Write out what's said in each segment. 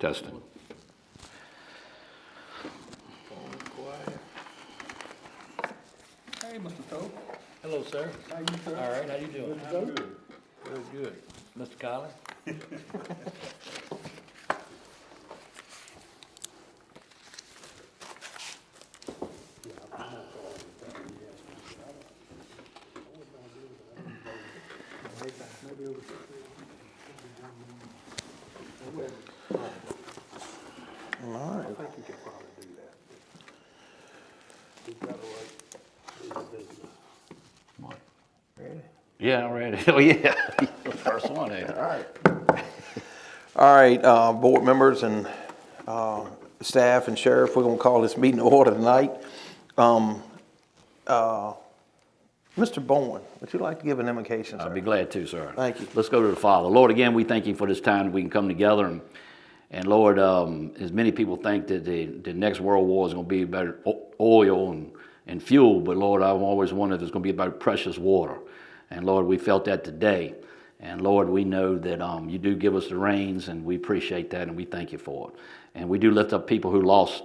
Testing. Hey, Mr. Toe. Hello, sir. How you, sir? All right, how you doing? I'm good. Good, good. Mr. Collins? All right. I think you can probably do that. We've got to write this business. Ready? Yeah, I'm ready. Oh, yeah. The first one, eh? All right. All right, board members and staff and sheriff, we're gonna call this meeting to order tonight. Mr. Bowen, would you like to give an invocation, sir? I'd be glad to, sir. Thank you. Let's go to the Father. Lord, again, we thank you for this time that we can come together. And Lord, as many people think that the next world war is going to be about oil and fuel, but Lord, I've always wondered if it's going to be about precious water. And Lord, we felt that today. And Lord, we know that you do give us the rains, and we appreciate that, and we thank you for it. And we do lift up people who lost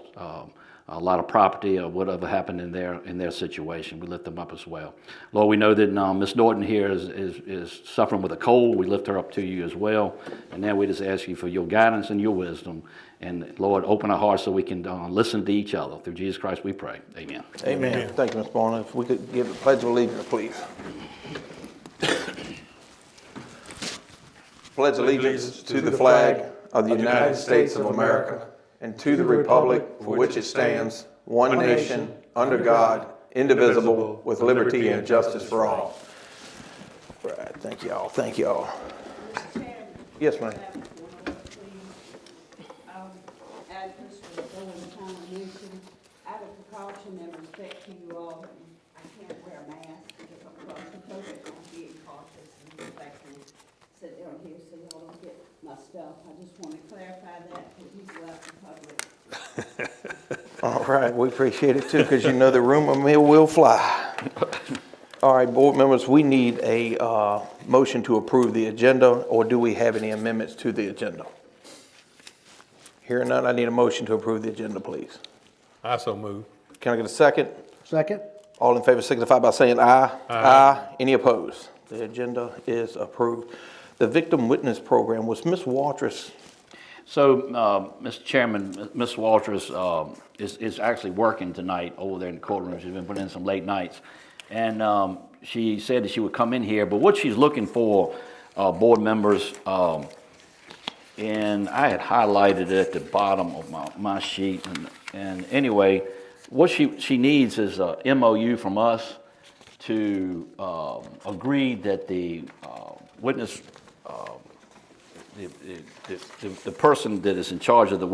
a lot of property or whatever happened in their situation. We lift them up as well. Lord, we know that Miss Norton here is suffering with a cold. We lift her up to you as well. And now we just ask you for your guidance and your wisdom. And Lord, open our hearts so we can listen to each other. Through Jesus Christ we pray. Amen. Amen. Thank you, Mr. Bowen. If we could give the Pledge of Allegiance, please. Pledge allegiance to the flag of the United States of America and to the republic for which it stands, one nation, under God, indivisible, with liberty and justice for all. Right, thank you all. Thank you all. Yes, ma'am. As Mr. Bowen kindly mentioned, out of precaution and respect to you all, I can't wear a mask because I'm claustrophobic. I'm being cautious and respectful. Sit down here so y'all don't get my stuff. I just want to clarify that for people out in public. All right, we appreciate it too, because you know the rumor mill will fly. All right, board members, we need a motion to approve the agenda, or do we have any amendments to the agenda? Hearing none, I need a motion to approve the agenda, please. I so move. Can I get a second? Second. All in favor signify by saying aye. Aye. Any opposed? The agenda is approved. The Victim Witness Program, was Ms. Waltress? So, Mr. Chairman, Ms. Walters is actually working tonight over there in the courtroom. She's been putting in some late nights. And she said that she would come in here, but what she's looking for, board members, and I had highlighted it at the bottom of my sheet. And anyway, what she needs is a MOU from us to agree that the witness, the person that is in charge of the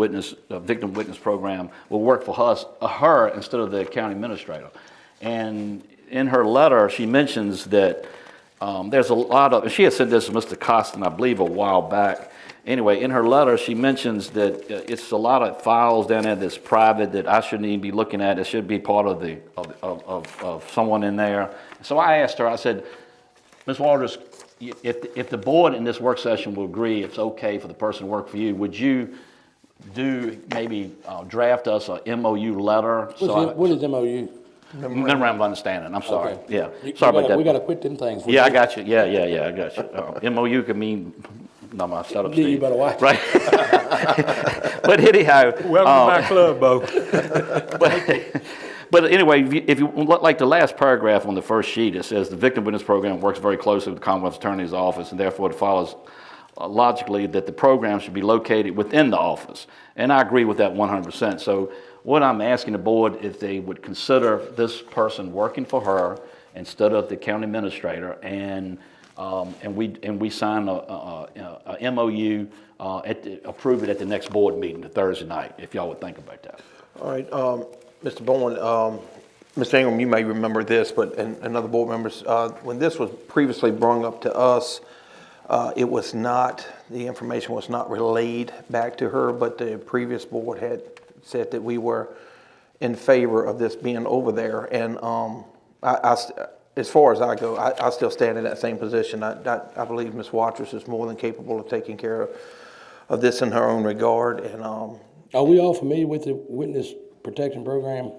victim witness program will work for her instead of the county administrator. And in her letter, she mentions that there's a lot of, she had said this to Mr. Costin, I believe, a while back. Anyway, in her letter, she mentions that it's a lot of files down there that's private that I shouldn't even be looking at. It should be part of of someone in there. So I asked her, I said, Ms. Walters, if the board in this work session will agree it's okay for the person to work for you, would you maybe draft us a MOU letter? What is MOU? Memorandum of understanding. I'm sorry. Okay. Yeah. Sorry about that. We got to quit them things. Yeah, I got you. Yeah, I got you. MOU could mean, no, my setup. Yeah, you better watch. Right. But anyhow. Welcome to my club, Bo. But anyway, if you like the last paragraph on the first sheet, it says the Victim Witness Program works very closely with the Commonwealth Attorney's Office, and therefore it follows logically that the program should be located within the office. And I agree with that 100%. So what I'm asking the board, if they would consider this person working for her instead of the county administrator, and we sign a MOU, approve it at the next board meeting, the Thursday night, if y'all would think about that. All right, Mr. Bowen, Mr. Ingram, you may remember this, but and other board members, when this was previously brought up to us, it was not, the information was not relayed back to her, but the previous board had said that we were in favor of this being over there. And as far as I go, I still stand in that same position. I believe Ms. Watrous is more than capable of taking care of this in her own regard, and, Are we all familiar with the Witness Protection Program?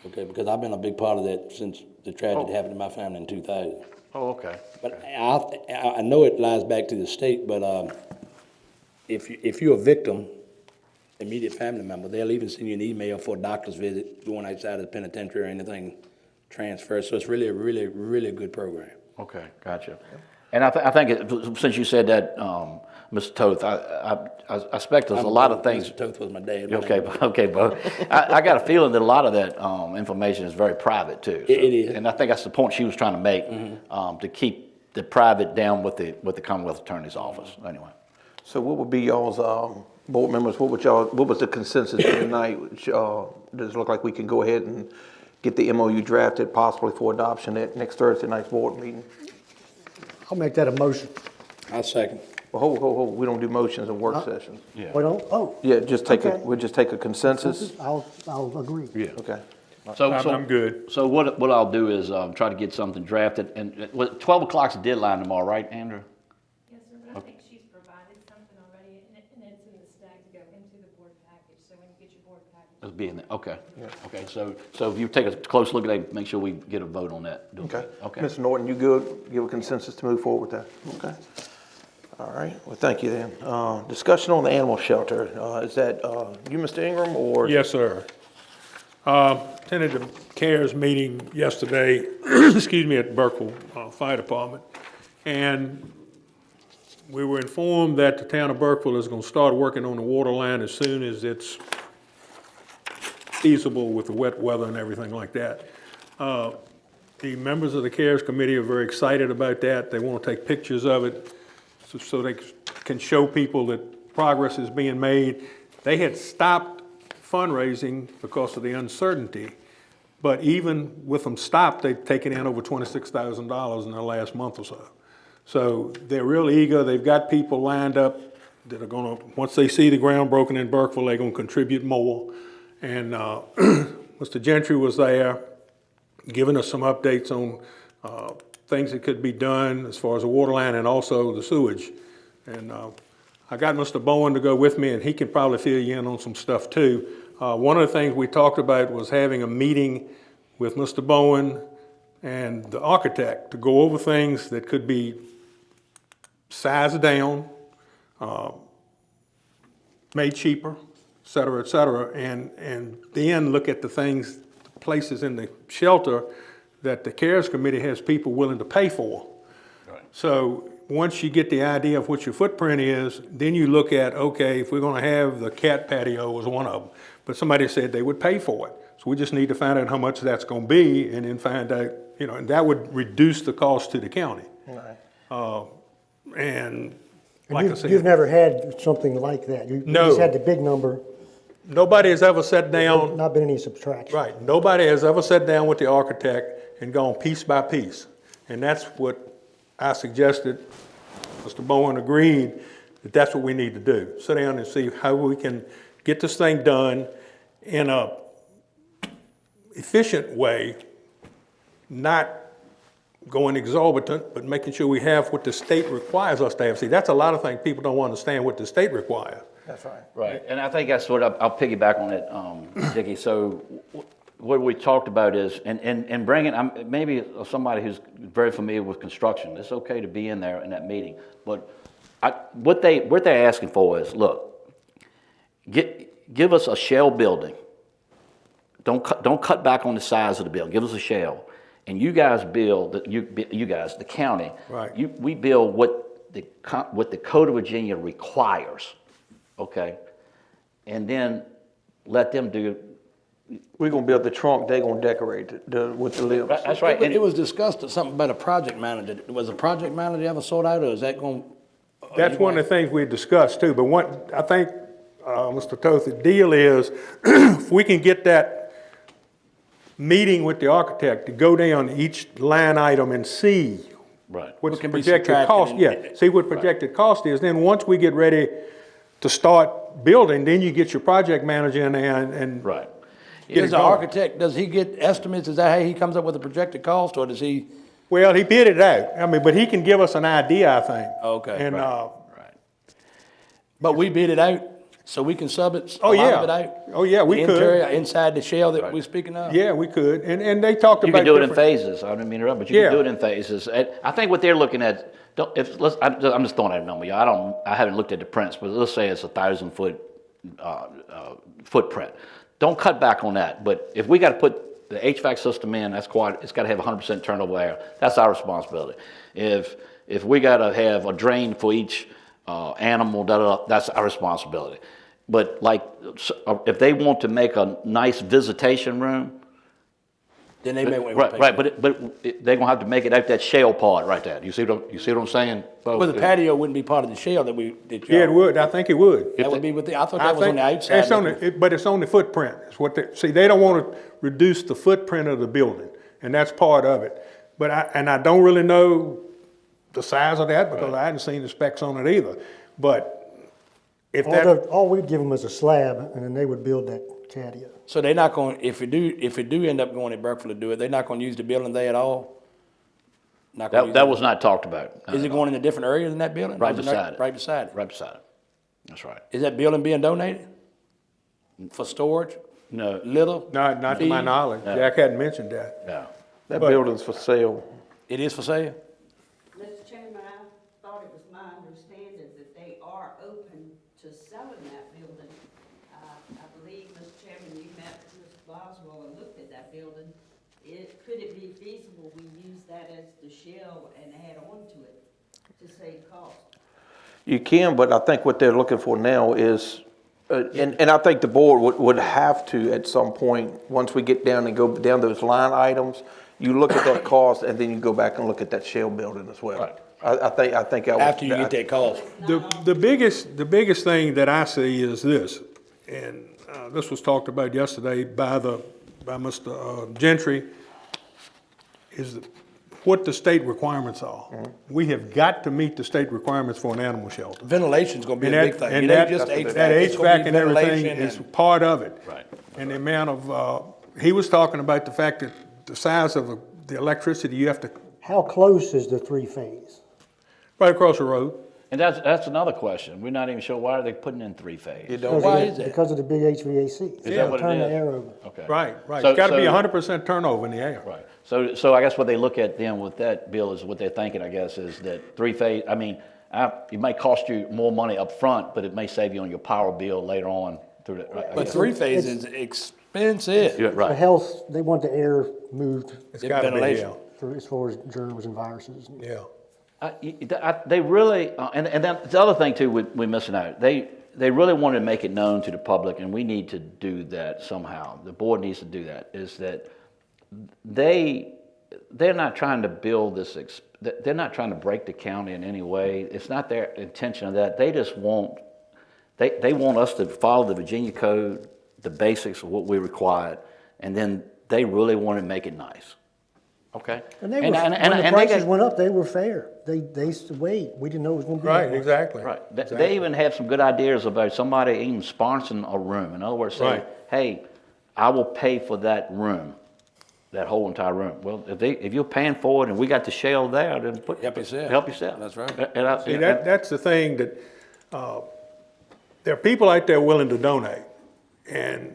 Okay, because I've been a big part of that since the tragedy happened in my family in 2000. Oh, okay. But I know it lies back to the state, but if you're a victim, immediate family member, they'll even send you an email for a doctor's visit, going outside of the penitentiary or anything transfer. So it's really, really, really good program. Okay, gotcha. And I think since you said that, Mr. Toth, I expect there's a lot of things. Mr. Toth was my dad. Okay, Bo. I got a feeling that a lot of that information is very private too. So, It is. and I think that's the point she was trying to make, to keep the private down with the Commonwealth Attorney's Office. Anyway. so what would be y'all's, board members, what was the consensus here tonight? Does it look like we can go ahead and get the MOU drafted possibly for adoption at next Thursday night's board meeting? I'll make that a motion. I'll second. Well, hold, we don't do motions in work sessions. Yeah. We don't, oh. Yeah, we'll just take a consensus. I'll agree. Yeah. Okay. So I'm good. So what I'll do is try to get something drafted, and 12 o'clock's the deadline tomorrow, right, Andrew? Yes, sir, but I think she's provided something already, and it's in the stack to go into the board package, so when you get your board package. Let's be in there. Okay. Okay. So if you take a close look at it, make sure we get a vote on that. Okay. Okay. Mr. Norton, you good? Give a consensus to move forward with that? Okay. All right, well, thank you then. Discussion on the animal shelter. Is that you, Mr. Ingram, or? Yes, sir. Attended the CARES meeting yesterday, excuse me, at Burkeville Fire Department. And we were informed that the town of Burkeville is going to start working on the water line as soon as it's feasible with the wet weather and everything like that. The members of the CARES committee are very excited about that. They want to take pictures of it so they can show people that progress is being made. They had stopped fundraising because of the uncertainty, but even with them stopped, they've taken in over $26,000 in the last month or so. So they're real eager. They've got people lined up that are gonna, once they see the ground broken in Burkeville, they're gonna contribute more. And Mr. Gentry was there, giving us some updates on things that could be done as far as the water line and also the sewage. And I got Mr. Bowen to go with me, and he can probably fill you in on some stuff too. One of the things we talked about was having a meeting with Mr. Bowen and the architect to go over things that could be sized down, made cheaper, et cetera, and then look at the things, places in the shelter that the CARES committee has people willing to pay for. Right. So once you get the idea of what your footprint is, then you look at, okay, if we're gonna have the cat patio as one of them, but somebody said they would pay for it. So we just need to find out how much that's gonna be and then find out, you know, and that would reduce the cost to the county. Right. And like I said, You've never had something like that. You No. just had the big number, nobody has ever sat down. not been any subtraction. Right, nobody has ever sat down with the architect and gone piece by piece. And that's what I suggested. Mr. Bowen agreed that that's what we need to do. Sit down and see how we can get this thing done in a efficient way, not going exorbitant, but making sure we have what the state requires us to have. See, that's a lot of things people don't understand what the state requires. That's right. Right, and I think that's what I'll piggyback on it, Dickie. So what we talked about is, and bringing, maybe somebody who's very familiar with construction, it's okay to be in there in that meeting, but what they're asking for is, look, give us a shell building. Don't cut back on the size of the building. Give us a shell, and you guys build. You guys, the county. Right. We build what the Code of Virginia requires. Okay, and then let them do. We're gonna build the trunk, they're gonna decorate it with the limbs. That's right. It was discussed at something about a project manager. Was a project manager ever sorted out, or is that going? That's one of the things we discussed too, but I think, Mr. Toth, the deal is, if we can get that meeting with the architect to go down each line item and see Right. what's can be projected subtracted cost, and- see what projected cost is, then once we get ready to start building, then you get your project manager in there and. Right. Get Does it the going. architect, does he get estimates? Is that how he comes up with a projected cost, or does he? Well, he bid it out, I mean, but he can give us an idea, I think. Okay. And, Right. But we bid it out, so we can sub it, a Oh, lot yeah. of it out? Oh, yeah, we The could. interior, inside the shell that we're speaking of? Yeah, we could, and they talked You about can do it in different- phases. I didn't mean to interrupt, but you Yeah. can do it in phases. I think what they're looking at, I'm just throwing out a number. I haven't looked at the prints, but let's say it's 1,000-foot footprint. Don't cut back on that. But if we got to put the HVAC system in, it's got to have 100% turnover air. That's our responsibility. If we got to have a drain for each animal, that's our responsibility. But like, if they want to make a nice visitation room, Then they may want to pay. right, but they're gonna have to make it out that shell part right there. You see what I'm saying? Well, the patio wouldn't be part of the shell that Yeah, it would, I think it would. That would be with the, I thought I that was on think the outside. it's on but it's on the footprint, is what they, see, they don't want to reduce the footprint of the building, and that's part of it. But I don't really know the size of that, because I hadn't seen the specs on it either. But if that, All we'd give them is a slab, and then they would build that patio. So they're not going, if it do end up going to Burkeville to do it, they're not going to use the building there at all? Not gonna use That it? was not talked about. Is it going in a different area than that building? Right Or is it beside it. Right beside it? Right beside it. That's right. Is that building being donated? For storage? No, Litter? not to my feed? knowledge, Jack hadn't mentioned that. no. That But- building's for sale. It is for sale? Mr. Chairman, I thought it was my understanding that they are open to selling that building. I believe, Mr. Chairman, you met with Mr. Boswell and looked at that building. Could it be feasible we use that as the shell and add on to it to save cost? You can, but I think what they're looking for now is, and I think the board would have to at some point, once we get down and go down those line items, you look at that cost and then you go back and look at that shell building as well. Right. I think that was. After you get that cost? The biggest thing that I see is this, and this was talked about yesterday by Mr. Gentry, is what the state requirements are. We have got to meet the state requirements for an animal shelter. Ventilation's gonna be a And big that, thing. and It that, ain't just that It's gonna be HVAC and everything ventilation is and- part of it. Right. And the amount of, he was talking about the fact that the size of the electricity you have to, How close is the three-phase? right across the road. And that's another question. We're not even sure why are they putting in three-phase. You don't. Why is that? Because of the big HVAC. Is that what it Turn the is? air over. Okay. Right. So- It's gotta be so- 100% turnover in the air. Right. So I guess what they look at then with that bill is what they're thinking, I guess, is that three-phase, I mean, it may cost you more money up front, but it may save you on your power bill later on through the. I But guess. three-phase is expensive. Yeah, For right. health, they want the air moved It's gotta be, ventilation. yeah. as far as germs and viruses. Yeah. They really, and then the other thing too, we're missing out. They really wanted to make it known to the public, and we need to do that somehow. The board needs to do that. Is that they're not trying to build this. They're not trying to break the county in any way. It's not their intention of that. They just want. They want us to follow the Virginia code, the basics of what we required, and then they really want to make it nice. Okay. And they were, when the prices went up, they were fair. They said, wait, we didn't know it was gonna be that Right, much. exactly. Right. They even have some good ideas about somebody even sponsoring a room. In other words, saying, Right. hey, I will pay for that room, that whole entire room. Well, if you're paying for it and we got the shell there, then Help yourself. help yourself. That's right. See, that's the thing that, there are people out there willing to donate, and,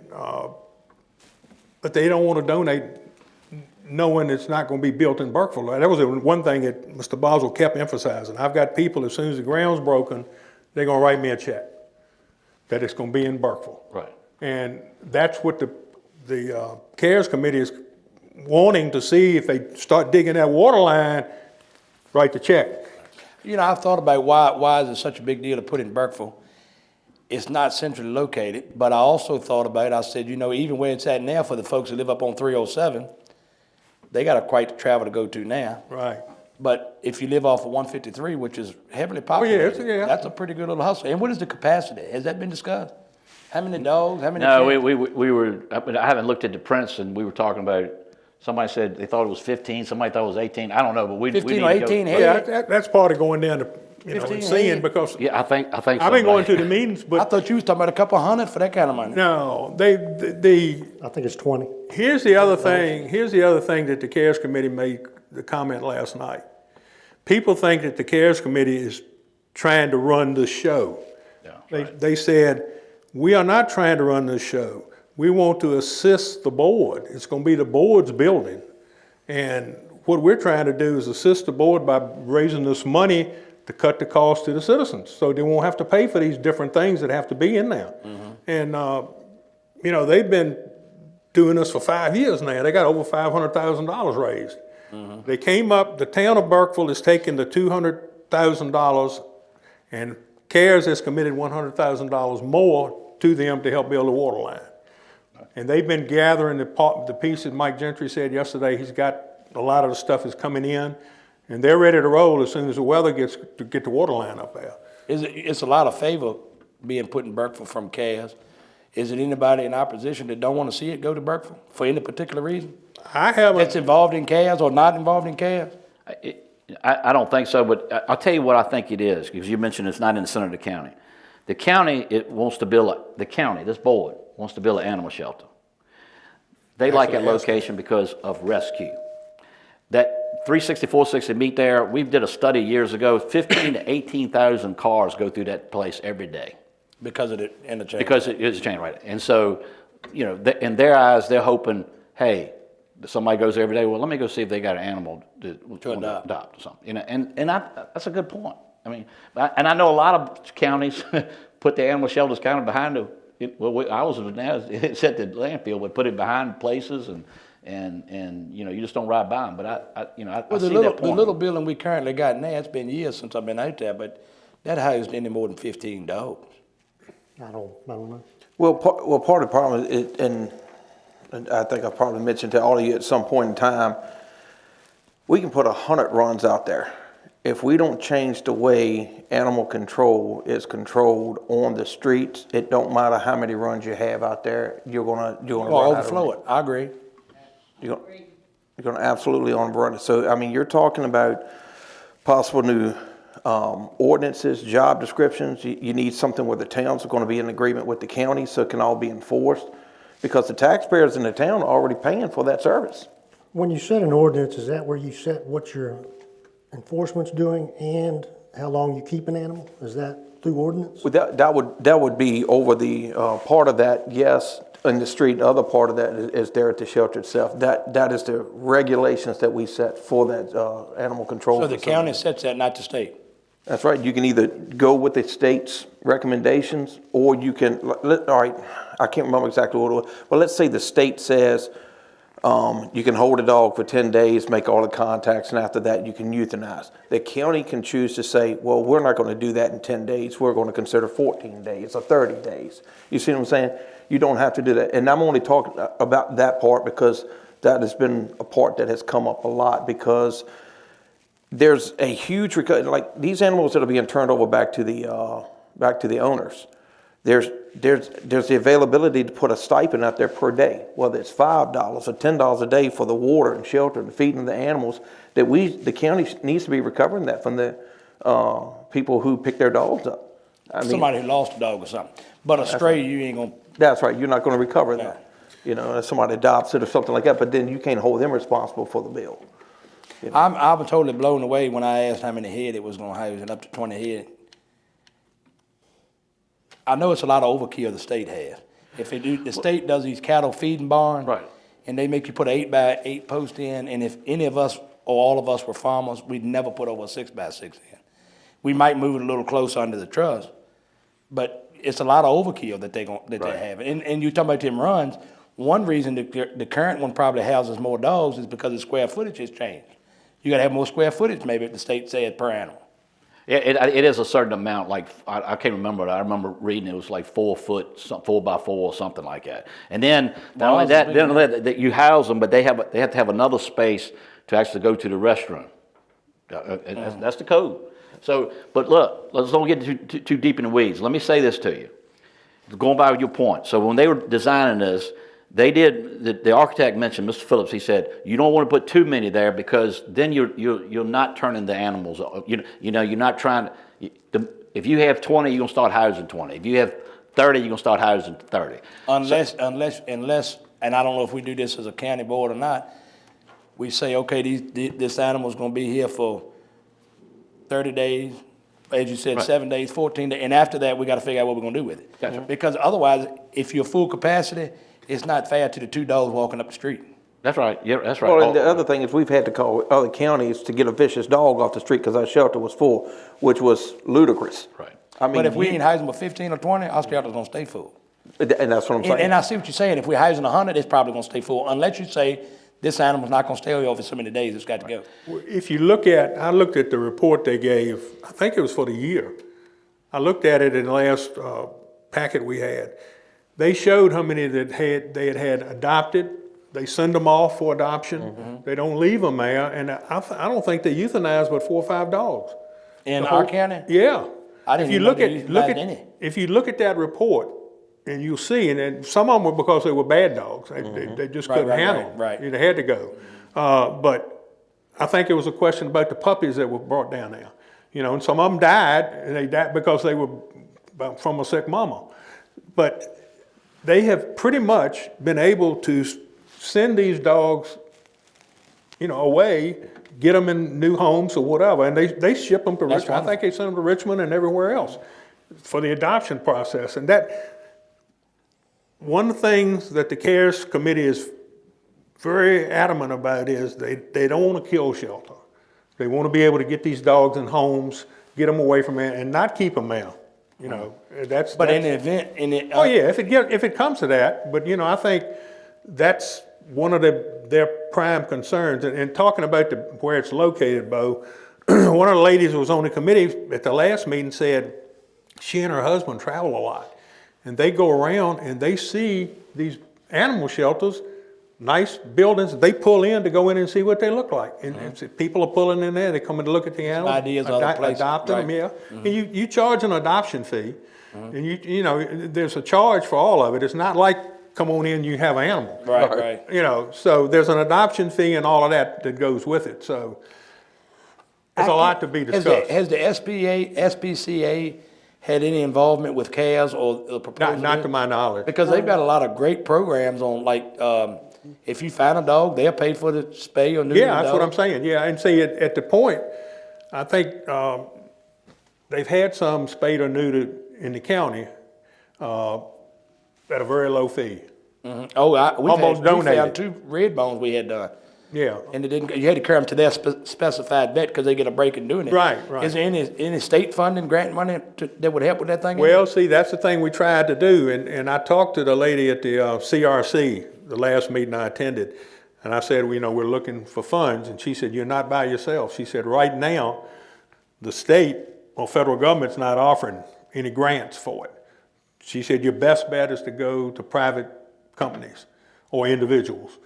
but they don't want to donate knowing it's not going to be built in Burkeville. That was the one thing that Mr. Boswell kept emphasizing. I've got people, as soon as the ground's broken, they're going to write me a check, that it's going to be in Burkeville. Right. And that's what the CARES committee is wanting to see. If they start digging that water line, write the check. You know, I've thought about why is it such a big deal to put in Burkeville? It's not centrally located, but I also thought about it. I said, you know, even where it's at now for the folks who live up on 307, they got a quite travel to go to now. Right. But if you live off of 153, which is heavily populated, yeah. that's a pretty good little hustle. And what is the capacity? Has that been discussed? How many dogs? How many? No, chickens? we were. I haven't looked at the prints, and we were talking about. Somebody said they thought it was 15. Somebody thought it was 18. I don't know, but we 15 need or to go- 18 Yeah, head? that's part of going down to, and 15 seeing, head. because Yeah, I think. So, I've been going to man. the meetings, I but thought you was talking about a couple hundred for that kind of money. no, I think it's 20. here's the other thing that the CARES committee made the comment last night. People think that the CARES committee is trying to run the show. Yeah. They said, we are not trying to run this show. We want to assist the board. It's gonna be the board's building. And what we're trying to do is assist the board by raising this money to cut the cost to the citizens, so they won't have to pay for these different things that have to be in there. And, you know, they've been doing this for 5 years now. They got over $500,000 raised. They came up, the town of Burkeville has taken the $200,000 and CARES has committed $100,000 more to them to help build a water line. And they've been gathering the pieces. Mike Gentry said yesterday he's got a lot of the stuff is coming in, and they're ready to roll as soon as the weather gets to get the water line up there. It's a lot of favor being put in Burkeville from CARES. Is it anybody in opposition that don't want to see it go to Burkeville for any particular reason? I haven't. That's involved in CARES or not involved in CARES? I don't think so, but I'll tell you what I think it is, because you mentioned it's not in the center of the county. The county, this board wants to build an animal shelter. They like that location because of rescue. That 360-460 meet there, we did a study years ago, 15 to 18,000 cars go through that place every day. Because of the interchange. Because it is a chain, right? And so, you know, in their eyes, they're hoping, hey, somebody goes there every day, well, let me go see if they got an animal to adopt or something. You know, and that's a good point. I mean, and I know a lot of counties put the animal shelters kind of behind the, it's at the landfill, but put it behind places and you know, you just don't ride by them. But I see that point. The little building we currently got now, it's been years since I've been out there, but that housed any more than 15 dogs. I don't know. Well, part of the problem is, and I think I probably mentioned to all of you at some point in time, we can put 100 runs out there. If we don't change the way animal control is controlled on the streets, it don't matter how many runs you have out there, you're gonna Overflow it. I agree. You're gonna absolutely overrun it. So I mean, you're talking about possible new ordinances, job descriptions. You need something where the towns are going to be in agreement with the county, so it can all be enforced, because the taxpayers in the town are already paying for that service. When you set an ordinance, is that where you set what your enforcement's doing and how long you keep an animal? Is that through ordinance? Well, that would be over the part of that, yes, in the street. The other part of that is there at the shelter itself. That is the regulations that we set for that animal control. So the county sets that, not the state? That's right. You can either go with the state's recommendations, or you can, all right, I can't remember exactly what it was, but let's say the state says you can hold a dog for 10 days, make all the contacts, and after that you can euthanize. The county can choose to say, well, we're not going to do that in 10 days. We're going to consider 14 days or 30 days. You see what I'm saying? You don't have to do that. And I'm only talking about that part because that has been a part that has come up a lot, because there's a huge, like these animals that are being turned over back to the owners. There's the availability to put a stipend out there per day, whether it's $5 or $10 a day for the water and shelter and feeding the animals. That the county needs to be recovering that from the people who pick their dogs up. Somebody who lost a dog or something. But a stray, you ain't gonna. That's right. You're not going to recover that. You know, if somebody adopts it or something like that, but then you can't hold them responsible for the bill. You know? I was totally blown away when I asked how many head it was going to house, and up to 20 head. I know it's a lot of overkill the state has. The state does these cattle feeding barns, right, and they make you put an 8x8 post in, and if any of us or all of us were farmers, we'd never put over a 6x6 in. We might move it a little closer under the truss, but it's a lot of overkill that they have. And you talking about them runs. One reason the current one probably houses more dogs is because the square footage has changed. You got to have more square footage, maybe, if the state said per animal. Yeah, it is a certain amount. Like I can't remember. I remember reading it was like 4 foot, 4x4 or something like that. And then not only that, you house them, but they have to have another space to actually go to the restroom. That's the code. So, but look, let's don't get too deep in the weeds. Let me say this to you, going by your point. So when they were designing this, they did. The architect mentioned, Mr. Phillips. He said you don't want to put too many there, because then you're not turning the animals. You know you're not trying to. If you have 20, you're gonna start housing 20. If you have 30, you're gonna start housing 30. Unless, and I don't know if we do this as a county board or not. We say, okay, this animal's gonna be here for 30 days, as you said, 7 days, 14 days, and after that, we gotta figure out what we're gonna do with it. Gotcha. Because otherwise, if you're full capacity, it's not fair to the 2 dogs walking up the street. That's right, yeah, that's right. Well, and the other thing is we've had to call other counties to get a vicious dog off the street because our shelter was full, which was ludicrous. Right. I mean, But if we ain't housing with 15 or 20, our shelter's gonna stay full. and that's what I'm saying. And I see what you're saying, if we're housing 100, it's probably gonna stay full, unless you say, this animal's not gonna stay over so many days, it's got to go. If you look at, I looked at the report they gave, I think it was for the year. I looked at it in the last packet we had. They showed how many they had adopted. They send them off for adoption. They don't leave them there, and I don't think they euthanize but 4 or 5 dogs. In The our whole- county? Yeah. I didn't If you even look know at they look euthanized at any. if you look at that report, and you'll see, and then some of them were because they were bad dogs. They just Right, couldn't right, handle right, them. They had to go. But I think it was a question about the puppies that were brought down there. You know, and some of them died, and they died because they were from a sick mama. But they have pretty much been able to send these dogs, you know, away, get them in new homes or whatever, and they ship them to That's Richmond. I think they send them to Richmond and everywhere else for the adoption process. And that, one of the things that the CARES committee is very adamant about is they don't want to kill shelter. They want to be able to get these dogs in homes, get them away from it, and not keep them there. You know, But in the event, Oh, yeah, if it comes to that, but, you know, I think that's one of their prime concerns. And talking about where it's located, Bo, one of the ladies who was on the committee at the last meeting said she and her husband travel a lot. And they go around and they see these animal shelters, nice buildings, they pull in to go in and see what they look like. And people are pulling in there, they come in to look at the animals. ideas of other places, Adopt them, right. yeah. And you charge an adoption fee, and you know, there's a charge for all of it. It's not like, come on in, you have an animal. right. You know, so there's an adoption fee and all of that goes with it, so there's a lot to be discussed. Has the SPCA had any involvement with CARES or the proposal? Not to my knowledge. Because they've got a lot of great programs on, like, if you find a dog, they'll pay for the spay or neuter the Yeah, that's what dog. I'm saying, yeah, and see, at the point, I think, they've had some spayed or neutered in the county, at a very low fee. Oh, we Almost found donated. 2 red bones we had done. Yeah. And you had to carry them to their specified vet because they get a break in doing it. Right. Is there any state funding, grant money that would help with that thing? Well, see, that's the thing we tried to do, and I talked to the lady at the CRC, the last meeting I attended, and I said, well, you know, we're looking for funds, and she said, you're not by yourself. She said, right now, the state or federal government's not offering any grants for it. She said, your best bet is to go to private companies or individuals.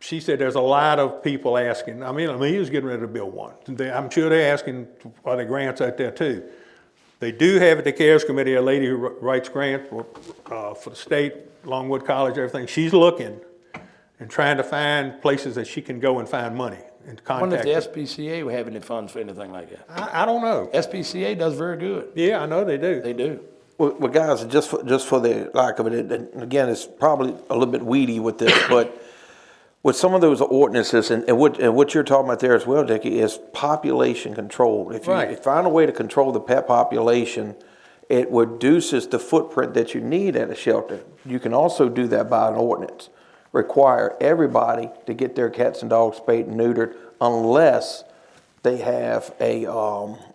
She said there's a lot of people asking. I mean, he was getting ready to build one. I'm sure they're asking, are there grants out there too? They do have at the CARES committee a lady who writes grants for the state, Longwood College, everything. She's looking and trying to find places that she can go and find money and I wonder contact if the SPCA will have any funds for anything like that. I don't know. SPCA does very good. Yeah, I know they do. They do. Well, guys, just for the lack of it, and again, it's probably a little bit weedy with this, but with some of those ordinances, and what you're talking about there as well, Dickie, is population control. If you Right. find a way to control the pet population, it reduces the footprint that you need at a shelter. You can also do that by an ordinance. Require everybody to get their cats and dogs spayed and neutered unless they have a,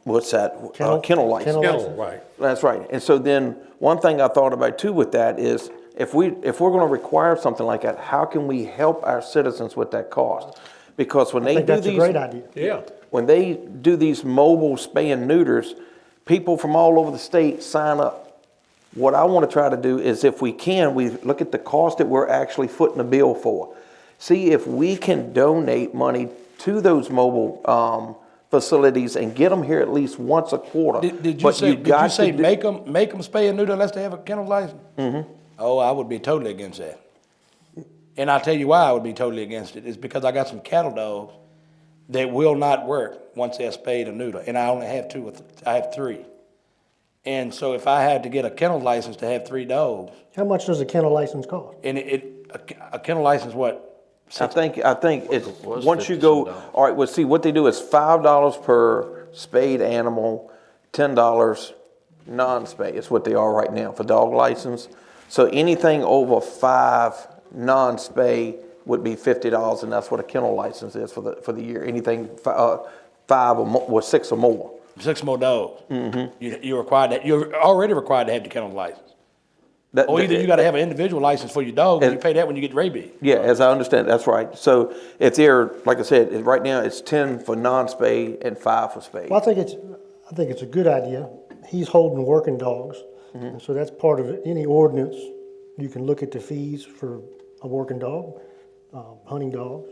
what's that? Kennel license. Kennel Kennel, license. right. That's right. And so then, one thing I thought about too with that is, if we're gonna require something like that, how can we help our citizens with that cost? Because when I they think do that's a these, great idea. Yeah. when they do these mobile spay and neuters, people from all over the state sign up. What I wanna try to do is, if we can, we look at the cost that we're actually footing the bill for. See if we can donate money to those mobile, facilities and get them here at least once a quarter. Did you But say, got to do- make them spay and neuter unless they have a kennel license? Mm-hmm. Oh, I would be totally against that. And I'll tell you why I would be totally against it, is because I got some cattle dogs that will not work once they're spayed and neutered, and I only have I have 3. And so if I had to get a kennel license to have 3 dogs, How much does a kennel license cost? and a kennel license, what? I think it's, was once you $50 go, some. all right, well, see, what they do is $5 per spayed animal, $10 non-spay is what they are right now for dog license. So anything over 5 non-spay would be $50, and that's what a kennel license is for the year. Anything 5 or more, or 6 or more. 6 more dogs. You're required that, you're already required to have the kennel license. Or either you gotta have an individual license for your dog, and you pay that when you get rabies. Yeah, as I understand, that's right. So if they're, like I said, right now it's 10 for non-spay and 5 for spay. Well, I think it's a good idea. He's holding working dogs, and so that's part of any ordinance. You can look at the fees for a working dog, hunting dogs.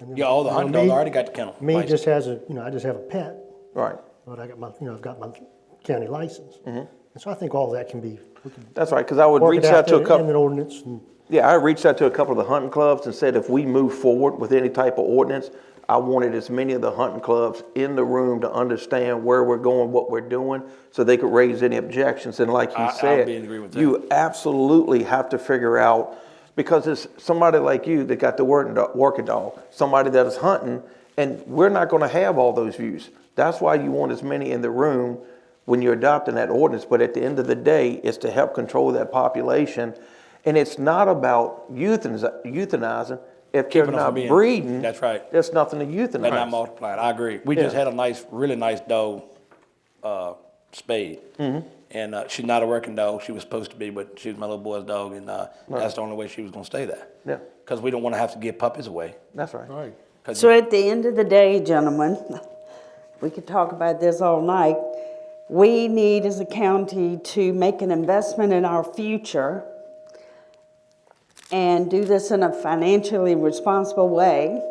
And then, Yeah, all the hunting dogs already got the kennel Me license. just has I just have a pet, Right. but I've got my county license. And so I think all that can be, we can That's right, because I would work reach it out to a there couple. in an ordinance. And Yeah, I reached out to a couple of the hunting clubs and said if we move forward with any type of ordinance, I wanted as many of the hunting clubs in the room to understand where we're going, what we're doing, so they could raise any objections. And like you I'll said, be in agreement with that. you absolutely have to figure out, because it's somebody like you that got the working dog, somebody that is hunting, and we're not gonna have all those views. That's why you want as many in the room when you're adopting that ordinance. But at the end of the day, it's to help control that population. And it's not about euthanizing. If they're Keeping them from not being- breeding, That's right. there's nothing to They're not euthanize. multiplied. I agree. We just Yeah. had a really nice dog, spayed. And, she's not a working dog. She was supposed to be, but she was my little boy's dog, and, that's the only way she was gonna stay there. Yeah, Cause we don't wanna have to give puppies away. that's right. Right. 'Cause So at the end of the day, gentlemen, we could talk about this all night. We need as a county to make an investment in our future and do this in a financially responsible way.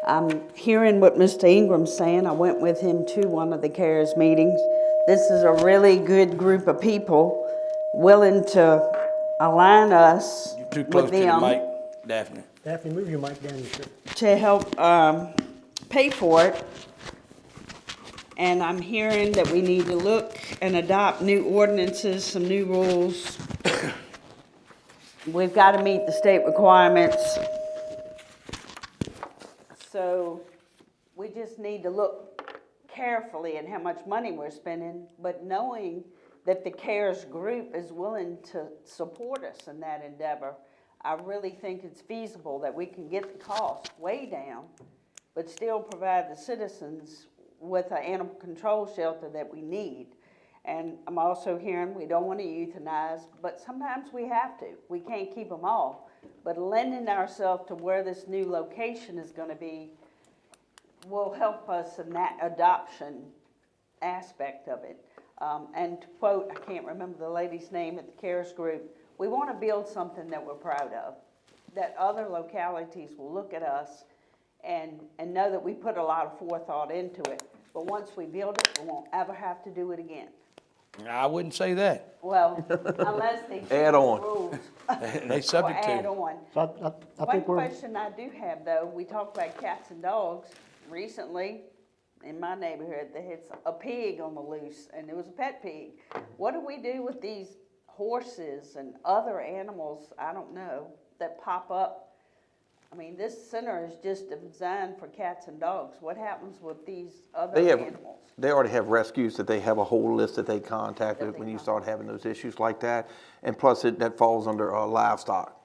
I'm hearing what Mr. Ingram's saying. I went with him to one of the CARES meetings. This is a really good group of people willing to align us You're too with close to the them mic, Daphne. Daphne, move your mic down. to help pay for it. And I'm hearing that we need to look and adopt new ordinances, some new rules. We've got to meet the state requirements. So we just need to look carefully at how much money we're spending, but knowing that the CARES group is willing to support us in that endeavor. I really think it's feasible that we can get the cost way down, but still provide the citizens with an animal control shelter that we need. And I'm also hearing we don't want to euthanize, but sometimes we have to. We can't keep them all. But lending ourselves to where this new location is going to be will help us in that adoption aspect of it. And to quote, I can't remember the lady's name at the CARES group, we want to build something that we're proud of, that other localities will look at us and know that we put a lot of forethought into it. But once we build it, we won't ever have to do it again. I wouldn't say that. Well, unless they change Add the on. rules. They subject Or add to. on. So I One think we're, question I do have though, we talked about cats and dogs. Recently, in my neighborhood, they had a pig on the loose and it was a pet pig. What do we do with these horses and other animals, I don't know, that pop up? I mean, this center is just designed for cats and dogs. What happens with these other animals? They already have rescues that they have a whole list that they contacted when you start having those issues like that. And plus that falls under livestock.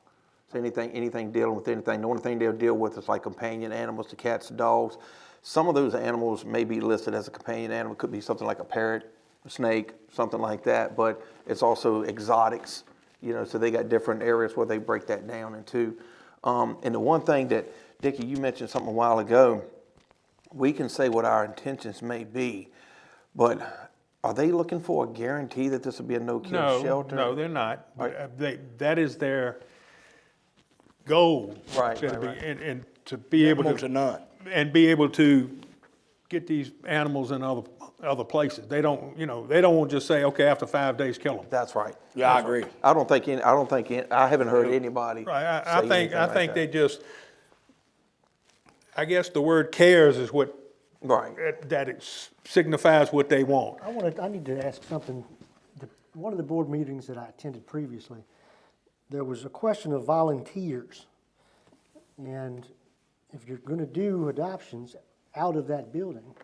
So anything dealing with anything, the only thing they'll deal with is like companion animals, the cats, dogs. Some of those animals may be listed as a companion animal. It could be something like a parrot, a snake, something like that. But it's also exotics, so they got different areas where they break that down into. And the one thing that, Dickie, you mentioned something a while ago, we can say what our intentions may be, but are they looking for a guarantee that this will be a no-kill shelter? No, they're not. That is their goal. Right, to right, be- right. And to be able Most are to, none. and be able to get these animals in other places. They don't want to just say, okay, after 5 days, kill them. That's right. Yeah, I agree. I haven't heard anybody Right, say I think anything like that. they just, I guess the word cares is what, Right. that it signifies what they want. I need to ask something. One of the board meetings that I attended previously, there was a question of volunteers. And if you're gonna do adoptions out of that building,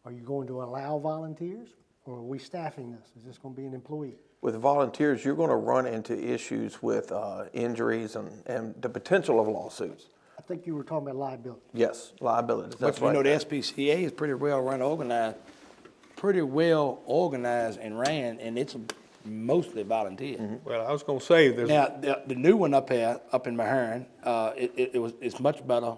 Are you going to allow volunteers, or are we staffing this? Is this gonna be an employee? With volunteers, you're gonna run into issues with injuries and the potential of lawsuits. I think you were talking about liability. Yes, liabilities, that's But you know, right. the SPCA is pretty well organized and ran, and it's mostly volunteer. Well, I was gonna say, there's, Now, the new one up here, up in Mahern, it's much better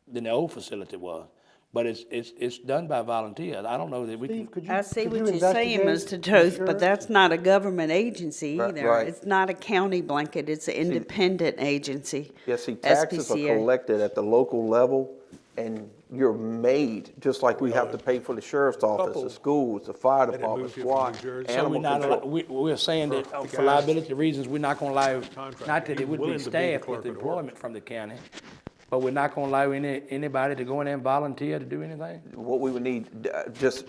than the old facility was, but it's done by volunteers. I don't know that we can. Steve, could you? I see could what you you're saying, investigate Mr. Toth, insurance? but that's not a government agency Right, either. right. It's not a county blanket, it's an independent agency. Yeah, see, taxes are SPCA. collected at the local level, and you're made, just like we have to pay for the sheriff's office, the schools, the fire didn't department, move here from SWAT, New Jersey. So we're animal not, control. we're saying that The for guys- liability reasons, we're not gonna allow, Contractor, not that he's it would willing be to be the staffed clerk with of the employment from the county, but we're not gonna allow anybody to go in there and volunteer to do anything? What we would need, just,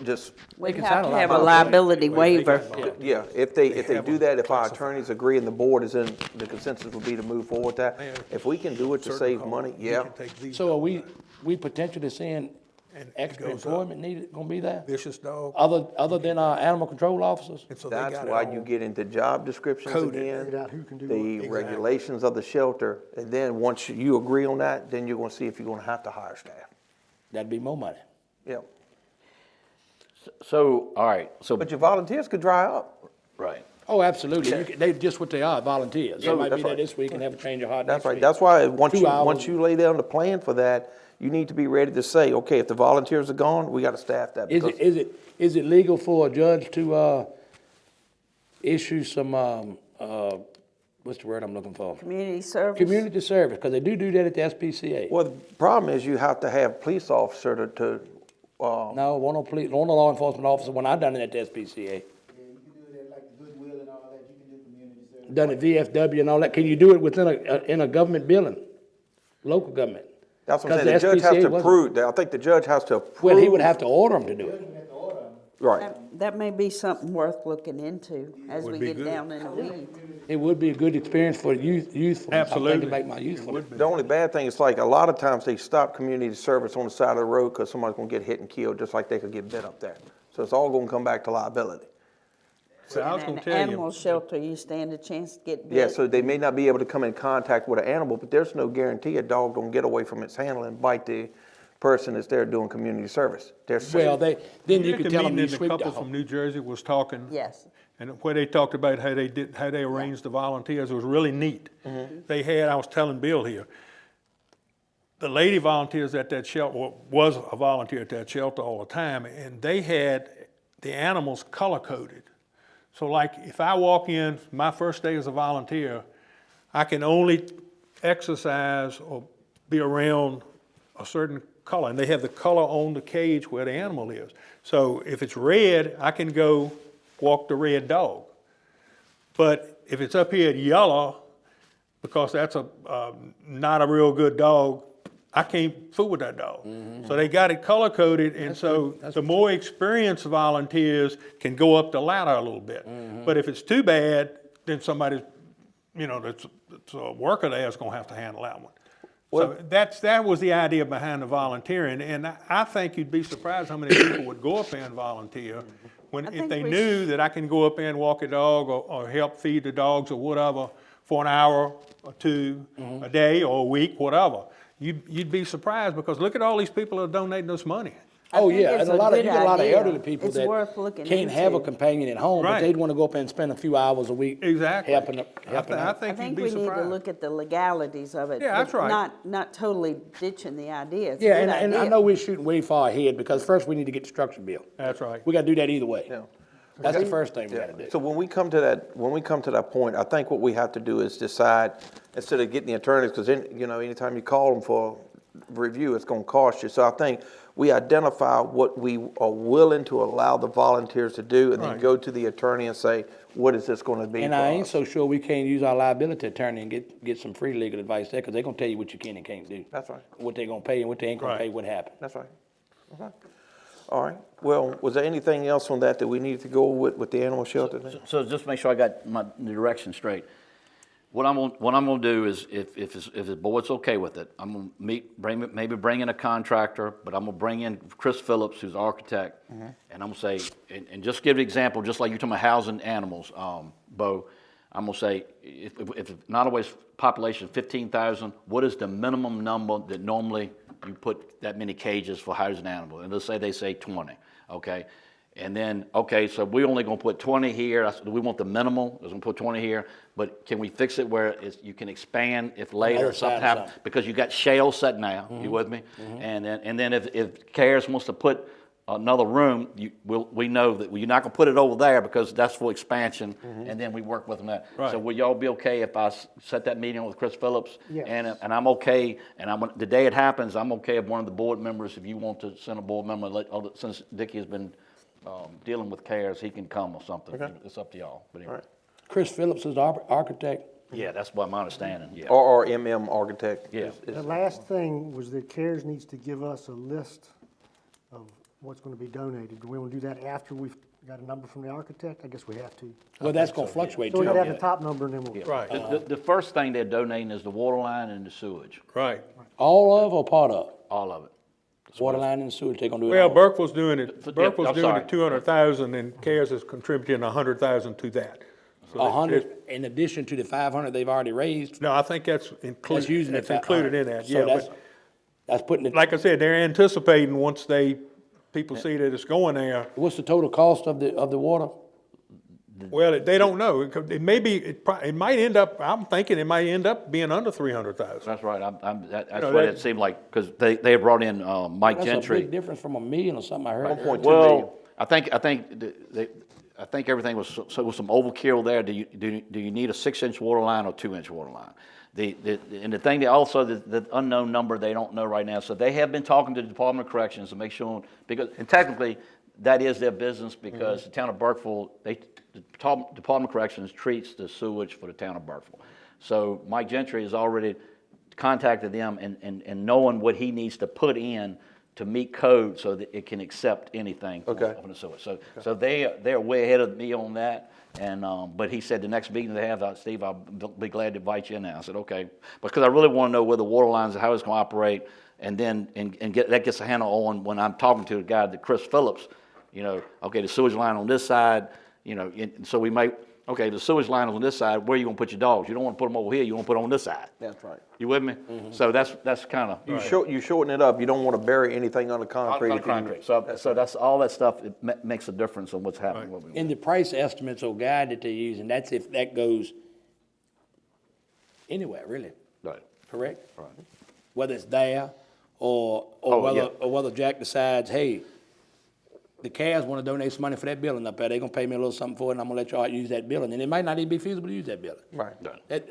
We'd can have sign to a have a liability. liability waiver. yeah, if they have do them that, if our classified. attorneys agree and the board is in, the consensus would be to move forward with that. If we can do it to certain save code, money, we yeah. can take these So are we potentially seeing And it extra goes up. employment needed, gonna be there? vicious dog, Other than our animal control officers? and so they That's got it why all you get into job descriptions coded. again, Figured out who can do the what. regulations of the shelter, and then once you agree on that, then you're gonna see if you're gonna have to hire staff. That'd be more money. Yeah, So, all right, so, but your volunteers could dry up. right. Oh, absolutely. They just what they are, volunteers. They might be that's there right. this week and have a change of heart That's next right, week. that's why, once 2 you, hours. once you lay down the plan for that, you need to be ready to say, okay, if the volunteers are gone, we gotta staff that. Is because- it legal for a judge to, issue some, what's the word I'm looking for? Community service. Community service, because they do that at the SPCA. Well, the problem is you have to have police officer to, No, one no law enforcement officer, when I done it at the SPCA. Yeah, you can do it at like Goodwill and all that, you can do community service. Done at VFW and all that. Can you do it within in a government building? Local government? that's what I'm 'Cause saying, the judge has SPCA to wasn't- approve, I think the judge has to approve. Well, he would have to order them to do it. Right, That may be something worth looking into as Would we be get good. down in the weeds. It would be a good experience for youthful. I'm Absolutely. thinking about my youthful. the only bad thing is like, a lot of times they stop community service on the side of the road because somebody's gonna get hit and killed, just like they could get bit up there. So it's all gonna come back to liability. So I was In gonna an tell you, animal shelter, you stand a chance to get bit. Yeah, so they may not be able to come in contact with an animal, but there's no guarantee a dog don't get away from its handler and bite the person that's there doing community service. There's Well, then you at could the tell them meeting, you the sweep couple the from home. New Jersey was talking. Yes. And where they talked about how they arranged the volunteers, it was really neat. They had, I was telling Bill here, the lady volunteers at that shelter, or was a volunteer at that shelter all the time, and they had the animals color coded. So like, if I walk in, my first day as a volunteer, I can only exercise or be around a certain color, and they have the color on the cage where the animal is. So if it's red, I can go walk the red dog. But if it's up here at yellow, because that's not a real good dog, I can't fool with that dog. So they got it color coded, and so the more experienced volunteers can go up the ladder a little bit. But if it's too bad, then somebody, that's a worker there is gonna have to handle that one. So that was the idea behind the volunteering, and I think you'd be surprised how many people would go up there and volunteer if think they we knew that I can go up there and walk a dog or help feed the dogs or whatever for an hour or two a day or a week, whatever. You'd be surprised, because look at all these people that are donating us money. Oh, think yeah, it's and a you good get a lot of idea. elderly people It's that worth looking can't have a into. companion at home, but Right. they'd wanna go up there and spend a few hours a week. Exactly. Helping I out. I think you'd think be we need to surprised. look at the legalities of it. Yeah, that's but right. Not totally ditching the idea. It's a Yeah, good and I idea. know we're shooting way far ahead, because first we need to get the structure built. That's right. We gotta do that either way. Yeah. That's the first thing we gotta do. So when we come to that point, I think what we have to do is decide, instead of getting the attorneys, because anytime you call them for review, it's gonna cost you. So I think we identify what we are willing to allow the volunteers to do, and then Right. go to the attorney and say, what is this gonna be for And I ain't us? so sure we can't use our liability attorney and get some free legal advice there, because they're gonna tell you what you can and can't do. That's right. What they gonna pay and what they ain't gonna Right. pay, what happened. That's right. Okay. All right. Well, was there anything else on that we needed to go with the animal shelter? So just make sure I got the direction straight. What I'm gonna do is, if the board's okay with it, I'm gonna maybe bring in a contractor, but I'm gonna bring in Chris Phillips, who's architect, and I'm gonna say, and just give an example, just like you're talking about housing animals, Bo, I'm gonna say, if Nottoway's population is 15,000, what is the minimum number that normally you put that many cages for housing animals? And let's say they say 20, okay? And then, okay, so we're only gonna put 20 here, we want the minimal, we're gonna put 20 here, but can we fix it where you can expand if later Other side something of happens? something. Because you got shale set now, you with me? And then if CARES wants to put another room, we know that you're not gonna put it over there because that's for expansion, and then we work with them there. Right. So will y'all be okay if I set that meeting with Chris Phillips? Yes. And I'm okay, the day it happens, I'm okay if one of the board members, if you want to send a board member, since Dickie has been dealing with CARES, he can come or something. Okay. It's up to y'all. But anyway. All right. Chris Phillips is the architect. Yeah, that's what my understanding, yeah. Or MM Architect. Yeah. The last thing was that CARES needs to give us a list of what's gonna be donated. Do we wanna do that after we've got a number from the architect? I guess we have to. Well, that's gonna fluctuate So we too. gotta have the top number and then we'll. Right, The first thing they're donating is the water line and the sewage, right. All of or part of? all of it. Water line and sewage, they gonna do it Well, all? Burkeville's doing it, Yeah, Burkeville's I'm doing sorry. it 200,000 and CARES is contributing 100,000 to that. So 100 in addition to the 500 they've already raised? No, I think that's That's included, using that's the included in that, So yeah. that's putting it, But like I said, they're anticipating once people see that it's going there, what's the total cost of the water? well, they don't know. It may be, it might end up, I'm thinking it might end up being under 300,000. That's right, that's know, what that- it seemed like, because they brought in Mike That's a Gentry. big difference from $1 million or something I heard. 1.2 million. Well, I think everything was, so was some overkill there. Do you need a 6-inch water line or 2-inch water line? And the thing, the unknown number, they don't know right now. So they have been talking to the Department of Corrections to make sure, and technically, that is their business because the town of Burkeville, the Department of Corrections treats the sewage for the town of Burkeville. So Mike Gentry has already contacted them and knowing what he needs to put in to meet code so that it can accept anything from the sewage. So they're way ahead of me on that. And but he said the next meeting they have, Steve, I'll be glad to invite you in now. I said, okay, because I really want to know where the water lines are, how it's going to operate, and then that gets a handle on when I'm talking to the guy, Chris Phillips. You know, okay, the sewage line on this side. You know, so we might. Okay, the sewage line is on this side. Where are you going to put your dogs? You don't want to put them over here. You want to put them on this side. That's right. You with me? So that's kind of You shorten it up. You don't want to bury anything under concrete. on concrete. So that's all that stuff. It makes a difference on what's happening. What we want. In the price estimates or guide that they're using, that's if that goes anywhere, really, Right. correct? Right. Whether it's there or whether Jack decides, hey, the CARES want to donate some money for that building up there, they're going to pay me a little something for it, and I'm going to let y'all use that building. And it might not even be feasible to use that building. Right.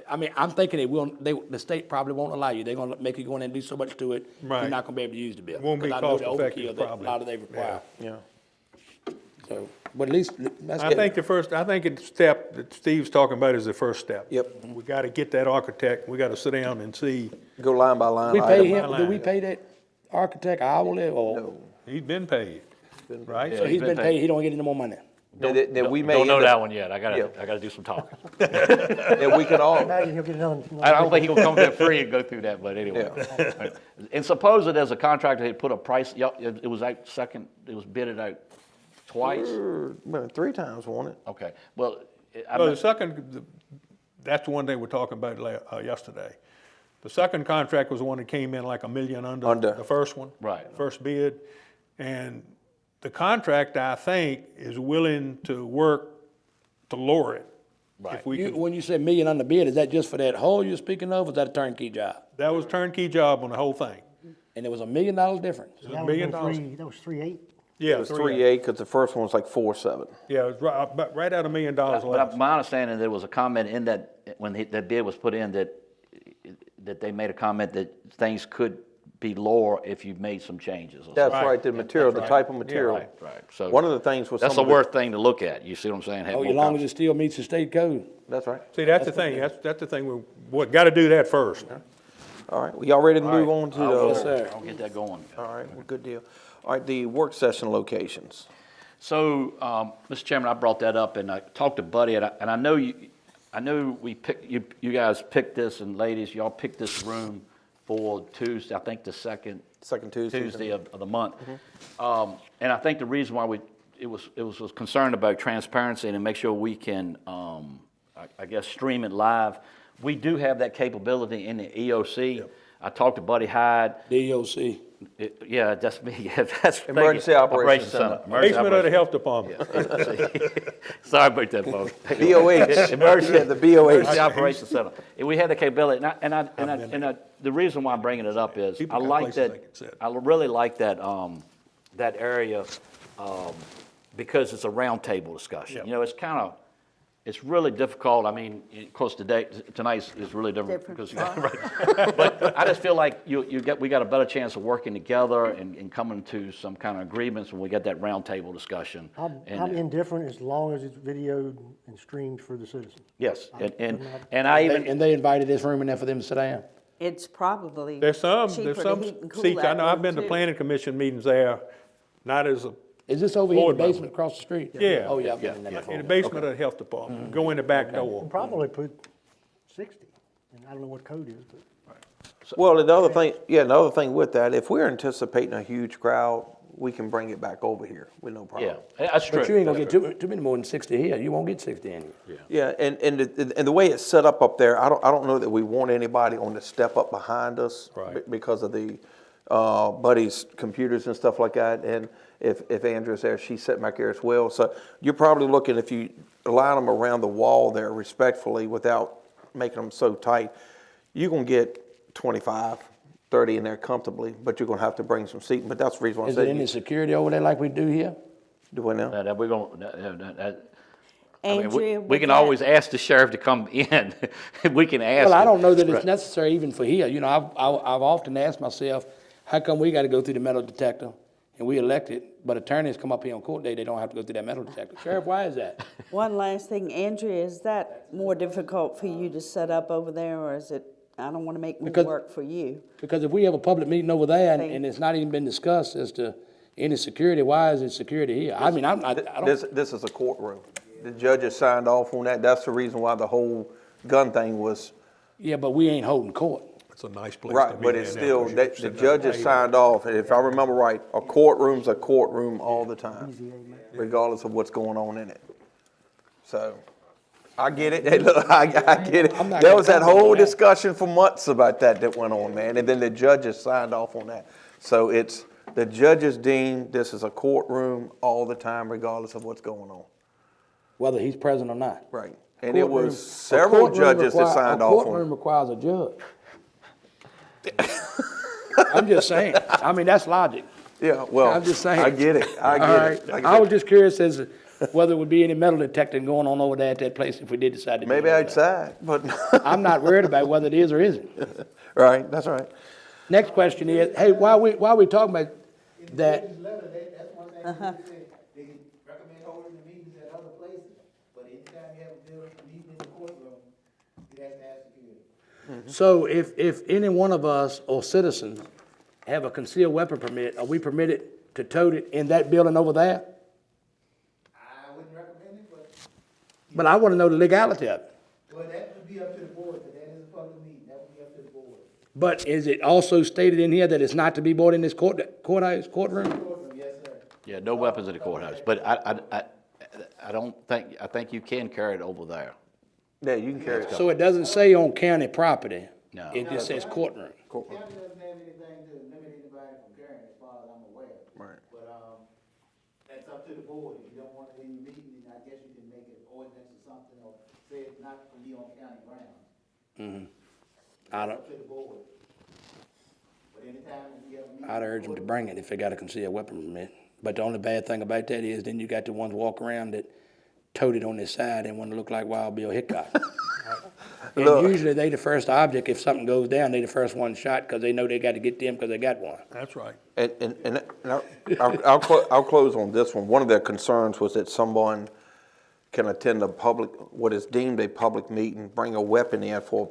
I mean, I'm thinking the state probably won't allow you. They're going to make you go in and do so much to it, Right. you're not going to be able to use the building. Won't be 'Cause I know the cost effective, overkill that probably. a lot of they require. Yeah. So, but at least, that's I good. think the step that Steve's talking about is the first step. Yep. We got to get that architect, we got to sit down and see. Go line by line. We item pay by him, line. do we pay that architect hourly or? No. He's been paid, right? So he's been been paid, he don't get any more money. That we may Don't know end that up- one yet. I gotta do some talking. That we can all. Imagine he'll get another. I don't think he'll come there free and go through that, but anyway. And suppose that as a contractor had put a price, it was out second, it was bidded out twice? Well, 3 times, won't it? Okay, well, Well, the second, that's the one they were talking about yesterday. The second contract was the one that came in like $1 million under the first one. Right. First bid. And the contractor, I think, is willing to work to lower it. Right. If we could, When you say million under bid, is that just for that hole you're speaking of, or is that a turnkey job? that was turnkey job on the whole thing. And it was $1 million difference? It was That $1 was million. that was 3.8. Yeah, It was 3.8. 3.8 because the first one was like 4.7. Yeah, it was right at $1 million less. but my understanding, there was a comment in that, when that bid was put in, that they made a comment that things could be lower if you made some changes. Or That's Right. right, the material, the right. type of material. right. So One of the things was that's some the of worst thing to look at. You see what I'm saying? Have Oh, more as long as it still meets the state code? That's right. See, that's the thing, that's the thing, we got to do that first. All right, well, y'all ready to move on to Yes, the, sir. I'll get that going. all right, well, good deal. All right, the work session locations. So, Mr. Chairman, I brought that up, and I talked to Buddy, and I know I know we picked, you guys picked this, and ladies, y'all picked this room for Tuesday, I think the second Tuesday of the month. And I think the reason why it was concerned about transparency and to make sure we can, I guess, stream it live. We do have that capability in the EOC. I talked to Buddy Hyde. The EOC. Yeah, that's me. Yeah, that's Emergency Operations Center. Basement of the health department. Sorry about that, folks. BOH. Emergency, Yeah, the BOH. Emergency Operations Center. And we had the capability, the reason why I'm bringing it up is People I got like places that. they can sit. I really like that that area because it's a roundtable discussion. Yep. You know, it's really difficult. I mean, of course, tonight is really different because, right. But I just feel like we got a better chance of working together and coming to some kind of agreements when we get that roundtable discussion. I'm indifferent as long as it's videoed and streamed for the citizens. Yes, and I even And they invited this room in there for them to sit down? It's probably There's some cheaper to heat and cool seats, I that know, I've room, been to too. planning commission meetings there, not as a, Is this over here in Board the member. basement across the street? Yeah. Oh, yeah, I've been in there in before. the basement of the health department, go in the back door. Probably put 60, and I don't know what code is, but. Well, another thing with that, if we're anticipating a huge crowd, we can bring it back over here with no problem. that's true. But you ain't gonna get too many more than 60 here. You won't get 60 in here. Yeah, and the way it's set up there, I don't know that we want anybody on the step up behind us. Right. Because of the Buddy's computers and stuff like that, and if Andrea's there, she's sitting back there as well. So you're probably looking, if you line them around the wall there respectfully without making them so tight, you're gonna get 25, 30 in there comfortably, but you're gonna have to bring some seating, but that's the reason why I Is there said. any security over there like we do here? Do we now? That we're gonna. I mean, Andrea, we with can that- always ask the sheriff to come in. We can ask. Well, I him. don't know that it's Right. necessary even for here. You know, I've often asked myself, how come we gotta go through the metal detector and we elected, but attorneys come up here on court day, they don't have to go through that metal detector? Sheriff, why is that? One last thing, Andrea, is that more difficult for you to set up over there, or is it, I don't want to make more Because- work for you. Because if we have a public meeting over there and Thank- it's not even been discussed as to any security, why is it security here? I mean, I don't. This is a courtroom. The judges signed off on that. That's the reason why the whole gun thing was, Yeah, but we ain't holding court. It's a nice place to right, be but in it's there, still, 'cause you can the sit down at judges table. signed off, and if I remember right, a courtroom's a courtroom all the time, regardless of what's going on in it. So, I get it. Hey, look, I get it. I'm not There gonna was that comment on whole that. discussion for months about that went on, man, and then the judges signed off on that. So it's, the judges deemed this is a courtroom all the time, regardless of what's going on. Whether he's present or not. Right. And it Courtroom- was a several courtroom judges that require- signed a off courtroom on it. requires a judge. I'm just saying. I mean, that's logic. Yeah, well, I'm just saying. I get it. I All get right. it. I get I was it. just curious as to whether there would be any metal detecting going on over there at that place if we did decide to do Maybe it over outside, but, there. I'm not worried about whether it is or isn't. right, that's right. Next question is, hey, while we talking about that, Ladies' letter, that's one thing they said, they recommend holding the meetings at other places, but anytime you have a bill, meeting in the courtroom, it has to have security. so if any one of us or citizens have a concealed weapon permit, are we permitted to tote it in that building over there? I wouldn't recommend it, But I want to know the legality of it. but that would be up to the board, but that is a public meeting, that would be up to the board. But is it also stated in here that it's not to be bought in this courtroom? Courtroom, yes, sir. Yeah, no weapons in the courthouse, but I don't think, I think you can carry it over there. Yeah, you can carry it. So it doesn't say on county property? No. It just says courtroom. County doesn't have anything to limit anybody from carrying, as far as I'm aware. Right. But, that's up to the board, if you don't want it in your meeting, then I guess you can make an ordinance or something, or say it's not to be on county grounds. I don't, Up to the board. But anytime you have a meeting. I'd urge them to bring it if they got a concealed weapon permit. But the only bad thing about that is then you got the ones walk around that tote it on their side and want to look like Wild Bill Hickok. And Look. usually they the first object, if something goes down, they the first one shot because they know they got to get them because they got one. That's right. And I'll close on this one. One of their concerns was that someone can attend a public, what is deemed a public meeting, bring a weapon in for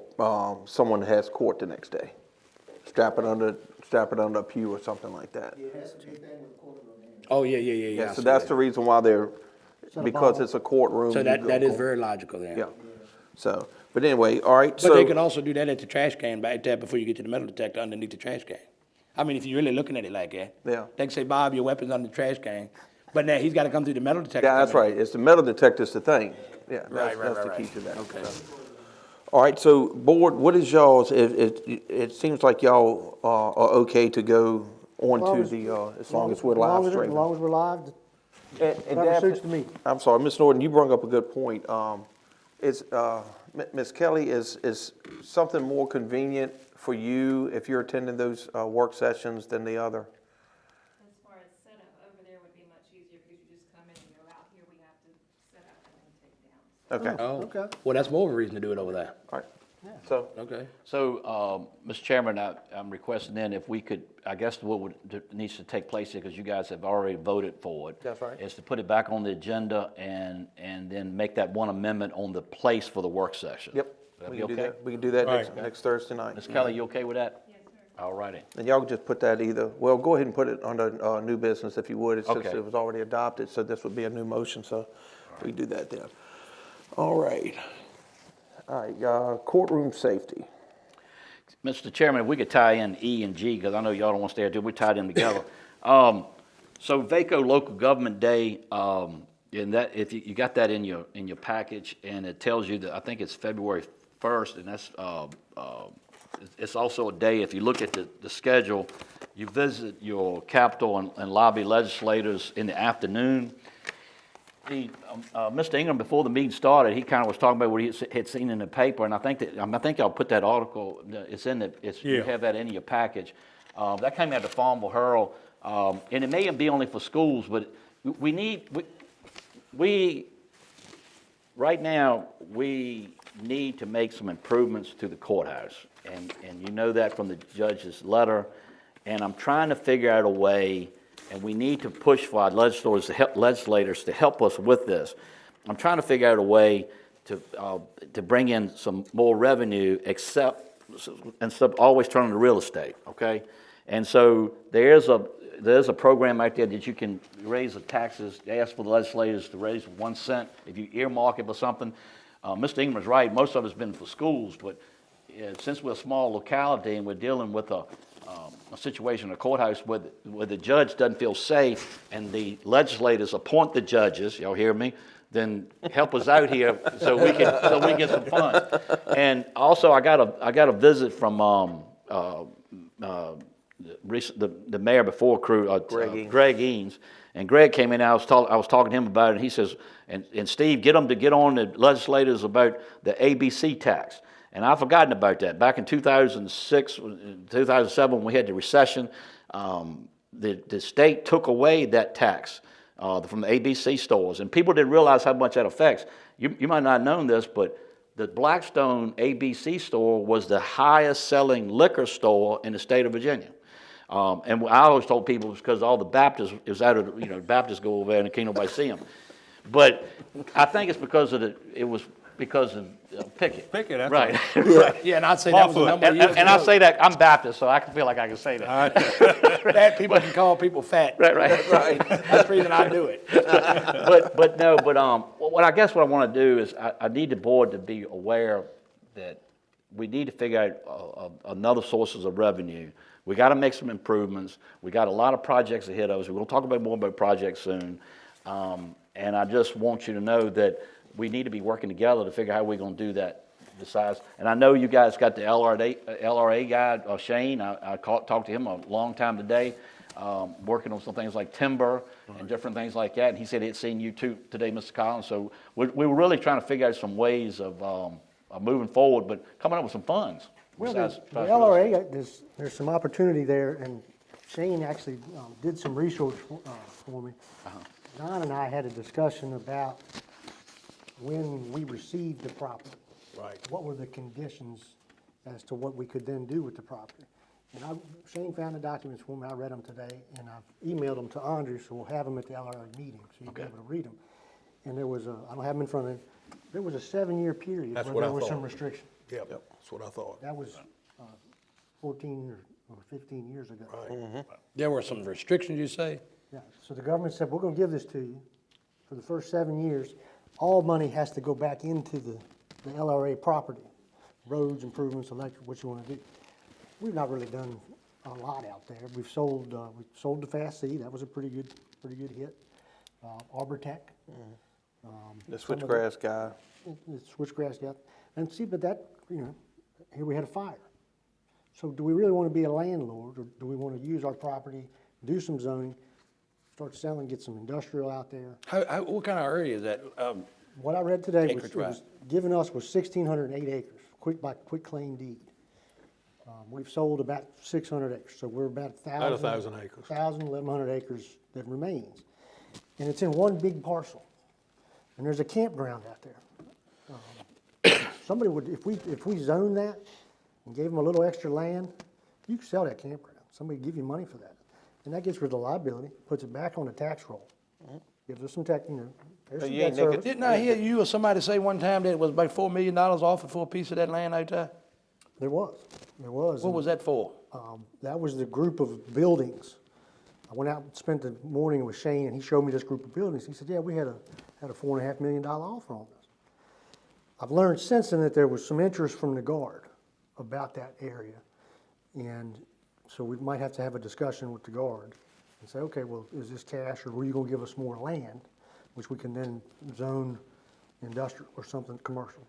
someone that has court the next day. Strap it under a pew or something like that. Yeah, that's the big thing with the courtroom. Oh, yeah. Yeah, I so see that's that. the reason why they're, because it's a courtroom. So you that go is court. very logical then. Yeah. So, but anyway, all right, But they can so, also do that at the trash can back there before you get to the metal detector underneath the trash can. I mean, if you're really looking at it like that. Yeah. They can say, Bob, your weapon's under the trash can, but now he's gotta come through the metal detector. yeah, that's coming right, it's the metal detector's the thing. Yeah, Right, that's the right. key to that. Okay. So. All right, so board, what is y'all's, it seems like y'all are okay to go on to the, as long as we're live As streaming. long as we're live, And whatever Daphne- suits me. I'm sorry, Ms. Norton, you brought up a good point. Ms. Kelly, is something more convenient for you if you're attending those work sessions than the other? As far as setup, over there would be much easier because you just come in and go out. Here we have to set up and then take down. Okay, all Oh, well, that's more of a reason to do it over there. right. So, Okay. So, Mr. Chairman, I'm requesting then if we could, I guess needs to take place here, because you guys have already voted for it. That's right. Is to put it back on the agenda and then make that one amendment on the place for the work session. yep, Would that we be can do okay? that. We can do that Right. next Thursday night. Ms. Kelly, you okay with that? Yes, sir. All righty. And y'all can just put that either, well, go ahead and put it under new business if you would, since Okay. it was already adopted, so this would be a new motion, so we do that then. All right. All right, courtroom safety. Mr. Chairman, if we could tie in E and G, because I know y'all don't want to stay there, we tied them together. So VACO Local Government Day, and that, if you got that in your package, and it tells you that, I think it's February 1st, and that's, it's also a day, if you look at the schedule, you visit your Capitol and lobby legislators in the afternoon. Mr. Ingram, before the meeting started, he kind of was talking about what he had seen in the paper, and I think y'all put that article, it's in you Yeah. have that in your package. That came out of the Farmville Herald, and it may be only for schools, but right now, we need to make some improvements to the courthouse, and you know that from the judge's letter, and I'm trying to figure out a way, and we need to push for our legislators to help us with this. I'm trying to figure out a way to bring in some more revenue, instead of always turning to real estate, okay? And so there's a program out there that you can raise the taxes, ask for the legislators to raise 1 cent if you earmark it for something. Mr. Ingram's right, most of it's been for schools, but since we're a small locality and we're dealing with a situation in a courthouse where the judge doesn't feel safe and the legislators appoint the judges, y'all hear me, then help us out here so we can get some funds. And also, I got a visit from the mayor before crew, Greg Eanes. And Greg came in, I was talking to him about it, and he says, and Steve, get them to get on the legislators about the ABC tax. And I've forgotten about that. Back in 2006, 2007, when we had the recession, the state took away that tax from the ABC stores. And people didn't realize how much that affects. You might not have known this, but the Blackstone ABC store was the highest selling liquor store in the state of Virginia. And I always told people it's because all the Baptists, it was out of, Baptists go over there and can't nobody see them. But I think it's because of because of Pickett. Pickett, that's right. Right. Yeah, and I'd say that was a Barfoot. number of years And I ago. say that, I'm Baptist, so I can feel like I can say that. Fat people can call people fat. Right. That's the reason I do it. What I guess what I want to do is I need the board to be aware that we need to figure out another sources of revenue. We got to make some improvements. We got a lot of projects ahead of us. We're going to talk more about projects soon. And I just want you to know that we need to be working together to figure out how we're going to do that. Besides, and I know you guys got the LRA guy, Shane. I talked to him a long time today, working on some things like timber and different things like that. And he said he'd seen you too today, Mr. Collins. So we were really trying to figure out some ways of moving forward, but coming up with some funds. Well, besides the real estate. LRA, there's some opportunity there, and Shane actually did some research for me. Don and I had a discussion about when we received the property. Right. What were the conditions as to what we could then do with the property? And Shane found the documents for me, I read them today, and I've emailed them to Andrew, so we'll have them at the LRA meeting, so you'll be able to read them. And there was I don't have them in front of me, there was a 7-year period That's where what there I was thought. some restriction. Yep, that's what I thought. That was 14 or 15 years ago. There were some restrictions, you say? Yeah, so the government said, we're gonna give this to you for the first 7 years. All money has to go back into the the LRA property, roads, improvements, electric, what you wanna do. We've not really done a lot out there. We sold the Fast C, that was a pretty good hit. Arbortech. The switchgrass guy. The switchgrass guy. And see, but that, here we had a fire. So do we really wanna be a landlord, or do we wanna use our property, do some zoning, start selling, get some industrial out there? What kind of area is that? What I read today was, Acreage-wise. given us was 1,608 acres, quick claim deed. We've sold about 600 acres, so we're about 1,000 acres. 1,100 acres that remains. And it's in one big parcel. And there's a campground out there. Somebody would, if we zone that and gave them a little extra land, you could sell that campground. Somebody would give you money for that. And that gets rid of the liability, puts it back on the tax roll. Gives us some there's some you debt ain't naked. service. Didn't I hear you or somebody say one time that it was about $4 million offered for a piece of that land out there? There was. What was that for? That was the group of buildings. I went out and spent the morning with Shane, and he showed me this group of buildings. He said, yeah, we had a $4.5 million offer on this. I've learned since then that there was some interest from the Guard about that area. And so we might have to have a discussion with the Guard and say, okay, well, is this cash, or were you gonna give us more land, which we can then zone industrial or something, commercial,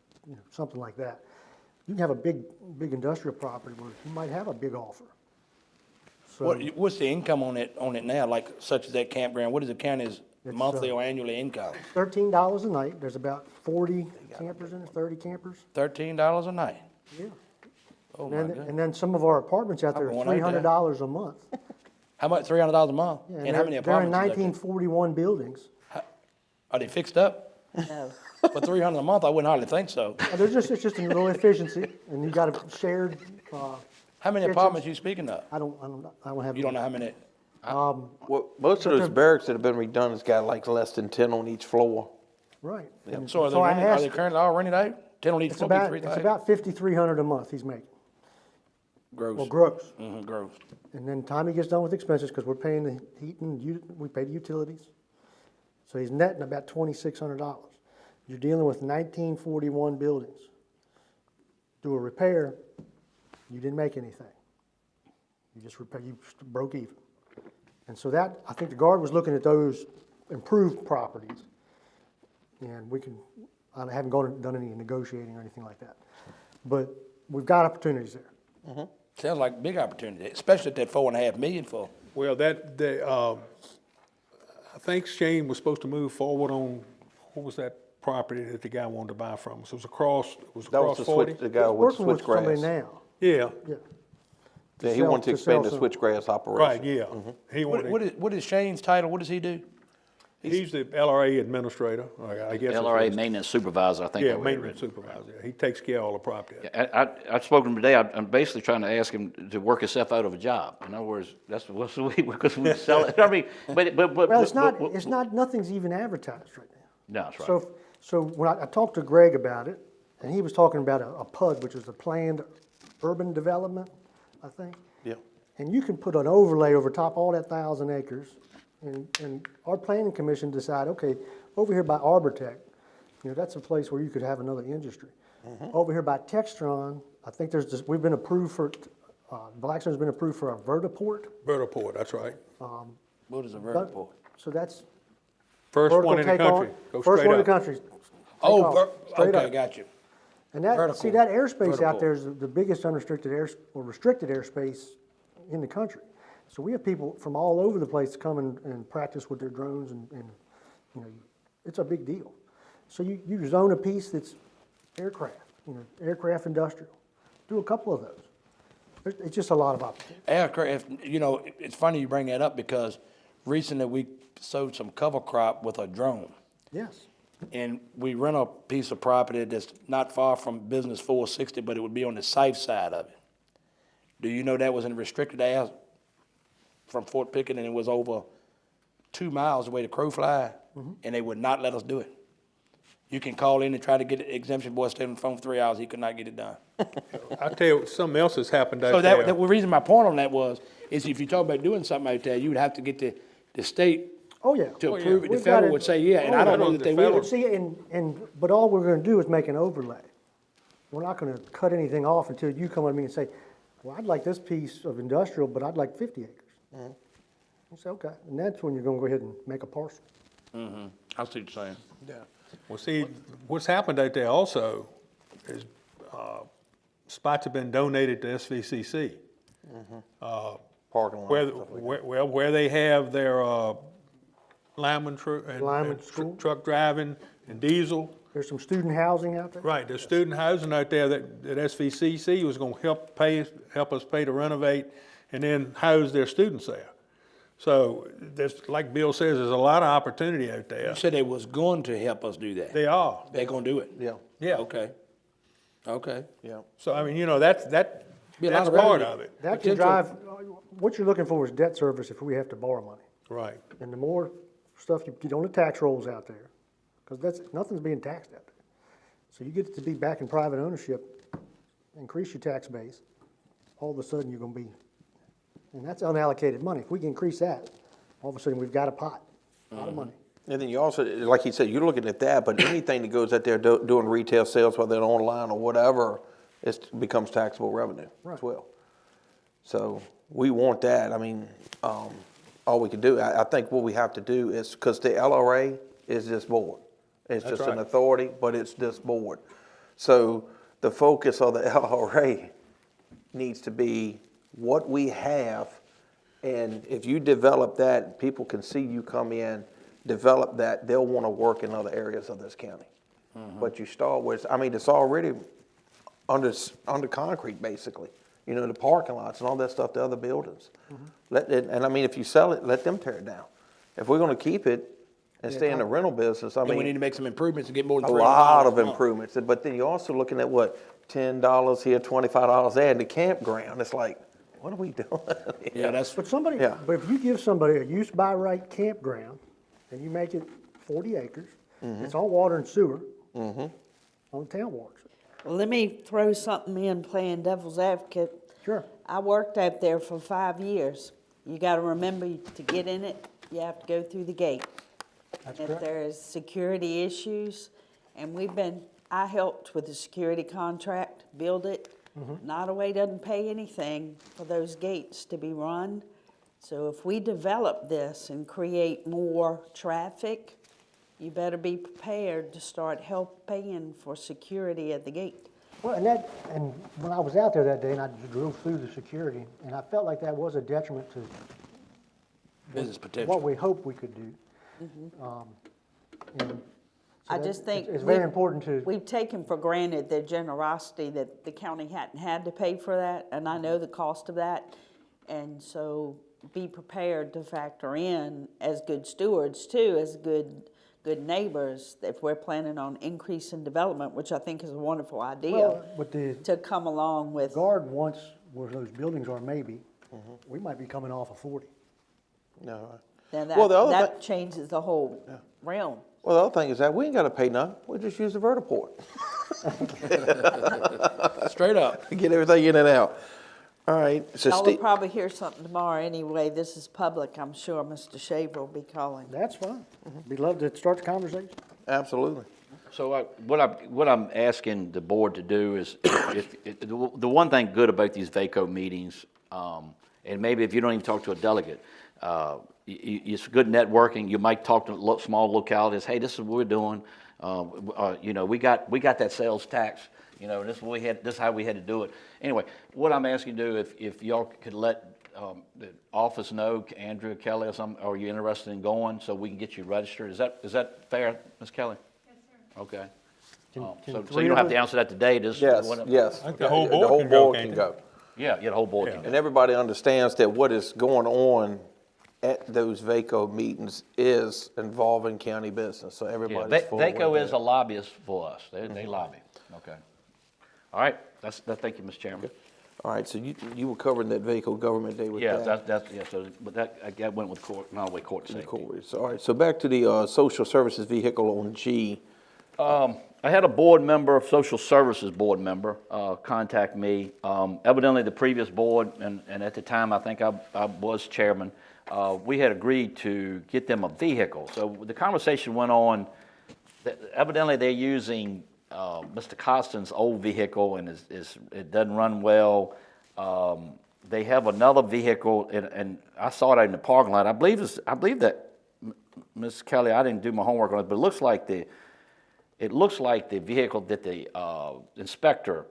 something like that. You can have a big industrial property where you might have a big offer. So What's the income on it now, like such as that campground? What is the county's monthly or annually income? $13 a night, there's about 40 campers in there, 30 campers. $13 a night? Yeah. Oh, my And goodness. then some of our apartments out there are I'm going out there. $300 a month. How much, $300 a month? Yeah, And how many they're in apartments is there? 1941 buildings. Are they fixed up? No. For $300 a month, I wouldn't hardly think so. It's just a little efficiency, and you got a shared, How many Kitchens. apartments you speaking of? I don't have. You don't know how many? Well, most of those barracks that have been redone has got like less than 10 on each floor. Right. And So I are they asked, currently all rented out? 10 on each it's floor, be about, 3,000? it's about $5,300 a month he's making, well, Gross. gross. Gross. And then time he gets done with expenses, because we're paying the heat and we pay the utilities. So he's netting about $2,600. You're dealing with 1941 buildings. Do a repair, you didn't make anything. You just broke even. And so that, I think the Guard was looking at those improved properties. And I haven't done any negotiating or anything like that. But we've got opportunities there. Sounds like a big opportunity, especially at that $4.5 million for. Well, I think Shane was supposed to move forward on, what was that property that the guy wanted to buy from us? It was across That was 40? the guy with the Working with somebody switchgrass. now, Yeah, yeah. Yeah, he sell- wanted to to sell expand the some. switchgrass right, operation. yeah. He wanted, What is Shane's title? What does he do? he's the LRA administrator, or I guess. it's LRA listed. maintenance supervisor, I think. Yeah, I read. maintenance supervisor. He takes care of all the property. I've spoken to him today. I'm basically trying to ask him to work himself out of a job. In other words, because we sell it. I mean, but. Well, it's not, nothing's even advertised right now. No, that's right. So when I talked to Greg about it, and he was talking about a PUD, which is a planned urban development, I think. Yeah. And you can put an overlay over top all that 1,000 acres, and our planning commission decide, okay, over here by Arbortech, that's a place where you could have another industry. Over here by Textron, I think we've been approved for, Blackstone's been approved for a vertiport. Vertiport, that's right. What is a vertiport? So that's First vertical one in the takeoff. country. Go First straight one in the up. country. Oh, Straight okay, up. got you. And that, Vertical. see, that airspace out Vertical. there is the biggest restricted airspace in the country. So we have people from all over the place come and practice with their drones, and it's a big deal. So you zone a piece that's aircraft, aircraft industrial. Do a couple of those. It's just a lot of opportunity. Aircraft, it's funny you bring that up because recently we sowed some cover crop with a drone. Yes. And we rent a piece of property that's not far from Business 460, but it would be on the south side of it. Do you know that was in restricted area from Fort Pickett, and it was over 2 miles away to crow fly, and they would not let us do it. You can call in and try to get an exemption. Boy, stayed on the phone for 3 hours. He could not get it done. I tell you, something else has happened out So there. the reason my point on that is if you talk about doing something out there, you would have to get the state Oh, yeah. to approve it. The We've got federal it. would say, yeah, and Oh, I don't yeah, know that the they federal- will. See, but all we're gonna do is make an overlay. we're not gonna cut anything off until you come to me and say, well, I'd like this piece of industrial, but I'd like 50 acres. I say, okay, and that's when you're gonna go ahead and make a parcel. I see what you're saying. Yeah. Well, see, what's happened out there also is, spots have been donated to SVCC. Parking lot. Where, and stuff like that. where they have their, lineman Lineman school. truck driving and diesel. There's some student housing out there. Right, there's student housing out there that SVCC was gonna help us pay to renovate and then house their students there. So there's, like Bill says, there's a lot of opportunity out there. You said they was going to help us do that. They are, They're gonna do it? Yeah, yeah. Okay. Okay. yeah. So, I mean, you know, that's Be a lot part of revenue. of it. That can Potential. drive, what you're looking for is debt service if we have to borrow money. Right. And the more stuff you get on the tax rolls out there, because nothing's being taxed out there. So you get to be back in private ownership, increase your tax base, all of a sudden you're gonna be, and that's unallocated money. If we can increase that, all of a sudden we've got a pot of money. And then you also, like he said, you're looking at that, but anything that goes out there doing retail sales, whether they're online or whatever, it becomes taxable revenue as well. So we want that. I mean, all we can do, I think what we have to do is, because the LRA is this board. It's That's just an right. authority, but it's this board. So the focus of the LRA needs to be what we have, and if you develop that, people can see you come in, develop that, they'll want to work in other areas of this county. But you start with, I mean, it's already under concrete, basically. You know, the parking lots and all that stuff, the other buildings. And I mean, if you sell it, let them tear it down. If we're going to keep it and stay in the rental business, I Then we need mean, to make some improvements to get more than a $300 lot of a month. improvements. But then you're also looking at what, $10 here, $25 there, and the campground. It's like, what are we doing? Yeah, that's, But somebody, Yeah. but if you give somebody a use by right campground, and you make it 40 acres, it's all water and sewer, on town waters. Well, let me throw something in, playing devil's advocate. Sure. I worked out there for 5 years. You gotta remember, to get in it, you have to go through the gate. That's If correct. there's security issues, and I helped with the security contract, build it. Nottoway doesn't pay anything for those gates to be run. So if we develop this and create more traffic, you better be prepared to start paying for security at the gate. Well, and when I was out there that day and I drove through the security, and I felt like that was a detriment to business potential. what we hoped we could do. And so I just think. It's very important to, We've taken for granted their generosity that the county hadn't had to pay for that, and I know the cost of that. And so be prepared to factor in as good stewards too, as good neighbors, if we're planning on increasing development, which I think is a wonderful idea, well, with the to come along with. guard once where those buildings are maybe, we might be coming off of 40. No. Then Well, the other that changes the whole realm. Well, the other thing is that we ain't got to pay nothing. We just use the vertiport. Straight up. Get everything in and out. All right. So Y'all will Steve, probably hear something tomorrow anyway. This is public. I'm sure Mr. Shaver will be calling. That's fine. Be love to start the conversation. absolutely. So what I'm asking the board to do is, the one thing good about these VACO meetings, and maybe if you don't even talk to a delegate, it's good networking. You might talk to small localities. Hey, this is what we're doing. You know, we got that sales tax. You know, this is what we had. This is how we had to do it. Anyway, what I'm asking you to do, if y'all could let the office know, Andrew, Kelly, or something, are you interested in going so we can get you registered? Is that fair, Ms. Kelly? Yes, sir. Okay. Can So three you don't of have to us- answer that today. Just Yes, whatever. yes. think the whole board can go, can't they? Yeah, the whole board can. And everybody understands that what is going on at those VACO meetings is involving county business, so Yeah, everybody's full VACO with is a lobbyist for us. They lobby. Okay. All right. Thank you, Mr. Chairman. All right, so you were covering that VACO government day with Yeah, that. yeah. So, but that went with court, Nottoway Court Safety. Cool. So, all right, so back to the social services vehicle on G. I had a board member, social services board member, contact me. Evidently, the previous board, and at the time, I think I was chairman, we had agreed to get them a vehicle. So the conversation went on, that evidently they're using Mr. Costin's old vehicle, and it doesn't run well. They have another vehicle, and I saw it out in the parking lot. I believe that, Ms. Kelly, I didn't do my homework on it, but it looks like the vehicle that the inspector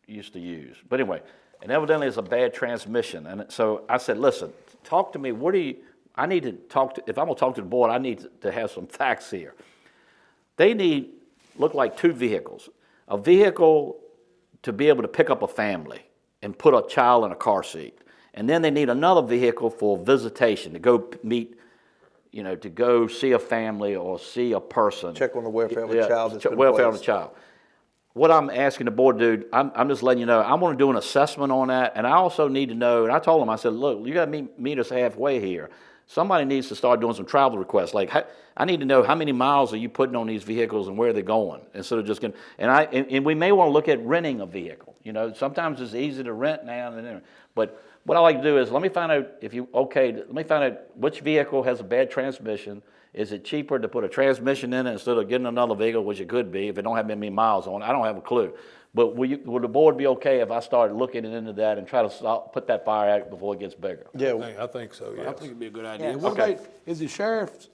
used to use. But anyway, and evidently it's a bad transmission. And so I said, listen, talk to me. I need to talk to, if I'm gonna talk to the board, I need to have some facts here. They look like two vehicles. A vehicle to be able to pick up a family and put a child in a car seat. And then they need another vehicle for visitation, to go meet, to go see a family or see a person. Check on the welfare of a child that's been welfare of the placed. child. What I'm asking the board to do, I'm just letting you know, I want to do an assessment on that, and I also need to know, and I told them, I said, look, you got to meet us halfway here. Somebody needs to start doing some travel requests. Like, I need to know how many miles are you putting on these vehicles and where they're going, instead of just getting, and we may want to look at renting a vehicle. Sometimes it's easy to rent now and then, but what I like to do is, let me find out which vehicle has a bad transmission. Is it cheaper to put a transmission in it instead of getting another vehicle, which it could be if it don't have that many miles on it? I don't have a clue. But will the board be okay if I start looking into that and try to put that fire out before it gets bigger? Yeah, I think so, I yes. think it'd be a good idea. Yeah. What Okay. about, is the sheriff,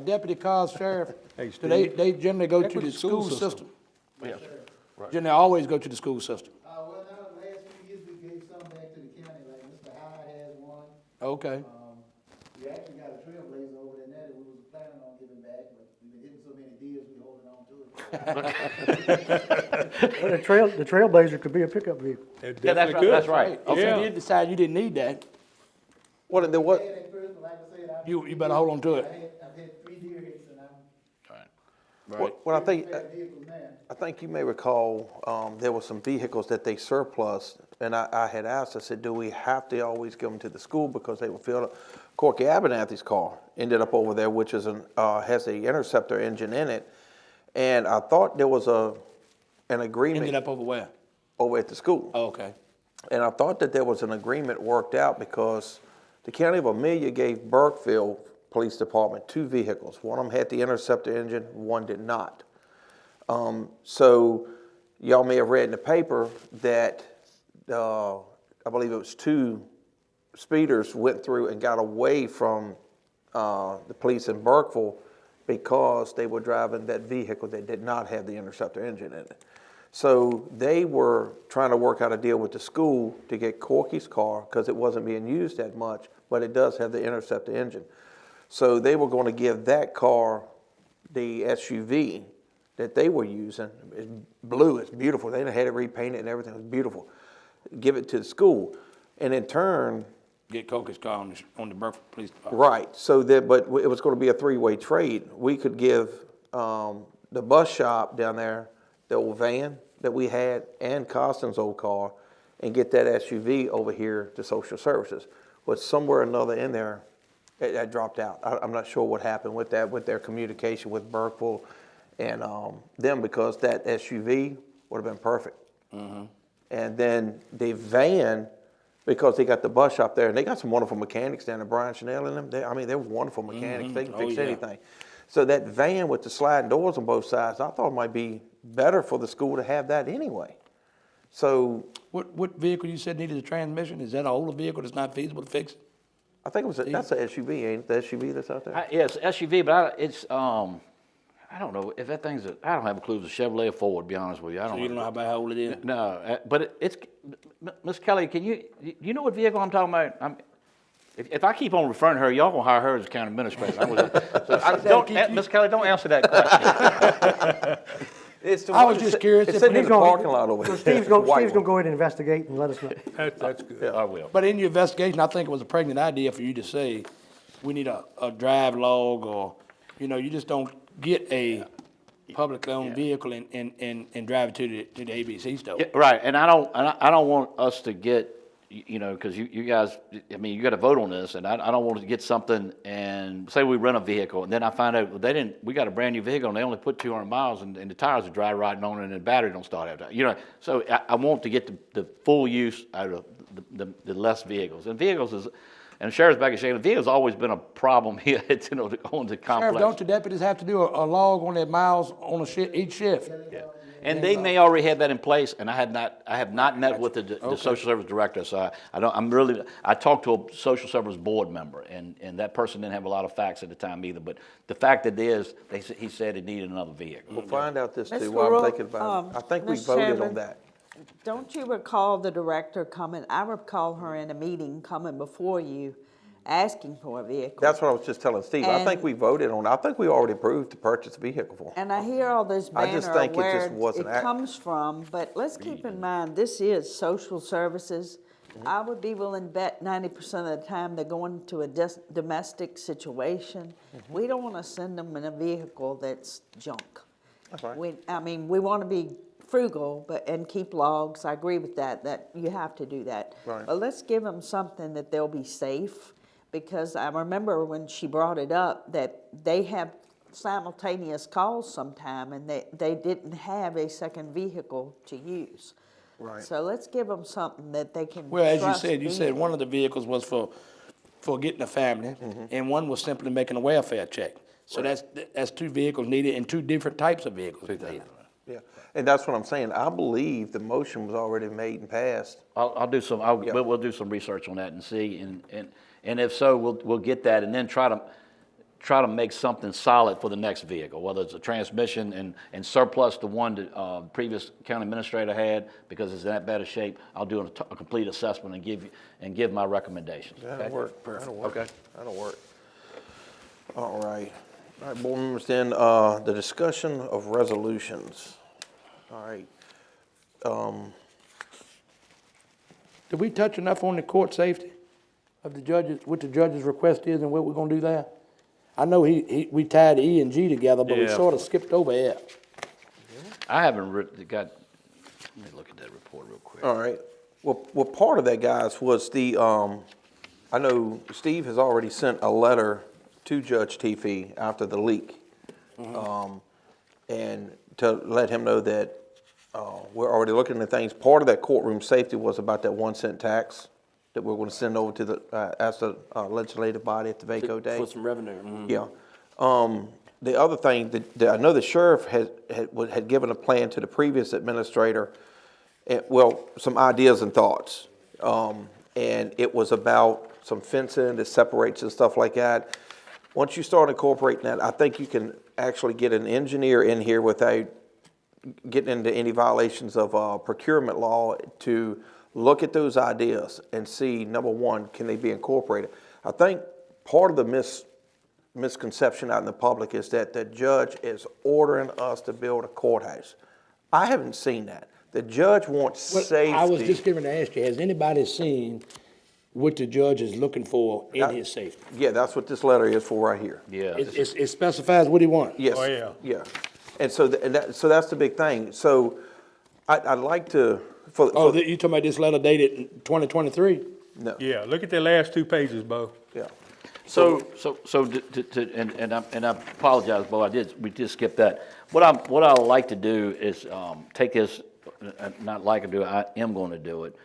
deputy cars, sheriff, Hey, do they Steve. generally go Check to with the the school school system? Yes. Generally always go to the school system? Well, now, last few years, we gave some back to the county, like Mr. Hyde has one. Okay. We actually got a trailblazer over there now that we was planning on giving back, but we've been hitting so many deals, we holding on to it. Well, the Trailblazer could be a pickup vehicle. It Yeah, that's definitely right. could. That's right. If Yeah. you did decide you didn't need that, what, there was, Had at first, but like I said, you better hold on to it. I've had 3 deer hits and I'm what I think, bad vehicles now. I think you may recall, there were some vehicles that they surplus, and I had asked, I said, do we have to always give them to the school because they were filled up? Corky Abernathy's car ended up over there, which is has a Interceptor engine in it, and I thought there was an agreement Ended up over where? over at the school. Oh, okay. And I thought that there was an agreement worked out because the county of Amelia gave Burkeville Police Department 2 vehicles. One of them had the Interceptor engine, one did not. So y'all may have read in the paper that I believe it was 2 speeders went through and got away from the police in Burkeville because they were driving that vehicle that did not have the Interceptor engine in it. So they were trying to work out a deal with the school to get Corky's car because it wasn't being used that much, but it does have the Interceptor engine. So they were going to give that car the SUV that they were using. It's blue, it's beautiful. They had it repainted and everything, it was beautiful. Give it to the school. And in turn, Get Coker's car on the Burford Police Department. right, so that, but it was going to be a 3-way trade. We could give the bus shop down there the old van that we had and Costin's old car and get that SUV over here to social services. But somewhere or another in there, it dropped out. I'm not sure what happened with that, with their communication with Burkeville and them, because that SUV would have been perfect. And then the van, because they got the bus shop there, and they got some wonderful mechanics down there, Brian Chanel and them. They're wonderful mechanics. They can fix anything. So that van with the sliding doors on both sides, I thought it might be better for the school to have that anyway. So What vehicle you said needed a transmission? Is that an older vehicle that's not feasible to fix? I think that's an SUV, ain't it? The SUV that's out there? Yeah, it's SUV, but it's I don't know if that thing's I don't have a clue if it's a Chevrolet or Ford, to be honest with you. I So don't you don't know how old it is? No, but it's, Miss Kelly, you know what vehicle I'm talking about? If I keep on referring to her, y'all gonna hire her as county administrator. Miss Kelly, don't answer that question. It's the I one was just that's curious It's if sitting in he's the gonna- parking lot over So here. Steve's It's gonna, a white Steve's gonna one. go ahead and investigate and let us know. That's good. I will. But in your investigation, I think it was a pregnant idea for you to say, we need a drive log, or, you just don't get a publicly owned vehicle and drive it to the ABC store. Yeah, right, and I don't want us to get, because you guys, I mean, you got to vote on this, and I don't want to get something and say we rent a vehicle, and then I find out we got a brand new vehicle and they only put 200 miles and the tires are dry rotting on it and the battery don't start after. So I want to get the full use out of the less vehicles, and vehicles is. And the sheriff's back in Shane, the vehicle's always been a problem here on the complex. Sheriff, don't the deputies have to do a log on their miles on each shift? And they may already have that in place, and I have not met with the social service director, so I talked to a social service board member, and that person didn't have a lot of facts at the time either, but the fact that he said it needed another vehicle. We'll find out this too Mr. while I'm Roy, thinking about it. I think we Mr. voted on Chairman. that. Don't you recall the director coming, I recall her in a meeting coming before you, asking for a vehicle. That's what I was just telling Steve. I think And- we voted on it. I think we already approved to purchase a vehicle for him. And I hear all this I just banner think it where just wasn't it comes from, but let's keep in mind, this is social services. I would be willing to bet 90% of the time they're going to a domestic situation. We don't want to send them in a vehicle that's junk. That's right. We want to be frugal, and keep logs. I agree with that you have to do that. Right. But let's give them something that they'll be safe, because I remember when she brought it up that they have simultaneous calls sometime, and they didn't have a second vehicle to use. Right. So let's give them something that they can Well, as trust you said being. one of the vehicles was for getting a family, and one was simply making a welfare check. So that's two vehicles needed, and two different types of vehicles needed. Yeah, and that's what I'm saying. I believe the motion was already made and passed. We'll do some research on that and see, and if so, we'll get that, and then try to make something solid for the next vehicle, whether it's a transmission and surplus the one that previous county administrator had, because it's in that bad a shape. I'll do a complete assessment and give my recommendations. That'll Okay? work. That'll work. Okay. That'll work. All right, board members, then, the discussion of resolutions. All right. Did we touch enough on the court safety of the judges, what the judge's request is and what we're gonna do there? I know we tied E and G together, but we Yeah. sort of skipped over F. I haven't let me look at that report real quick. All right. Well, part of that, guys, was I know Steve has already sent a letter to Judge Teefee after the leak. And to let him know that we're already looking at things. Part of that courtroom safety was about that 1 cent tax that we're going to send over to as the legislative body at the VACO day. For some revenue. Mhm. Yeah. The other thing that I know the sheriff had given a plan to the previous administrator, some ideas and thoughts. And it was about some fencing that separates and stuff like that. Once you start incorporating that, I think you can actually get an engineer in here without getting into any violations of procurement law to look at those ideas and see, number one, can they be incorporated? I think part of the misconception out in the public is that the judge is ordering us to build a courthouse. I haven't seen that. The judge wants safety. I was just going to ask you, has anybody seen what the judge is looking for in his safety? Yeah, that's what this letter is for right here. Yeah. It specifies what he wants. Yes. Oh, yeah. Yeah. And so, so that's the big thing. So I'd like to, You talking about this letter dated in 2023? no, Yeah, look at the last 2 pages, Bo. yeah. So and I apologize, Bo, we did skip that. What I would like to do is take this, not like to do it, I am going to do it.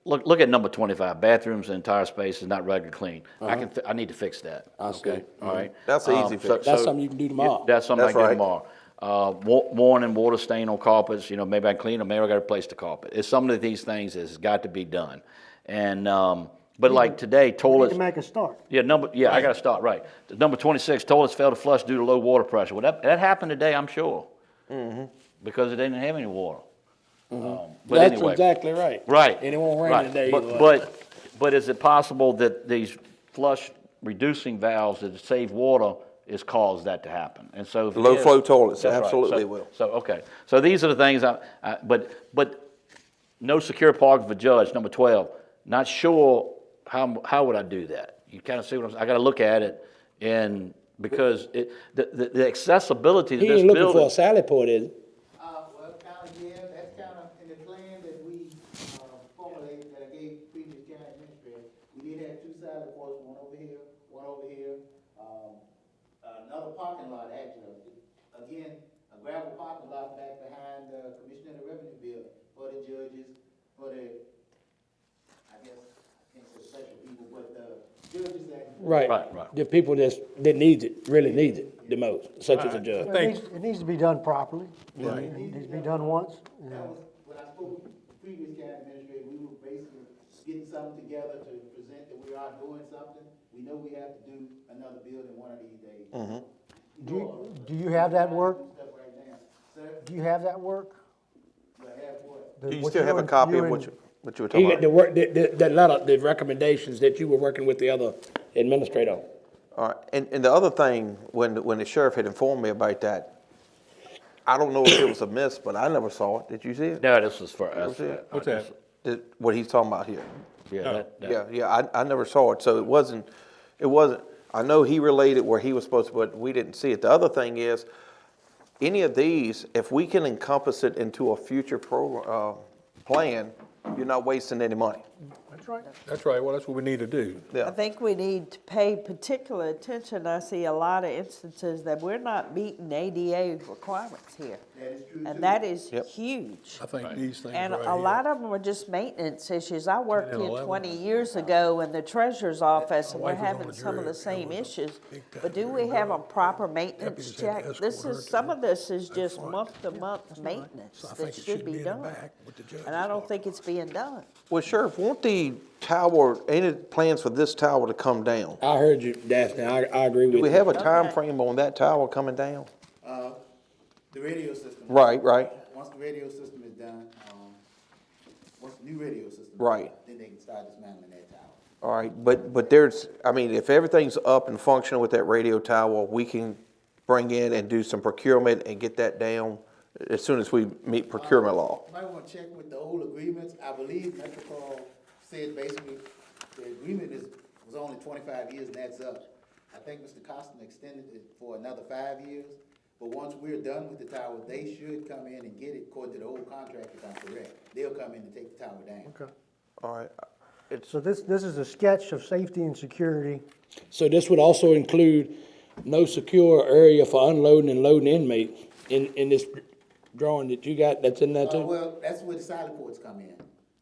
Look at number 25, bathrooms and entire space is not regularly clean. I need to fix that. Okay, all right? That's an easy fix. That's something you can do tomorrow. That's something I That's can do right. tomorrow. Warning, water stain on carpets, maybe I clean them, maybe I gotta replace the carpet. It's some of these things that's got to be done. And, but like today, We need toilets. to make a start. I gotta start, right. The number 26, toilets failed to flush due to low water pressure. Well, that happened today, I'm sure. Because it didn't have any water. But That's anyway. exactly right. Right. And it won't rain right. today. But is it possible that these flush reducing valves that save water is caused that to happen? And so if it Low is, flow toilets, that's right. absolutely will. So, okay. So these are the things but no secure parking for judge, number 12. Not sure how would I do that? You kind of see what I got to look at it, and because the accessibility to He this ain't looking building. for a sally port, is he? Well, kind of, yeah, that's kind of in the plan that we formulated, that I gave previous county administrator. We did have 2 side ports, one over here, another parking lot, actually. Again, a gravel parking lot back behind the Commissioner of the Revenue Building for the judges, for the, I guess, I can't say special people, but the judges that. Right. Right. The people that needs it, really needs it. the most, such as a judge. It needs to be done properly. It needs to be done once. That was, when I spoke with the previous county administrator, we were basically getting something together to present that we are doing something. We know we have to do another building one of these days. Do you have that work? Stuff right now. Sir, Do you have that work? do I have what? Do you still have a copy of what you were You talking get about? the work, that letter, the recommendations that you were working with the other administrator. All right, and the other thing, when the sheriff had informed me about that, I don't know if it was a miss, but I never saw it. Did you see it? No, this is for us. What's that? What he's talking about here? Yeah, I never saw it, so it wasn't, I know he relayed it where he was supposed to, but we didn't see it. The other thing is, any of these, if we can encompass it into a future plan, you're not wasting any money. That's right. That's right, well, that's what we need to do. I Yeah, think we need to pay particular attention. I see a lot of instances that we're not meeting ADA requirements here. That is true too. And that is Yep. huge. I think these things And right a here. lot of them are just maintenance issues. I worked 10 and here 11. 20 years ago in the treasurer's office, and we're wife was on having the some of jury. the same It was a issues. big time But do jury. we have a proper maintenance Deputies had to check? This escort her is, to some of this is that just front. month-to-month maintenance So I that think it should be in the done. back with the judge's And I don't office. think it's being done. well, Sheriff, won't the tower, any plans for this tower to come down? I heard you, Daphne, I agree with Do you. we have a time Okay. frame on that tower coming down? The radio system. Right. Once the radio system is done, once the new radio system. is Right. done, then they can start dismantling that tower. All right, but there's, I mean, if everything's up and functional with that radio tower, we can bring in and do some procurement and get that down as soon as we meet procurement law. Might want to check with the old agreements. I believe Metropol said basically the agreement was only 25 years and that's up. I think Mr. Costin extended it for another 5 years. But once we're done with the tower, they should come in and get it according to the old contract, if I'm correct. They'll come in and take the tower down. Okay. All right, So this is a sketch of safety and security. So this would also include no secure area for unloading and loading inmates in this drawing that you got, that's in there too? Well, that's where the silent ports come in.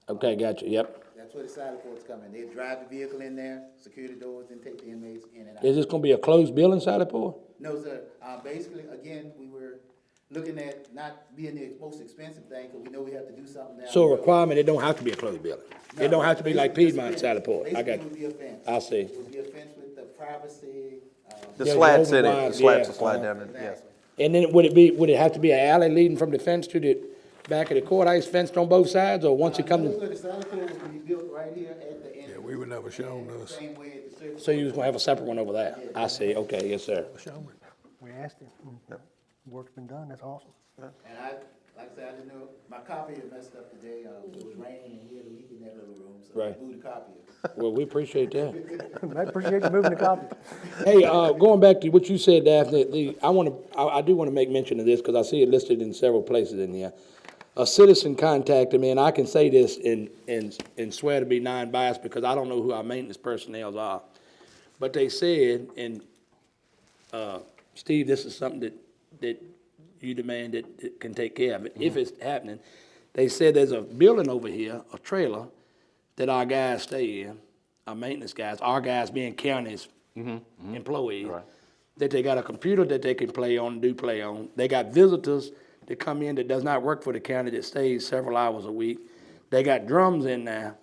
Okay, gotcha, yep. That's where the silent ports come in. They drive the vehicle in there, secure the doors, and take the inmates in and out. Is this gonna be a closed building, Sally Port? No, sir. Basically, again, we were looking at not being the most expensive thing, because we know we have to do something down. So a the road. requirement, it don't have to be a closed building. It don't have to be like Basically, Piedmont, just a Sally fence. Port. I got Basically, it you. would be a fence. I see. It would be a fence with the privacy, the Yeah, slats the in it, overrides, the slats yeah. will slide down, in, yes. exactly. And then would it have to be an alley leading from the fence to the back of the courthouse, fenced on both sides, or once you come No, to? sir, the silent port would be built right here at the end. Yeah, we were never shown And this. Same way at the circus. So you was gonna have a separate one over there? I see, okay, yes, sir. Show me. We asked him. Work's been done, that's awesome. And like I said, I didn't know, my copier messed up today. It was raining and he had a leak in that little room, so I Right. moved the copier. Well, we appreciate that. I appreciate you moving the copy. Hey, going back to what you said, Daphne, I do wanna make mention of this, cause I see it listed in several places in here. A citizen contacted me, and I can say this and swear to be non-biased, because I don't know who our maintenance personnel are. But they said, and, Steve, this is something that you demand that can take care of it, if it's happening. They said there's a building over here, a trailer, that our guys stay in, our maintenance guys, our guys being county's employees, Right. that they got a computer that they can play on, play on. They got visitors that come in that does not work for the county that stays several hours a week. They got drums in there.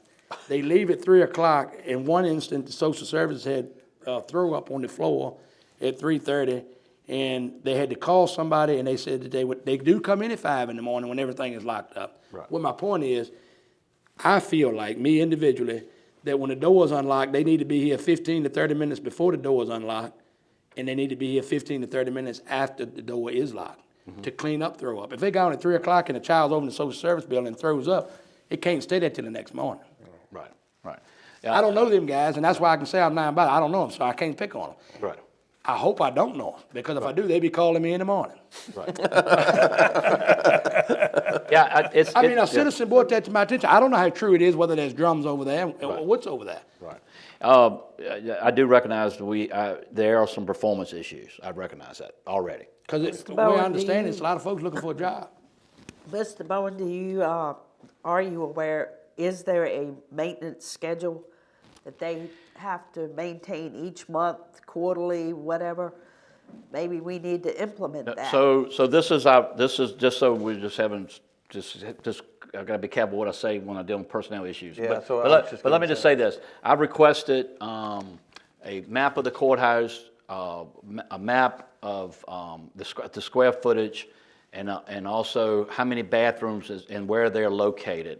They leave at 3 o'clock. In one instance, the social services had throw up on the floor at 3:30, and they had to call somebody, and they said that they do come in at 5 in the morning when everything is locked up. Right. Well, my point is, I feel like, me individually, that when the door is unlocked, they need to be here 15 to 30 minutes before the door is unlocked, and they need to be here 15 to 30 minutes after the door is locked to clean up throw up. If they go out at 3 o'clock and the child's over in the social service building and throws up, it can't stay there till the next morning. Right, right. I don't know them guys, and that's why I can say I'm not about it. I don't know them, so I can't pick on them. Right, I hope I don't know them, because if I do, they be calling me in the morning. right. Yeah, it's. I mean, a yeah. citizen brought that to my attention. I don't know how true it is, whether there's drums over there, or what's over there. Right. I do recognize there are some performance issues. I recognize that already. Because Mr. the way I Bowen, do understand it, you- it's a lot of folks looking for a job. Mr. Bowen, are you aware, is there a maintenance schedule that they have to maintain each month, quarterly, whatever? maybe we need to implement that. So this is just so we're just having, I gotta be careful what I say when I deal with personnel issues. Yeah, But- so but I let- was just But let gonna me just say- say this, I've requested, a map of the courthouse, a map of, the square footage, and also how many bathrooms and where they're located.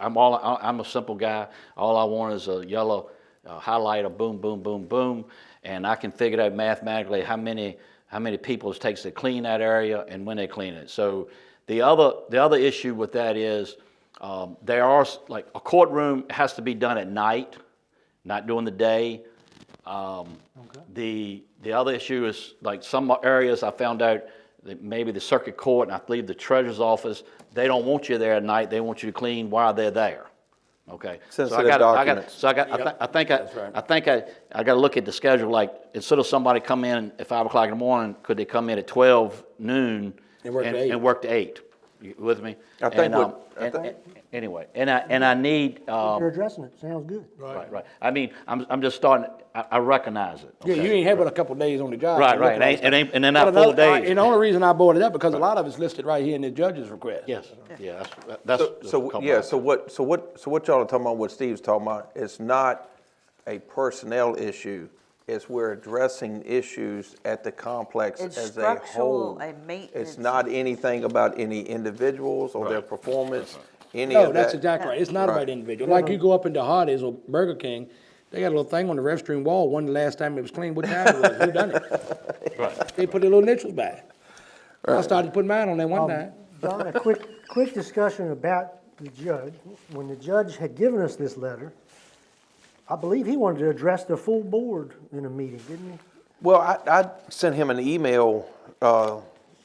I'm a simple guy, all I want is a yellow highlighter, boom, boom, boom, boom, and I can figure out mathematically how many people it takes to clean that area and when they clean it. So the other issue with that is, there are, like, a courtroom has to be done at night, not during the day. The other issue is, like, some areas I found out that maybe the circuit court, and I believe the treasurer's office, they don't want you there at night, they want you to clean while they're there. Okay. Sensitive documents. I think I got to look at the schedule. Like, instead of somebody come in at 5 o'clock in the morning, could they come in at 12 noon And work to 8. and work to 8? You with me? I think Anyway, and I need. You're addressing it, sounds good. Right. I mean, I'm just starting. I recognize it. Yeah, okay? you ain't had but a couple days on the job. Right, to right. look at And stuff. and they're not But full days. And the only reason I brought it up, because a lot of it's listed right here in the judge's request. Yes. Yeah. That's So, yeah, so what y'all are talking about, what Steve's talking about, it's not a personnel issue. It's we're addressing issues at the complex It's as a structural whole. and maintenance. It's not anything about any individuals or their performance, any No, of that's that. exactly right. It's not Right. about individual. Like you go up into Hardee's or Burger King, they got a little thing on the restroom wall. When the last time it was cleaned, what time it was, who done it? Right. They put their little initials back. I started putting mine on there one time. Don, a quick discussion about the judge. When the judge had given us this letter, I believe he wanted to address the full board in a meeting, didn't he? Well, I sent him an email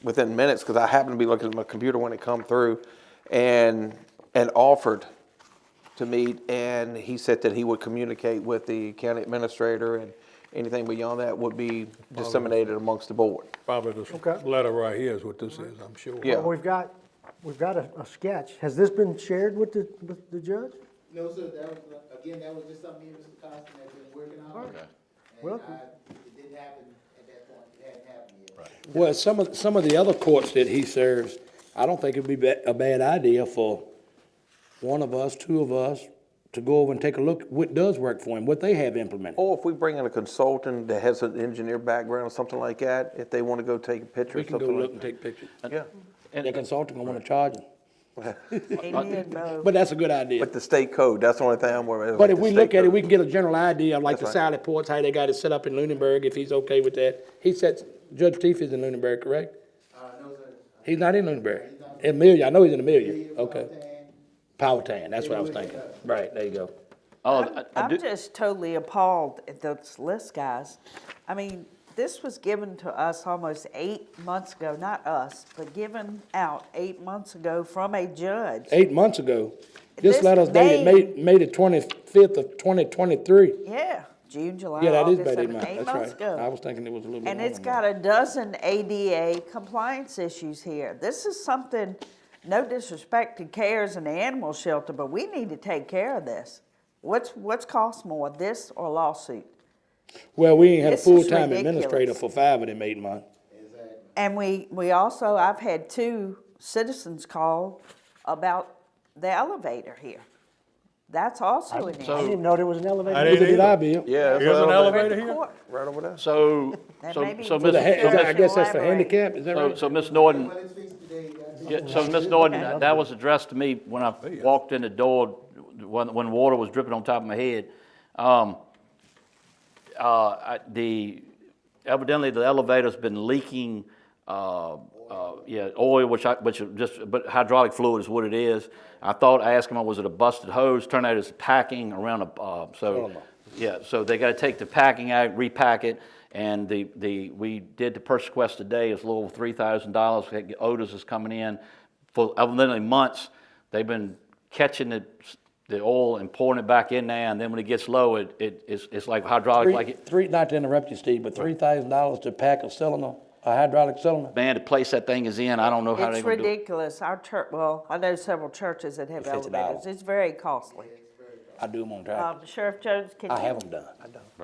within minutes, because I happened to be looking at my computer when it come through, and offered to meet, and he said that he would communicate with the county administrator, and anything beyond that would be disseminated amongst the board. Probably this Okay. letter right here is what this is, I'm sure. Yeah. Well, we've got a sketch. Has this been shared with the judge? No, sir, that was, again, that was just something me and Mr. Costin had been working on. Okay. Well, And it didn't happen at that point, it hadn't happened yet. Well, some of the other courts that he serves, I don't think it'd be a bad idea for one of us, two of us, to go over and take a look at what does work for him, what they have implemented. Or if we bring in a consultant that has an engineer background or something like that, if they want to go take a picture We or can go something look like and take pictures. that. Yeah, The consultant gonna wanna charge him, Amen, bro. but that's a good idea. with the state code, that's the only thing I'm worried about. But if the we state look at it, code. we can get a general idea of like the That's right. Sally Ports, how they got it set up in Lunenburg, if he's okay with that. He sets, Judge Teef is in Lunenburg, correct? No, sir. He's not in Lunenburg. Amelia, I know he's in Amelia, okay. Powhatan, that's what I was thinking. Right, there you go. Oh, I'm just totally appalled at this list, guys. I mean, this was given to us almost 8 months ago, not us, but given out 8 months ago from a judge. 8 months ago, this This letter's dated May the 25th of 2023. Yeah, June, July, Yeah, that is August, about 8 7, months, 8 that's months right. I ago. was thinking it was a little bit And longer it's than got that. a dozen ADA compliance issues here. This is something, no disrespect to CARES and the animal shelter, but we need to take care of this. What's cost more, this or lawsuit? Well, we ain't had a This is full-time ridiculous. administrator for 5 of them 8 months. And we also, I've had 2 citizens call about the elevator here. That's also an I issue. didn't know there was an elevator. I Neither didn't did I, either. Bill. Yeah, that's Here's an what I'm- elevator here? Court. right over there. so That so may be so for the Miss- head- so I guess that's for Elaborate. handicap, is that right? so Miss Norton. Well, it's fixed today, Yeah, so, Ms. Norton, that was addressed to me when I walked in the door, when water was dripping on top of my head. Evidently, the elevator's been leaking, oil, but hydraulic fluid is what it is. I asked him, was it a busted hose? Turned out it's packing around so they gotta take the packing out, repack it, and we did the purchase request today, it's a little over $3,000. Otis is coming in. For evidently months, they've been catching the oil and pouring it back in there, and then when it gets low, it's like hydraulic, Not to interrupt you, Steve, but $3,000 to pack a cylinder, a hydraulic cylinder? man, the place that thing is in, I don't know how It's they're gonna do it. ridiculous. Our church, well, I know several churches that have $50. elevators. It's very costly. I do them on track. Sheriff Jones, can I you have them done.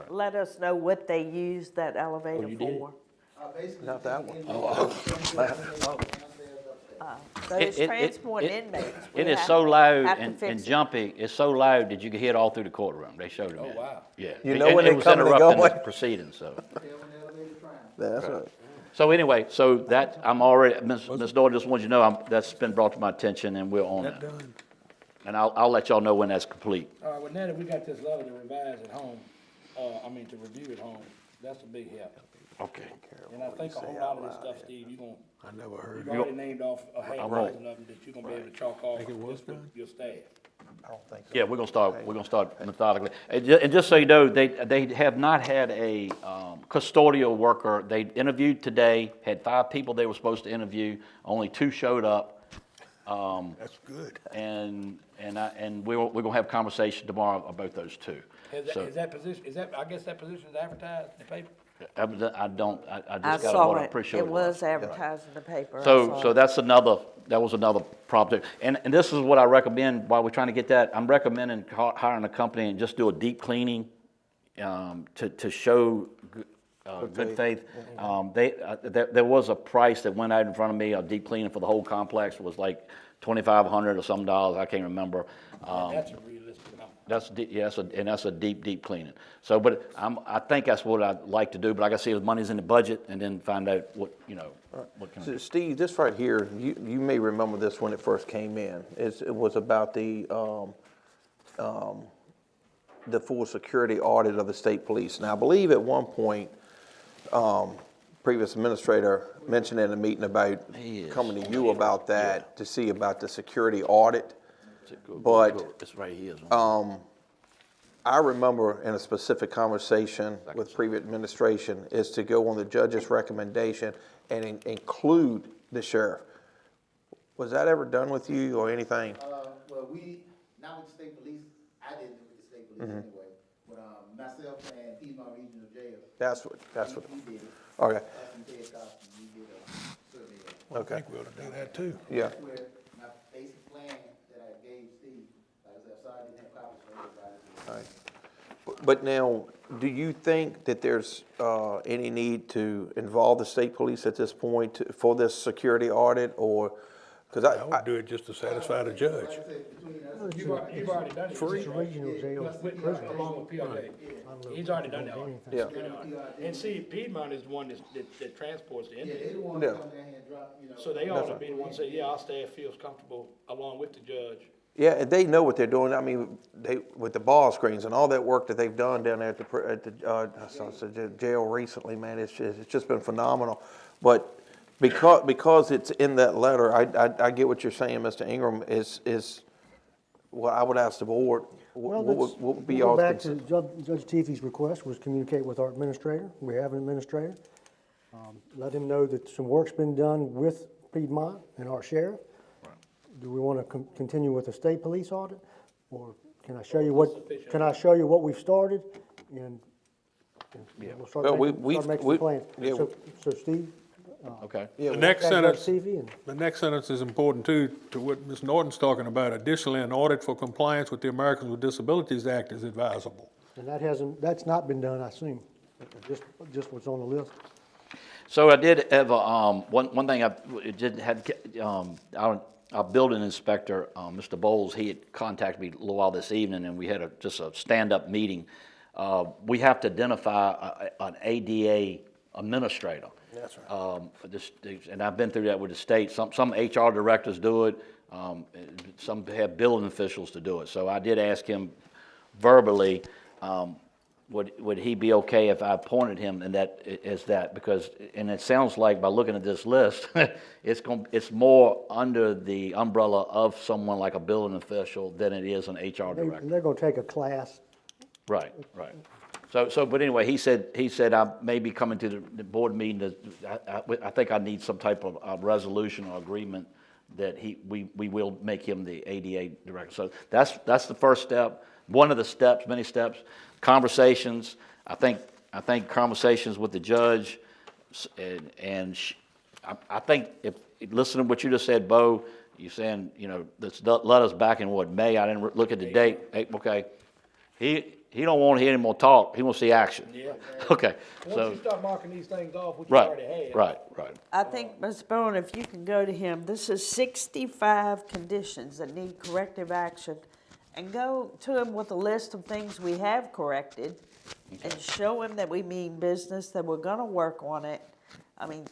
let us know what they use that elevator Oh, you did? for? Basically. Not that one. Those It- transport it- inmates. we It is have- so loud have to and fix it. jumpy, it's so loud that you can hear it all through the courtroom. They showed it. Oh, wow. Yeah. You know And when it they was coming and interrupting the going? proceedings, so. That's right. So anyway, so that, I'm already, Ms. Doyle just wanted you to know, that's been brought to my attention and we're on That it. done. And I'll let y'all know when that's complete. All right, well, now that we got this letter to revise at home, to review at home, that's a big help. Okay. And I think a whole lot of this stuff, Steve, you've heard. already named off a half won't. dozen of them that you're gonna be able to chalk off Think it was just for done? your staff. I don't think so. Yeah, we're gonna start methodically. And just so you know, they have not had a custodial worker. They interviewed today, had 5 people they were supposed to interview, only 2 showed up. That's good. And we're gonna have a conversation tomorrow about those 2. So, Is that position, I guess that position is advertised in the paper? I I just got saw what I'm it. pretty sure It was advertised in the paper. I saw So it. that was another problem. And this is what I recommend while we're trying to get that. I'm recommending hiring a company and just do a deep cleaning to show good faith. There was a price that went out in front of me, a deep cleaning for the whole complex was like $2,500 or some dollars, I can't remember. That's a realistic number. That's a deep cleaning. So, but I think that's what I'd like to do, but I gotta see if money's in the budget and then find out what can I So do. Steve, this right here, you may remember this when it first came in. It was about the full security audit of the state police. Now, I believe at one point, previous administrator mentioned in a meeting about coming to you about that to see about the security audit. But It's right here. I remember in a specific conversation with previous administration is to go on the judge's recommendation and include the sheriff. Was that ever done with you or anything? Well, not with the state police, I didn't do it with the state police anyway, but, myself and Piedmont Regional Jail. That's what, We did it. okay, Us and Ted Costin, we did a survey. I think we ought to do that too. yeah. That's where my basic plan that I gave Steve, like I said, I'm sorry I didn't have copies for everybody. All right. But now, do you think that there's any need to involve the state police at this point for this security audit, or, because I would do it just to satisfy the judge. Like I said, between us, You've already done it. It's a regional jail. Along with PRJ. He's already done that audit. Yeah. And see, Piedmont is the one that transports the yeah, they inmates. the ones Yeah. that come down here and drop, So they ought to be the ones that say, yeah, our staff feels comfortable along with the judge. Yeah, and they know what they're doing. I mean, with the ball screens and all that work that they've done down there at the jail recently, man, it's just been phenomenal. But because it's in that letter, I get what you're saying, Mr. Ingram, is what I would ask the board. Well, What would be we'll y'all's go back to consent? Judge Teefee's request was communicate with our administrator. We have an administrator. Let him know that some work's been done with Piedmont and our sheriff. Do we want to continue with the state police audit? Or can I show you what we've started? And we'll start Well, making some plans. yeah, So Steve? Okay. Yeah, The next Judge sentence, Teefee and the next sentence is important too, to what Ms. Norton's talking about. Additionally, an audit for compliance with the Americans with Disabilities Act is advisable. that's not been done, I assume. Just what's on the list. So I did have one thing our building inspector, Mr. Bowles, he had contacted me a little while this evening, and we had just a stand-up meeting. We have to identify an ADA administrator. That's right. And I've been through that with the state. Some HR directors do it. Some have building officials to do it. So I did ask him verbally, would he be okay if I appointed him as that? Because, and it sounds like by looking at this list, it's more under the umbrella of someone like a building official than it is an HR director. They're going to take a class. Right. So, but anyway, he said I may be coming to the board meeting. I think I need some type of resolution or agreement that we will make him the ADA director. So that's the first step. One of the steps, many steps. Conversations. I think conversations with the judge, and I think if listening to what you just said, Bo, you're saying let's let us back in what, May. I didn't look at the date. Okay. he don't want to hear any more talk. He wants to see action. Yeah. Okay, Once so, you start marking these things off, which you right, already had. right. I think, Ms. Bowen, if you can go to him, this is 65 conditions that need corrective action. And go to him with a list of things we have corrected and show him that we mean business, that we're gonna work on it. I mean,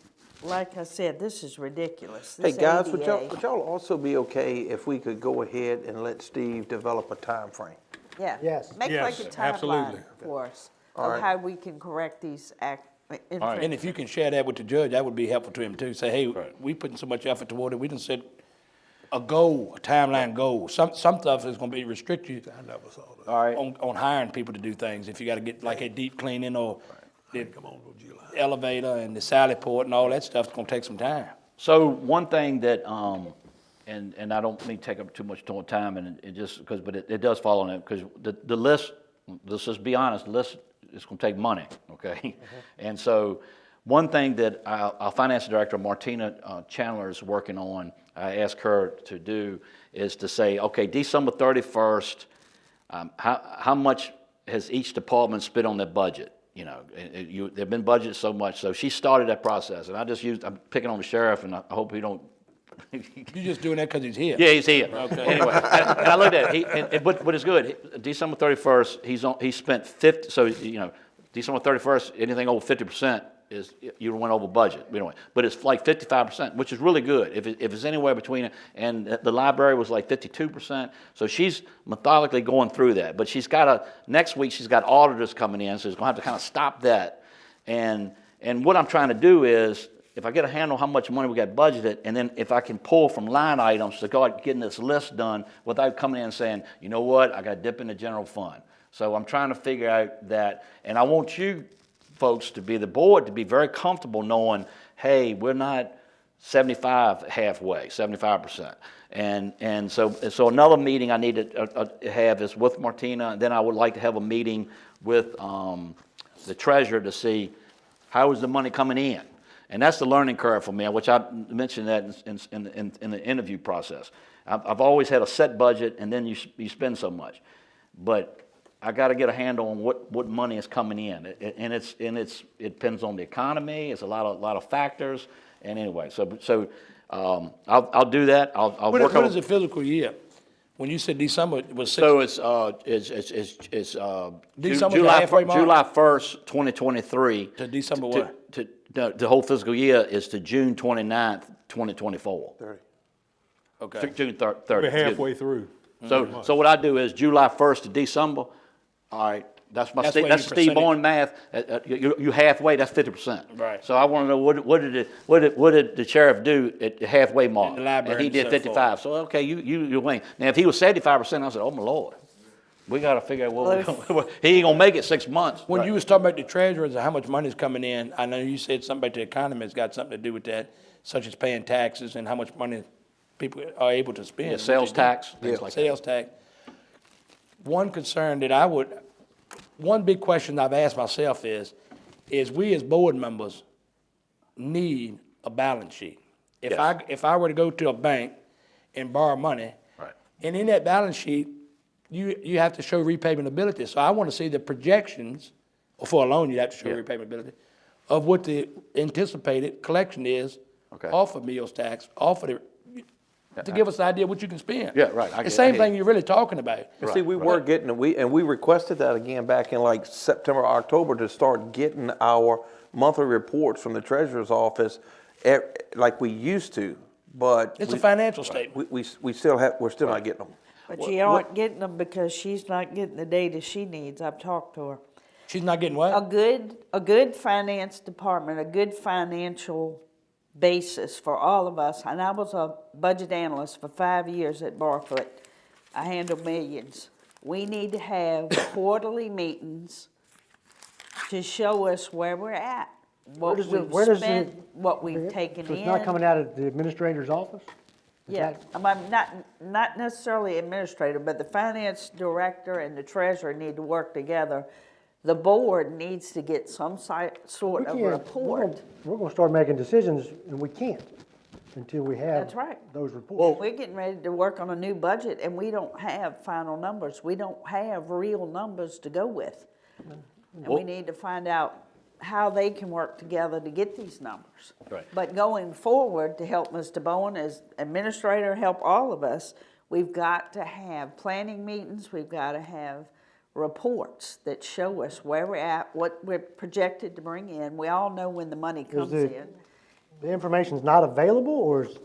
like I said, this is ridiculous. Hey, This guys, ADA. would y'all also be okay if we could go ahead and let Steve develop a time frame? Yeah. Yes. Make like a Yes, absolutely. timeline for us All of right. how we can correct these And if you can share that with the judge, that would be helpful to him too. Say, hey, we putting so much effort toward it, we done set a goal, a timeline goal. Some stuff is gonna be restricted All right. on hiring people to do things. If you gotta get like a deep cleaning or the elevator and the sally port and all that stuff's gonna take some time. So one thing that, and I don't mean to take up too much time, and it just, but it does fall on it, because the list, let's just be honest, the list is gonna take money, okay? And so, one thing that our finance director, Martina Chandler, is working on, I asked her to do, is to say, okay, December 31st, how much has each department spent on their budget? You know, they've been budgeted so much, so she started that process, and I'm picking on the sheriff, and I hope he don't. You just doing that because he's here. Yeah, he's here. Okay. Anyway, and I looked at it, but it's good. December 31st, he spent 50, so, you know, December 31st, anything over 50% is, you went over budget. Anyway, but it's like 55%, which is really good. If it's anywhere between, and the library was like 52%, so she's methodically going through that. But next week she's got auditors coming in, so she's gonna have to kind of stop that. And what I'm trying to do is, if I get a handle on how much money we got budgeted, and then if I can pull from line items to go out getting this list done without coming in and saying, you know what, I got to dip in the general fund. So I'm trying to figure out that, and I want you folks to be, the board, to be very comfortable knowing, hey, we're not 75% and so another meeting I need to have is with Martina, and then I would like to have a meeting with the treasurer to see how is the money coming in. And that's the learning curve for me, which I mentioned that in the interview process. I've always had a set budget, and then you spend so much. But I got to get a handle on what money is coming in, and it depends on the economy. It's a lot of factors. And anyway, so I'll do that. I'll work on. What is the physical year? When you said December, it was six. So it's December the halfway mark? July 1st, 2023. To December what? The whole fiscal year is to June 29th, 2024. 30. Okay. June 30th. We're halfway through. So what I do is July 1st to December. All right, that's That's Steve, where that's your Steve percentage- Bowen math. You halfway. That's 50%. Right. So I want to know what did the sheriff do at the halfway mark? In the library and he and did so 55. So okay, you win. Now if he was 75%, I said, oh my Lord, we got to figure out he ain't gonna make it 6 months. When you was talking about the treasurers and how much money's coming in, I know you said something about the economy has got something to do with that, such as paying taxes and how much money people are able to spend. Yeah, sales tax, things like that. Sales tax. One concern that one big question I've asked myself is we as board members need a balance sheet. If I were to go to a bank and borrow money, Right. and in that balance sheet, you have to show repayment ability. So I want to see the projections, or for a loan, you have to show repayment ability, of what the anticipated collection is Okay. off of meals tax, off of to give us an idea of what you can spend. Yeah, right. I The get- same I hear thing you. you're really talking about. And see, we were getting, we requested that again back in like September, October, to start getting our monthly reports from the treasurer's office like we used to, but. It's a financial statement. we're still not getting them. But you aren't getting them because she's not getting the data she needs. I've talked to her. She's not getting A what? good finance department, a good financial basis for all of us, and I was a budget analyst for 5 years at Barfoot. I handle millions. We need to have quarterly meetings to show us where we're at, what we've spent, what we've taken So in. it's not coming out of the administrator's office? Is Yeah, that- I'm not necessarily administrator, but the finance director and the treasurer need to work together. The board needs to get some sort of We can't, report. we're gonna start making decisions, and we can't. until we have That's right. those reports. We're getting ready to work on a new budget, and we don't have final numbers. We don't have real numbers to go with. And we need to find out how they can work together to get these numbers. Right. But going forward, to help Mr. Bowen as administrator, help all of us, we've got to have planning meetings, we've got to have reports that show us where we're at, what we're projected to bring in. We all know when the money comes in. The information's not available, or is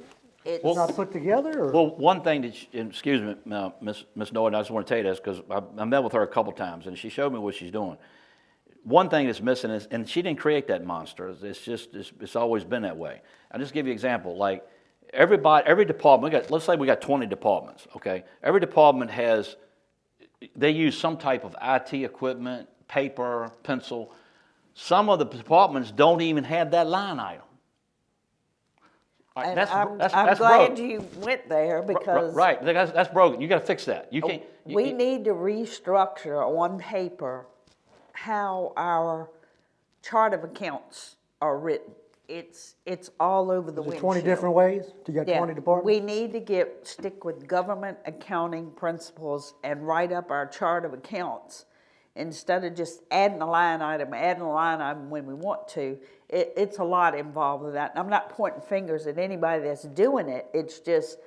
It's it not put together, or? Well, one thing that, and excuse me, Ms. Norton, I just want to tell you this, because I met with her a couple times, and she showed me what she's doing. One thing that's missing is, and she didn't create that monster, it's always been that way. I'll just give you an example, like, every department, let's say we got 20 departments, okay? Every department they use some type of IT equipment, paper, pencil. Some of the departments don't even have that line item. All right, And that's I'm glad broke. you went there because Right, that's broken. You got to fix that. You can't. we need to restructure on paper how our chart of accounts are written. It's all over the Is it windshield. 20 different ways? You got 20 departments? We need to stick with government accounting principles and write up our chart of accounts instead of just adding a line item when we want to. It's a lot involved with that. And I'm not pointing fingers at anybody that's doing it. It's just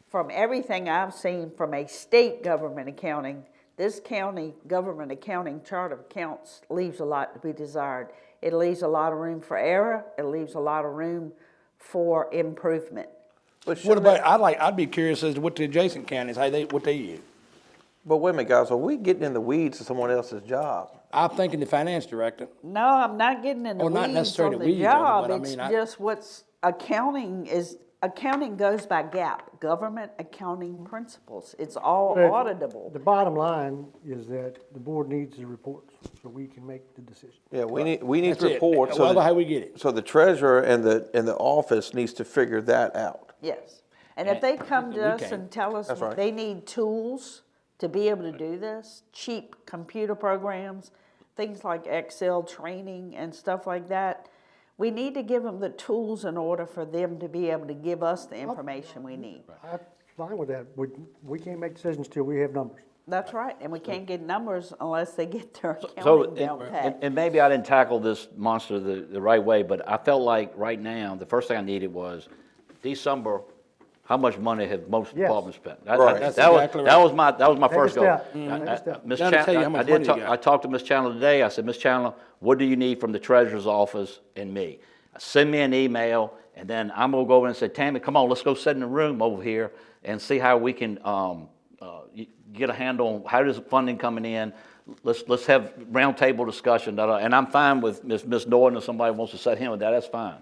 from everything I've seen from a state government accounting, this county government accounting chart of accounts leaves a lot to be desired. It leaves a lot of room for error. It leaves a lot of room for improvement. What about, I'd be curious as to what the adjacent counties, what they use. But wait a minute, guys, are we getting in the weeds of someone else's job? I'm thinking the finance director. No, I'm not getting in the Oh, not weeds necessarily on the the weeds of it, job. but I It's mean, just what's accounting goes by GAAP, government accounting principles. It's all But auditable. The bottom line is that the board needs the reports, so we can make the decision. Yeah, we need That's it. reports. Well, how we get it. So the treasurer and the office needs to figure that out. Yes. And if they come to us can. and tell us That's right. they need tools to be able to do this, cheap computer programs, things like Excel training and stuff like that, we need to give them the tools in order for them to be able to give us the information we need. I'm fine with that. We can't make decisions till we have numbers. That's right, and we can't get numbers unless they get their So, accounting down pat. and maybe I didn't tackle this monster the right way, but I felt like right now, the first thing I needed was December, how much money have most Yes. departments spent? Right. That's That exactly was my Take a first goal. step. Take a step. Miss That'll tell you how Chandler, much money you got. I talked to Miss Chandler today. I said, Miss Chandler, what do you need from the treasurer's office and me? Send me an email, and then I'm gonna go over and say, Tammy, come on, let's go sit in the room over here and see how we can get a handle on how does funding coming in. Let's have roundtable discussion. And I'm fine with Miss Norton, if somebody wants to set him with that, that's fine.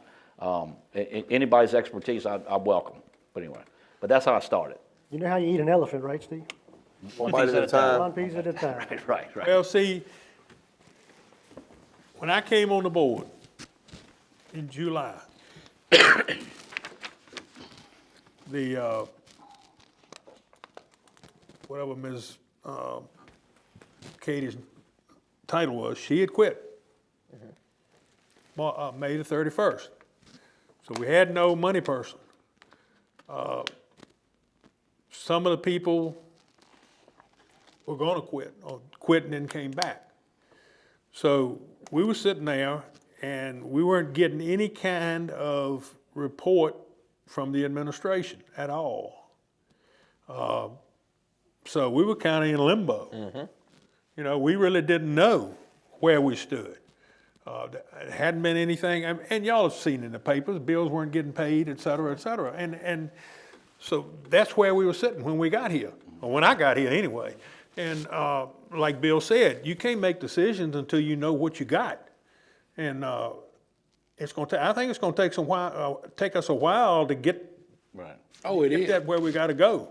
Anybody's expertise, I welcome. But anyway, but that's how I started. You know how you eat an elephant, right, Steve? One bite at a time. One piece at a time. Right. Well, see, when I came on the board in July, the, whatever Ms. Katie's title was, she had quit. May the 31st. So we had no money person. Some of the people were gonna quit, or quit and then came back. So we were sitting there and we weren't getting any kind of report from the administration at all. So we were kind of in limbo. You know, we really didn't know where we stood. It hadn't been anything, and y'all have seen in the papers, bills weren't getting paid, et cetera, et cetera. And so that's where we were sitting when we got here, or when I got here anyway. And like Bill said, you can't make decisions until you know what you got. And it's going to. I think it's going to take us a while to get. Right. Oh, it get is. that where we got to go.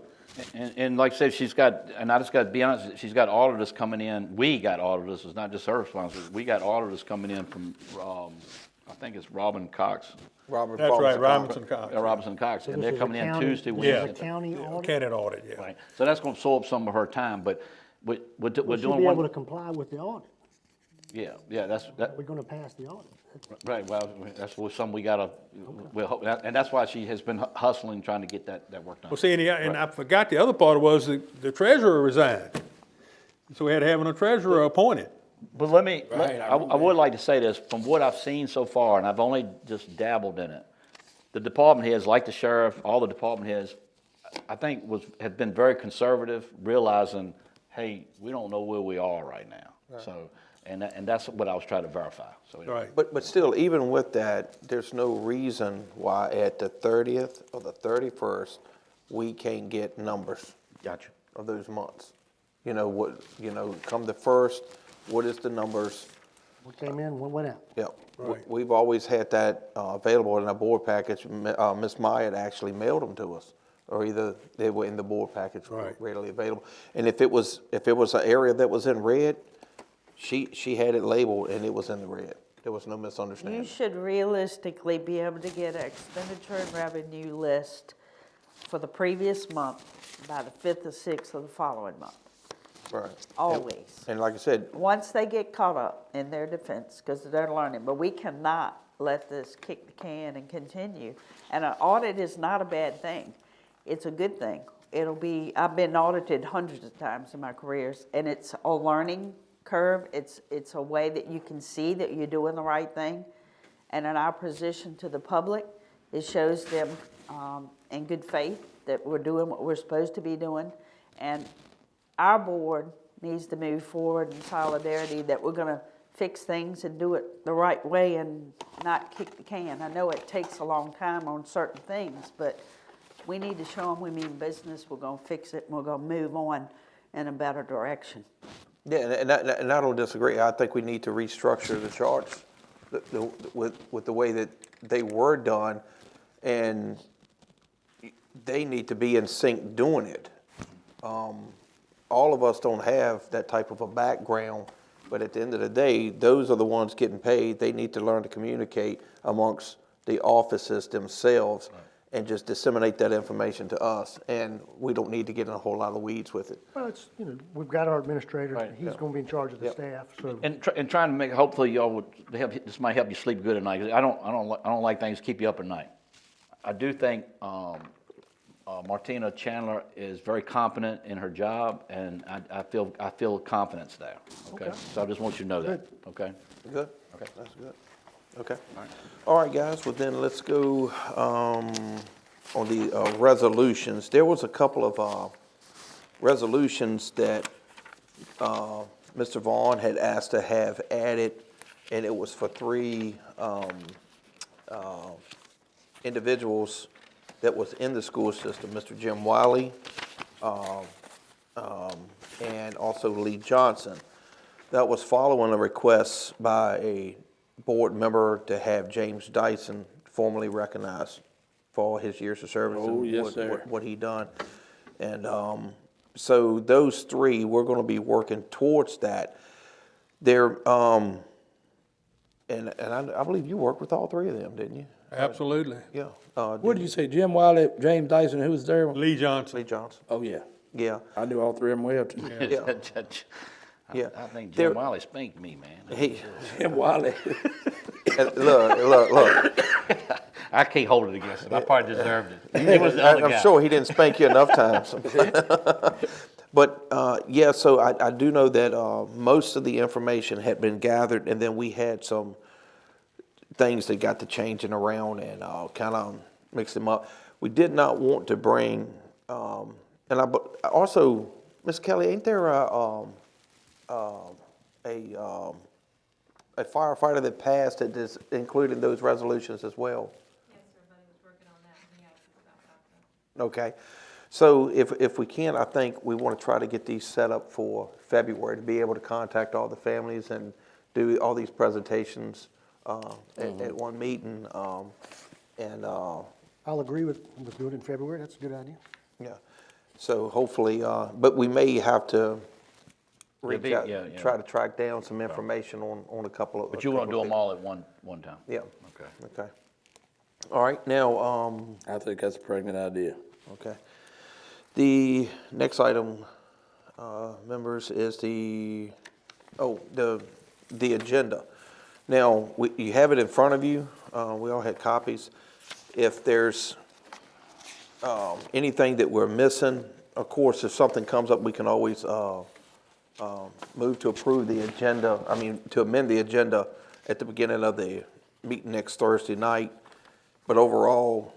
And like I said, she's got, and I just got to be honest, she's got auditors coming in. We got auditors. It's not just her responsibility. We got auditors coming in from, I think it's Robin Cox. That's right, Robinson Cox. Robinson Cox, and they're This is coming a in county- Tuesday, this is a Wednesday. county audit. Candidate audit, yeah. Right. So that's going to absorb some of her time, but we're We should doing be able to one. comply with the audit. Yeah, that's, We're gonna pass the audit. Right, well, that's something we gotta, and that's why she has been hustling, trying to get that work done. Well, see, and I forgot the other part was the treasurer resigned. So we had to have a treasurer appointed. But let me, Right, I would like to say this, from what I've seen so far, and I've only just dabbled in it, the department heads, like the sheriff, all the department heads, I think have been very conservative, realizing, hey, we don't know where we are right now. So, and that's what I was trying to verify, so. Anyway. Right. But still, even with that, there's no reason why at the 30th or the 31st, we can't get numbers Gotcha. of those months. You know, come the first, what is the numbers? What came in, what went out. Yep. Right. We've always had that available in our board package. Ms. Myatt actually mailed them to us, or either they were in the board package Right. readily available. And if it was an area that was in red, she had it labeled and it was in the red. There was no You misunderstanding. should realistically be able to get an expenditure and revenue list for the previous month by the 5th or 6th of the following month, Right. always. And like I said, Once they get caught up in their defense, because they're learning, but we cannot let this kick the can and continue. And an audit is not a bad thing. It's a good thing. I've been audited hundreds of times in my careers, and it's a learning curve. It's a way that you can see that you're doing the right thing. And in our position to the public, it shows them in good faith that we're doing what we're supposed to be doing. And our board needs to move forward in solidarity that we're gonna fix things and do it the right way and not kick the can. I know it takes a long time on certain things, but we need to show them we mean business, we're gonna fix it, and we're gonna move on in a better direction. yeah, and I don't disagree. I think we need to restructure the charts with the way that they were done, and they need to be in sync doing it. All of us don't have that type of a background, but at the end of the day, those are the ones getting paid. They need to learn to communicate amongst the offices themselves and just disseminate that information to us. And we don't need to get in a whole lot of weeds with it. Well, we've got our administrator, Right. he's gonna be in charge of the staff, so. And trying to make, hopefully y'all would this might help you sleep good at night. 'Cause I don't like things to keep you up at night. I do think Martina Chandler is very competent in her job, and I feel confidence there. Okay, so I just want you to know that. Okay. Good? Okay. That's good. Okay. All right, guys, well then let's go on the resolutions. There was a couple of resolutions that Mr. Vaughn had asked to have added, and it was for three individuals that was in the school system, Mr. Jim Wiley, and also Lee Johnson. That was following a request by a board member to have James Dyson formally recognized for all his years of service Oh, yes, and sir. what he done. And so those three, we're going to be working towards that. They're, and I believe you worked with all three of them, didn't you? Absolutely. Yeah. What did you say, Jim Wiley, James Dyson, who was there? Lee Johnson. Lee Johnson. Oh, yeah. Yeah. I knew all three of them well, too. Yeah. Yeah. I think There- Jim Wiley spanked me, man. Hey, Jim Wiley. look. I can't hold it against him. I probably deserved it. It was the other guy. I'm sure he didn't spank you enough times. But, yeah, so I do know that most of the information had been gathered, and then we had some things that got to changing around and kind of mix them up. We did not want to bring, but also, Ms. Kelly, ain't there a firefighter that passed that is included in those resolutions as well? Yes, sir, buddy was working on that, and he asked us about that. Okay, so if we can, I think we want to try to get these set up for February to be able to contact all the families and do all these presentations at one meeting. I'll agree with doing it in February, that's a good idea. Yeah, so hopefully, but we may have to reach out, yeah. try to track down some information on a couple of. But you want to do them all at one time? Yeah. Okay. Okay. All right, now, I think that's a pregnant idea. okay. The next item, members, is the agenda. Now, you have it in front of you, we all had copies. If there's anything that we're missing, of course, if something comes up, we can always move to approve the agenda, to amend the agenda at the beginning of the meeting next Thursday night. But overall,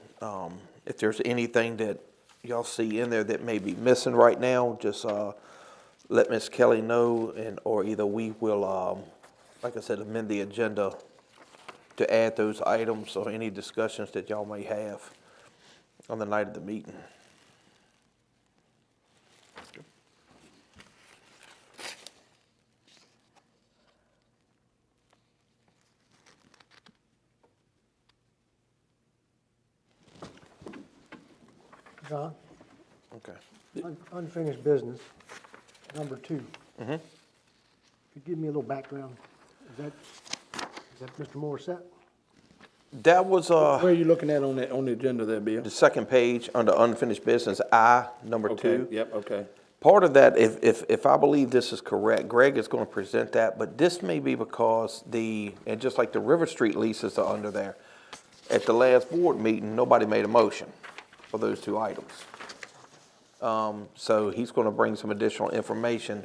if there's anything that y'all see in there that may be missing right now, just let Ms. Kelly know, or either we will, like I said, amend the agenda to add those items or any discussions that y'all may have on the night of the meeting. John, Okay. unfinished business, number 2. Could you give me a little background? Is that Mr. Morissette? That was Where are you looking at on the agenda there, Bill? the second page under unfinished business, number 2. Okay, yep, okay. Part of that, if I believe this is correct, Greg is going to present that, but this may be because and just like the River Street leases are under there, at the last board meeting, nobody made a motion for those 2 items. So he's going to bring some additional information.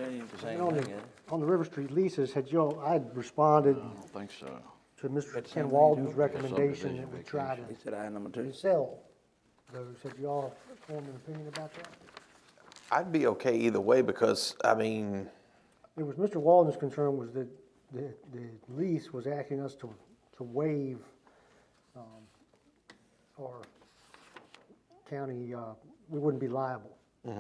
On the River Street leases, I had responded I don't think so. to Mr. Ken Walden's recommendation that we try He to said item number 2. sell those. Have y'all formed an opinion about that? I'd be okay either way because, It was Mr. Walden's concern was that the lease was asking us to waive our county, we wouldn't be liable.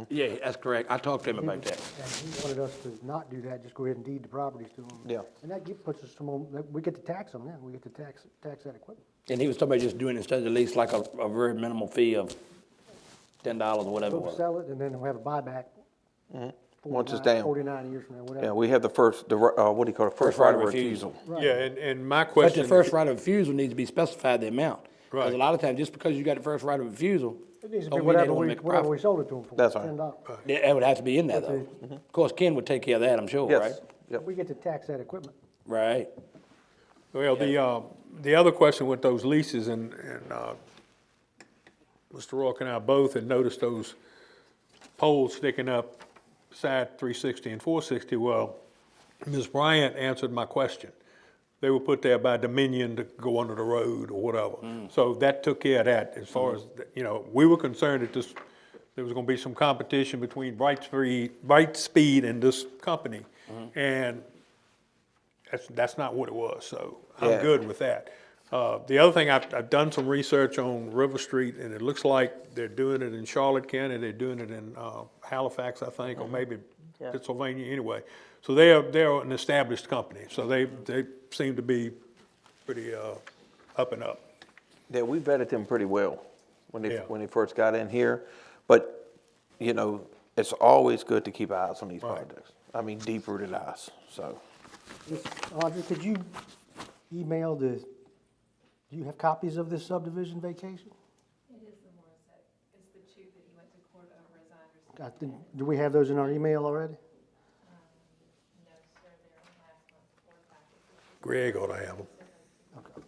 Yeah, that's correct. I talked to him about that. And he wanted us to not do that, just go ahead and deed the properties to them. Yeah. And that puts us we get to tax them then, we get to tax that equipment. And he was talking about just doing instead of the lease like a very minimal fee of $10 or whatever it We'll was. sell it and then we'll have a buyback. once it's down. 49 years from now, whatever. Yeah, we have what do you call it, first right of refusal. Right. Yeah, and my But question. the first right of refusal needs to be specified the amount. Because Right. a lot of times, just because you got the first right of refusal, It needs to don't be mean they whatever don't we, make a whatever we profit. sold it to them for. That's right. $10. That would have to be in there though. Of course, Ken would take care of that, I'm sure, right? Yes, yep. We get to tax that equipment. Right. Well, the other question with those leases, and Mr. Rourke and I both had noticed those poles sticking up side 360 and 460. Well, Ms. Bryant answered my question. They were put there by Dominion to go under the road or whatever. So that took care of that as far as, we were concerned that there was gonna be some competition between Brightspeed and this company. And that's not what it was, so I'm Yeah. good with that. The other thing, I've done some research on River Street, and it looks like they're doing it in Charlotte County, they're doing it in Halifax, I think, or maybe Pennsylvania anyway. So they're an established company, so they seem to be pretty up and up. Yeah, we vetted them pretty well when Yeah. they first got in here. But, it's always good to keep eyes on these Right. projects. Deep-rooted eyes, so. Ms. Audrey, could you email do you have copies of this subdivision vacation? It is the Morissette, it's the 2 that he went to court over, as I understand. Do we have those in our email already? No, sir, they're in last month's board packet. Greg ought to have them.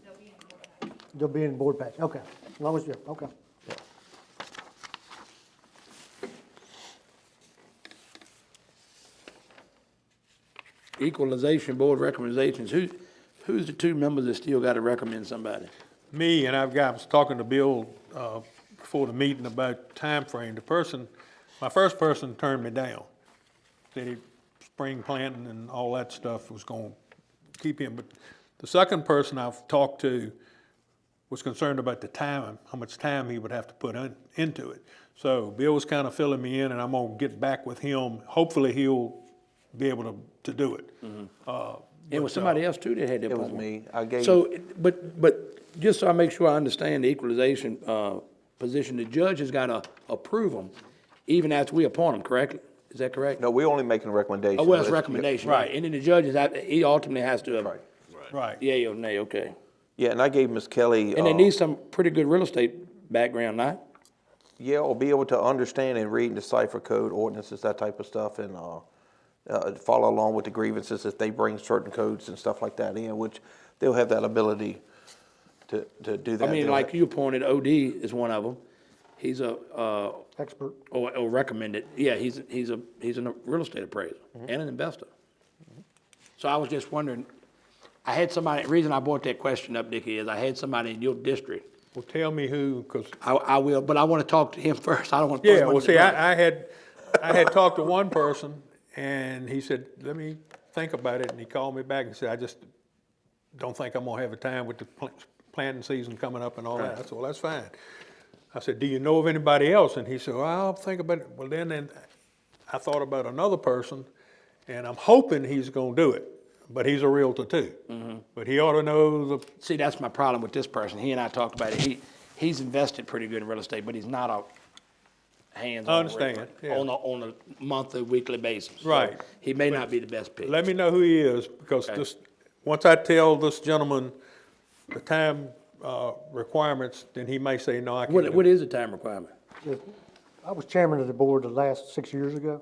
They'll be in the board packet. They'll be in board package, okay. As long as you, okay. Equalization Board recommendations, who's the 2 members that still gotta recommend somebody? Me, and I was talking to Bill before the meeting about time frame. My first person turned me down. Said spring planting and all that stuff was gonna keep him. But the second person I've talked to was concerned about the time, how much time he would have to put into it. So Bill was kind of filling me in, and I'm gonna get back with him. Hopefully he'll be able to do it. It was somebody else too that had that It was problem. me. I gave. So, but just so I make sure I understand the equalization, position, the judge has gotta approve them even after we appoint them, correct? Is that correct? No, we're only making a recommendation. Oh, well, it's Let's- recommendation, right, and then the judge he ultimately has to, Right. Right. yea or nay, okay. Yeah, and I gave Ms. Kelly. And they need some pretty good real estate background, not? Yeah, or be able to understand and read and decipher code, ordinances, that type of stuff, and follow along with the grievances if they bring certain codes and stuff like that in, which they'll have that ability to do that. I mean, They'll like have- you appointed, OD is one of them. He's a, Expert. or recommended, yeah, he's a real estate appraiser and an investor. So I was just wondering, I had somebody, the reason I brought that question up, Dickie, is I had somebody in your district. Well, tell me who, because, I will, but I want to talk to him first. I don't want to. yeah, well, see, I had talked to one person, and he said, let me think about it, and he called me back and said, I just don't think I'm gonna have a time with the planting season coming up and all that. I said, well, that's fine. I said, do you know of anybody else? And he said, well, I'll think about it. Well, then I thought about another person, and I'm hoping he's gonna do it, but he's a realtor too. But he ought to know the, See, that's my problem with this person. He and I talked about it. He's invested pretty good in real estate, but he's not a hands-on. I understand, realtor yeah. On a monthly, weekly basis. So Right. He may not be the best pick. let me know who he is, because Okay. this, once I tell this gentleman the time, requirements, then he may say, no, I can't. do What it." is the time requirement? I was chairman of the board the last 6 years ago.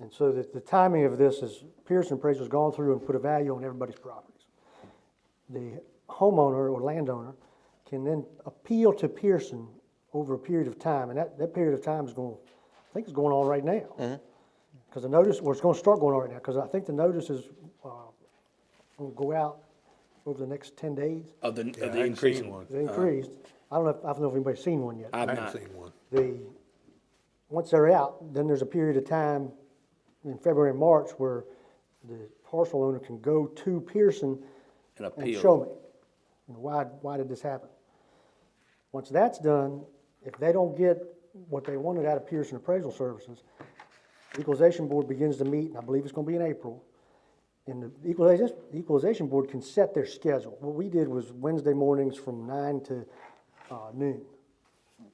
And so the timing of this is Pearson Appraiser's gone through and put a value on everybody's properties. The homeowner or landowner can then appeal to Pearson over a period of time, and that period of time is going, I think it's going on right now. Because the notice, or it's going to start going on right now, because I think the notice is going to go out over the next 10 days. Of the I haven't increase? seen one. It's increased. I don't know if anybody's seen one yet. I've I haven't not. seen one. Once they're out, then there's a period of time in February and March where the parcel owner can go to Pearson An and appeal. show me, why did this happen? Once that's done, if they don't get what they wanted out of Pearson Appraisal Services, the Equalization Board begins to meet, and I believe it's gonna be in April. And the Equalization Board can set their schedule. What we did was Wednesday mornings from 9 to noon.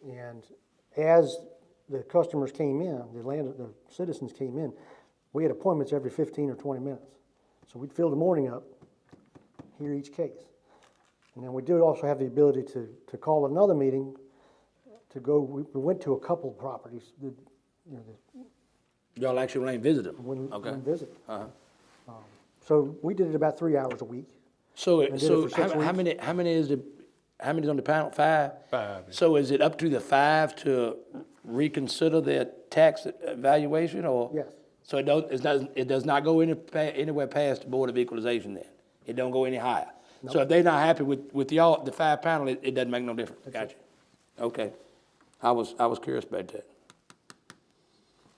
And as the customers came in, the citizens came in, we had appointments every 15 or 20 minutes. So we'd fill the morning up, hear each case. And then we do also have the ability to call another meeting to go, we went to a couple of properties, Y'all actually went and visited them? when Okay. visit. Uh-huh. So we did it about 3 hours a week. So, did it so for 6 how weeks. many is on the panel? 5? 5. So is it up to the 5 to reconsider their tax evaluation, or? Yes. So it does not go anywhere past the Board of Equalization then? It don't go any higher? So if they're not happy with y'all, the 5 panel, it doesn't make no difference? Gotcha. Okay. I was curious about that.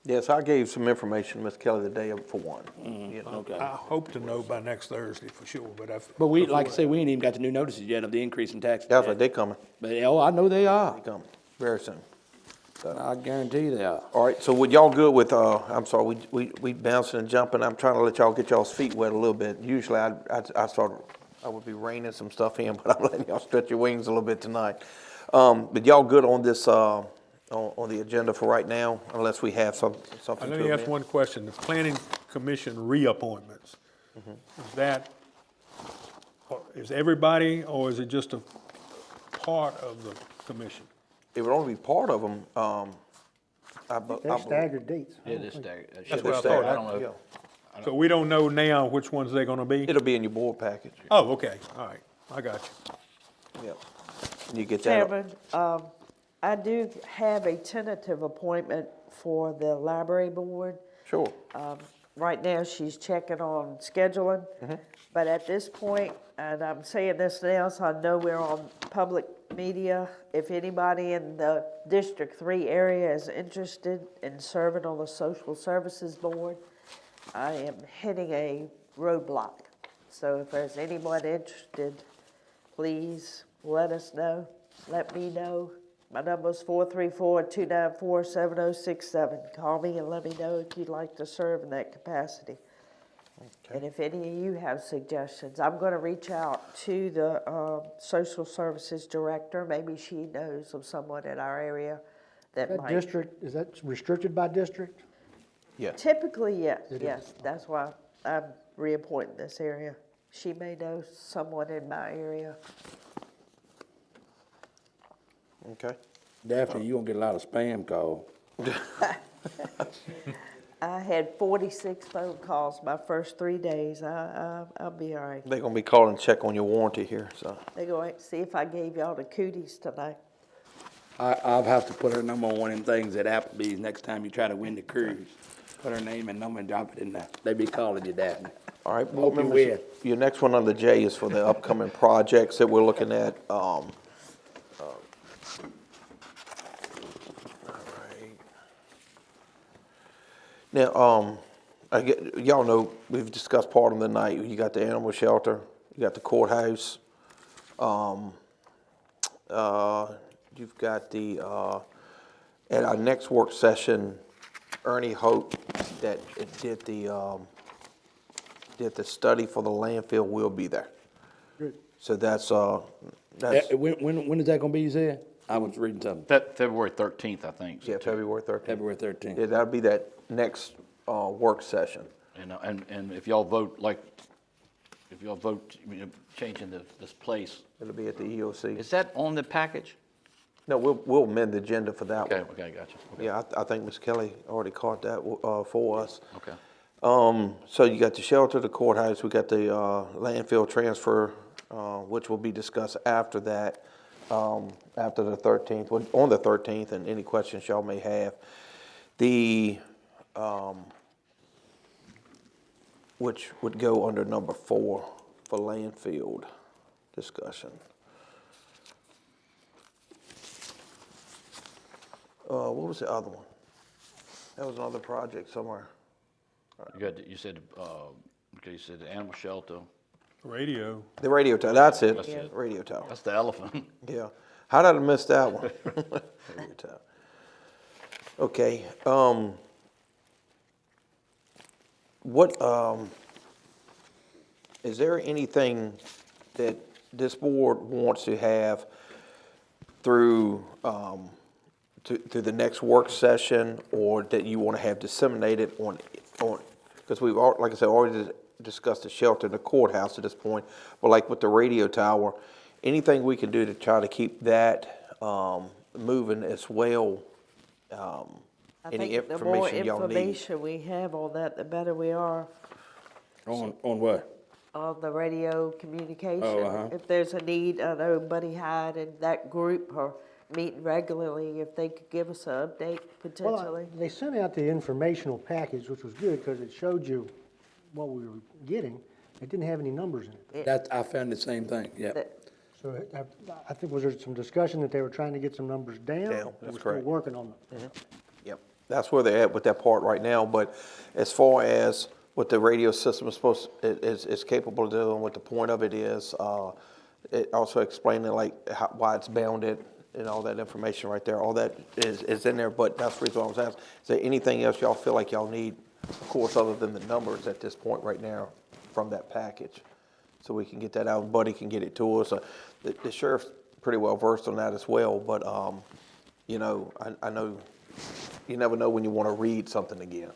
Yes, I gave some information to Ms. Kelly the day for one. You know. Okay. I hope to know by next Thursday for sure, but But we, like I say, we ain't even got the new notices yet of the increase in taxes. That's right, they coming, But, oh, I know they are. they coming, very soon. I guarantee they are. All right, so would y'all good with, I'm sorry, we bouncing and jumping, I'm trying to let y'all get y'all's feet wet a little bit. Usually I would be reining some stuff in, but I'm letting y'all stretch your wings a little bit tonight. But y'all good on this, on the agenda for right now, unless we have something let to me ask amend? one question. The planning commission reappointments, is that, is everybody, or is it just a part of the commission? It would only be part of them, They're staggered dates. It is staggered. That's what I thought. I don't know. Yeah. So we don't know now which ones they're gonna be? It'll be in your board package, Oh, okay, all right, I got you. yeah. You get that. Chairman, I do have a tentative appointment for the library board. Sure. Right now, she's checking on scheduling, but at this point, and I'm saying this now, so I know we're on public media, if anybody in the District 3 area is interested in serving on the Social Services Board, I am hitting a roadblock. So if there's anyone interested, please let us know, let me know. My number is 434-294-7067. Call me and let me know if you'd like to serve in that capacity. And if any of you have suggestions, I'm going to reach out to the Social Services Director. Maybe she knows of someone in our area that That might. district, is that restricted by district? Yes. Typically, yes, yes. That's why I'm reappointing this area. She may know someone in my area. Okay. Daphne, you gonna get a lot of spam calls. I had 46 phone calls my first 3 days. I'll be all right. They're gonna be calling to check on your warranty here, so. They go see if I gave y'all the cooties tonight. I'll have to put her number on one of them things at Applebee's next time you try to win the cruise. Put her name and number and drop it in there. They be calling you that. All right, Hope board you members, win. your next one under J is for the upcoming projects that we're looking at. All right. Now, y'all know, we've discussed part of the night. You got the animal shelter, you got the courthouse. You've got the, at our next work session, Ernie Hope that did the study for the landfill will be there. Good. So that's, When is that gonna be, you said? I was reading something. That February 13th, I think. yeah, February 13th. February 13th. Yeah, that'll be that next, work session. And if y'all vote, changing this place, It'll be at the EOC. is that on the package? No, we'll amend the agenda for that one. Okay, gotcha. Okay. Yeah, I think Ms. Kelly already caught that, for us. Okay. So you got the shelter, the courthouse, we got the, landfill transfer, which will be discussed after that, after the 13th, on the 13th, and any questions y'all may have. The, which would go under number 4 for landfill discussion. What was the other one? That was another project somewhere. You said the animal shelter. Radio. The radio tower, that's it, That's it. radio tower. That's the elephant. Yeah. How did I miss that one? Radio tower. Okay, is there anything that this board wants to have through, to the next work session, or that you want to have disseminated on, because we've, like I said, already discussed the shelter and the courthouse at this point, but like with the radio tower, anything we can do to try to keep that moving as well? I Any think the more information y'all need? information we have on that, the better we are On what? on the radio communication. uh-huh. If there's a need, I know Buddy Hyde and that group are meeting regularly, if they could give us an update potentially. They sent out the informational package, which was good because it showed you what we were getting. It didn't have any numbers in it. I found the same thing, yeah. That- So I think, was there some discussion that they were trying to get some numbers down? Down, that's We're correct. still working on them. Yep, that's where they're at with that part right now, but as far as what the radio system is capable of doing, what the point of it is, it also explaining like why it's bounded and all that information right there, all that is in there, but that's the reason why I was asking. Is there anything else y'all feel like y'all need, of course, other than the numbers at this point right now from that package? So we can get that out, and Buddy can get it to us. The sheriff's pretty well versed on that as well, but, you know, I know you never know when you want to read something again.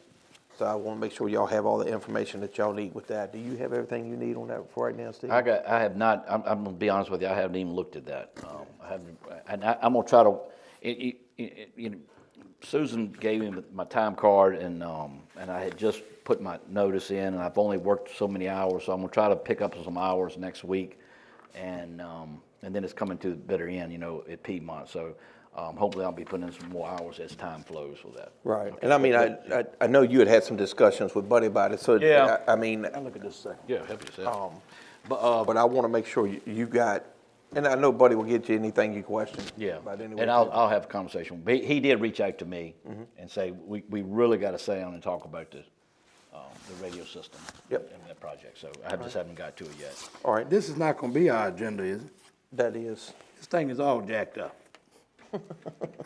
So I want to make sure y'all have all the information that y'all need with that. Do you have everything you need on that for right now, Steve? I have not, I'm gonna be honest with you, I haven't even looked at that. I haven't, and I'm gonna try to, you know, Susan gave me my time card, and I had just put my notice in, and I've only worked so many hours, so I'm gonna try to pick up some hours next week, and then it's coming to the bitter end, you know, at Piedmont, so hopefully I'll be putting in some more hours as time flows for that. Right, and I mean, I know you had some discussions with Buddy about it, so, Yeah. I mean, Look at this second. Yeah, help yourself. but I want to make sure you got, and I know Buddy will get you anything you question. Yeah, about and anyway. I'll have a conversation. He did reach out to me and say, we really got to sit down and talk about the radio system. Yep. And that project, so I just haven't got to it yet. All right, This is not gonna be our agenda, is it? that is, This thing is all jacked up.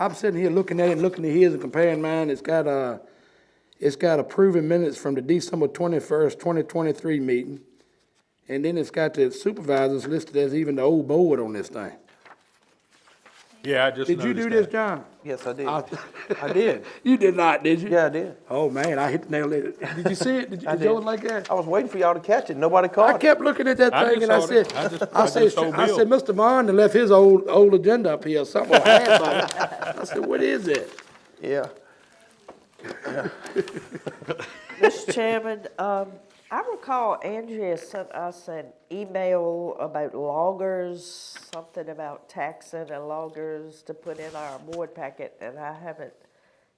I'm sitting here looking at it, looking at his and comparing mine. It's got approving minutes from the December 21st, 2023 meeting. And then it's got the supervisors listed as even the old board on this thing. Yeah, I just Did you noticed do this, that. John? yes, I did. I did. You did not, did you? Yeah, I did. Oh, man, I hit the nail. Did you see it? Did I you do it did. like that? I was waiting for y'all to catch it. Nobody caught I it. kept looking at that I thing just and I saw said, it. I just told I Bill. said, Mr. Bond left his old agenda up here, something or half of it. I said, what is it? Yeah. Mr. Chairman, I recall Andrea sent us an email about loggers, something about taxing and loggers to put in our board packet, and I haven't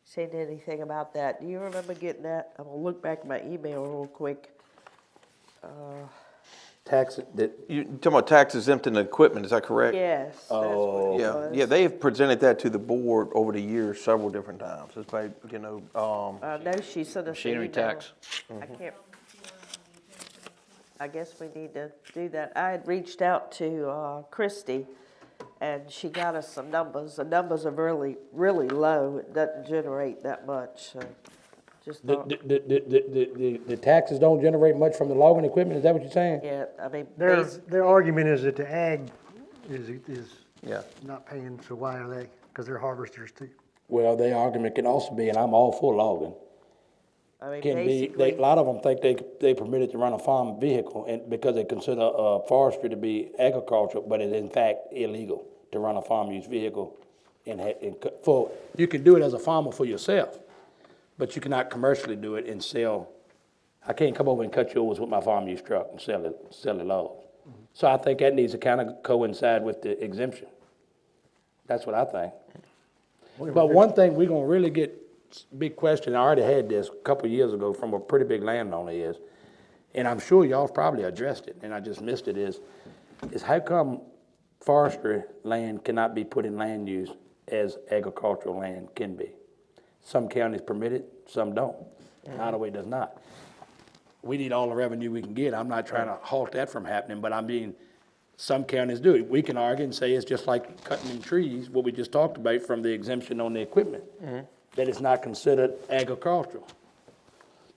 seen anything about that. Do you remember getting that? I'm gonna look back at my email real quick. Tax, that, You talking about tax exempting equipment, is that correct? Yes, that's what it Yeah, was. yeah, they've presented that to the board over the years several different times. It's like, I know she sent us an Machinery email. tax. I can't. I guess we need to do that. I had reached out to Christie, and she got us some numbers. The numbers are really, really low. It doesn't generate that much, so just thought, the taxes don't generate much from the logging equipment, is that what you're saying? yeah, I mean, Their argument is that the ag is yeah. not paying, so why are they? Because they're harvesters too. Well, their argument can also be, and I'm all for logging, I mean, can be, basically, a lot of them think they permitted to run a farm vehicle, and because they consider forestry to be agricultural, but it's in fact illegal to run a farm use vehicle you can do it as a farmer for yourself, but you cannot commercially do it and sell. I can't come over and cut yours with my farm use truck and sell it logs. So I think that needs to kind of coincide with the exemption. That's what I think. But one thing we're gonna really get big question, I already had this a couple of years ago from a pretty big landowner is, and I'm sure y'all probably addressed it, and I just missed it, is how come forestry land cannot be put in land use as agricultural land can be? Some counties permit it, some don't. Nottoway does not. We need all the revenue we can get. I'm not trying to halt that from happening, but I mean, some counties do it. We can argue and say it's just like cutting in trees, what we just talked about from the exemption on the equipment, that it's not considered agricultural.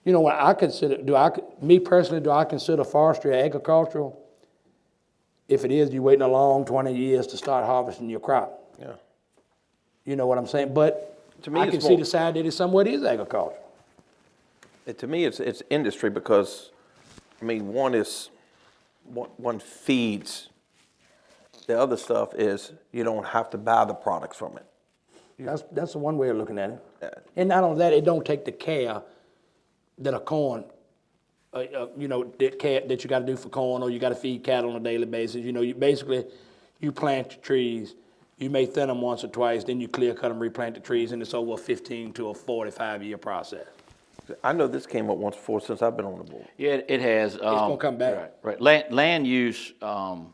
You know what I consider, me personally, do I consider forestry agricultural? If it is, you're waiting a long 20 years to start harvesting your crop. Yeah. You know what I'm saying? But To me, I it's can see more- the side that it somewhat is agriculture. To me, it's industry because, I mean, one feeds. The other stuff is you don't have to buy the products from it. That's one way of looking at it. And not only that, it don't take the care that a corn, that you got to do for corn, or you got to feed cattle on a daily basis. You know, you plant your trees, you may thin them once or twice, then you clear cut them, replant the trees, and it's over a 15 to a 45-year process. I know this came up once before since I've been on the board. Yeah, it has. It's gonna come back. Right. Land use, and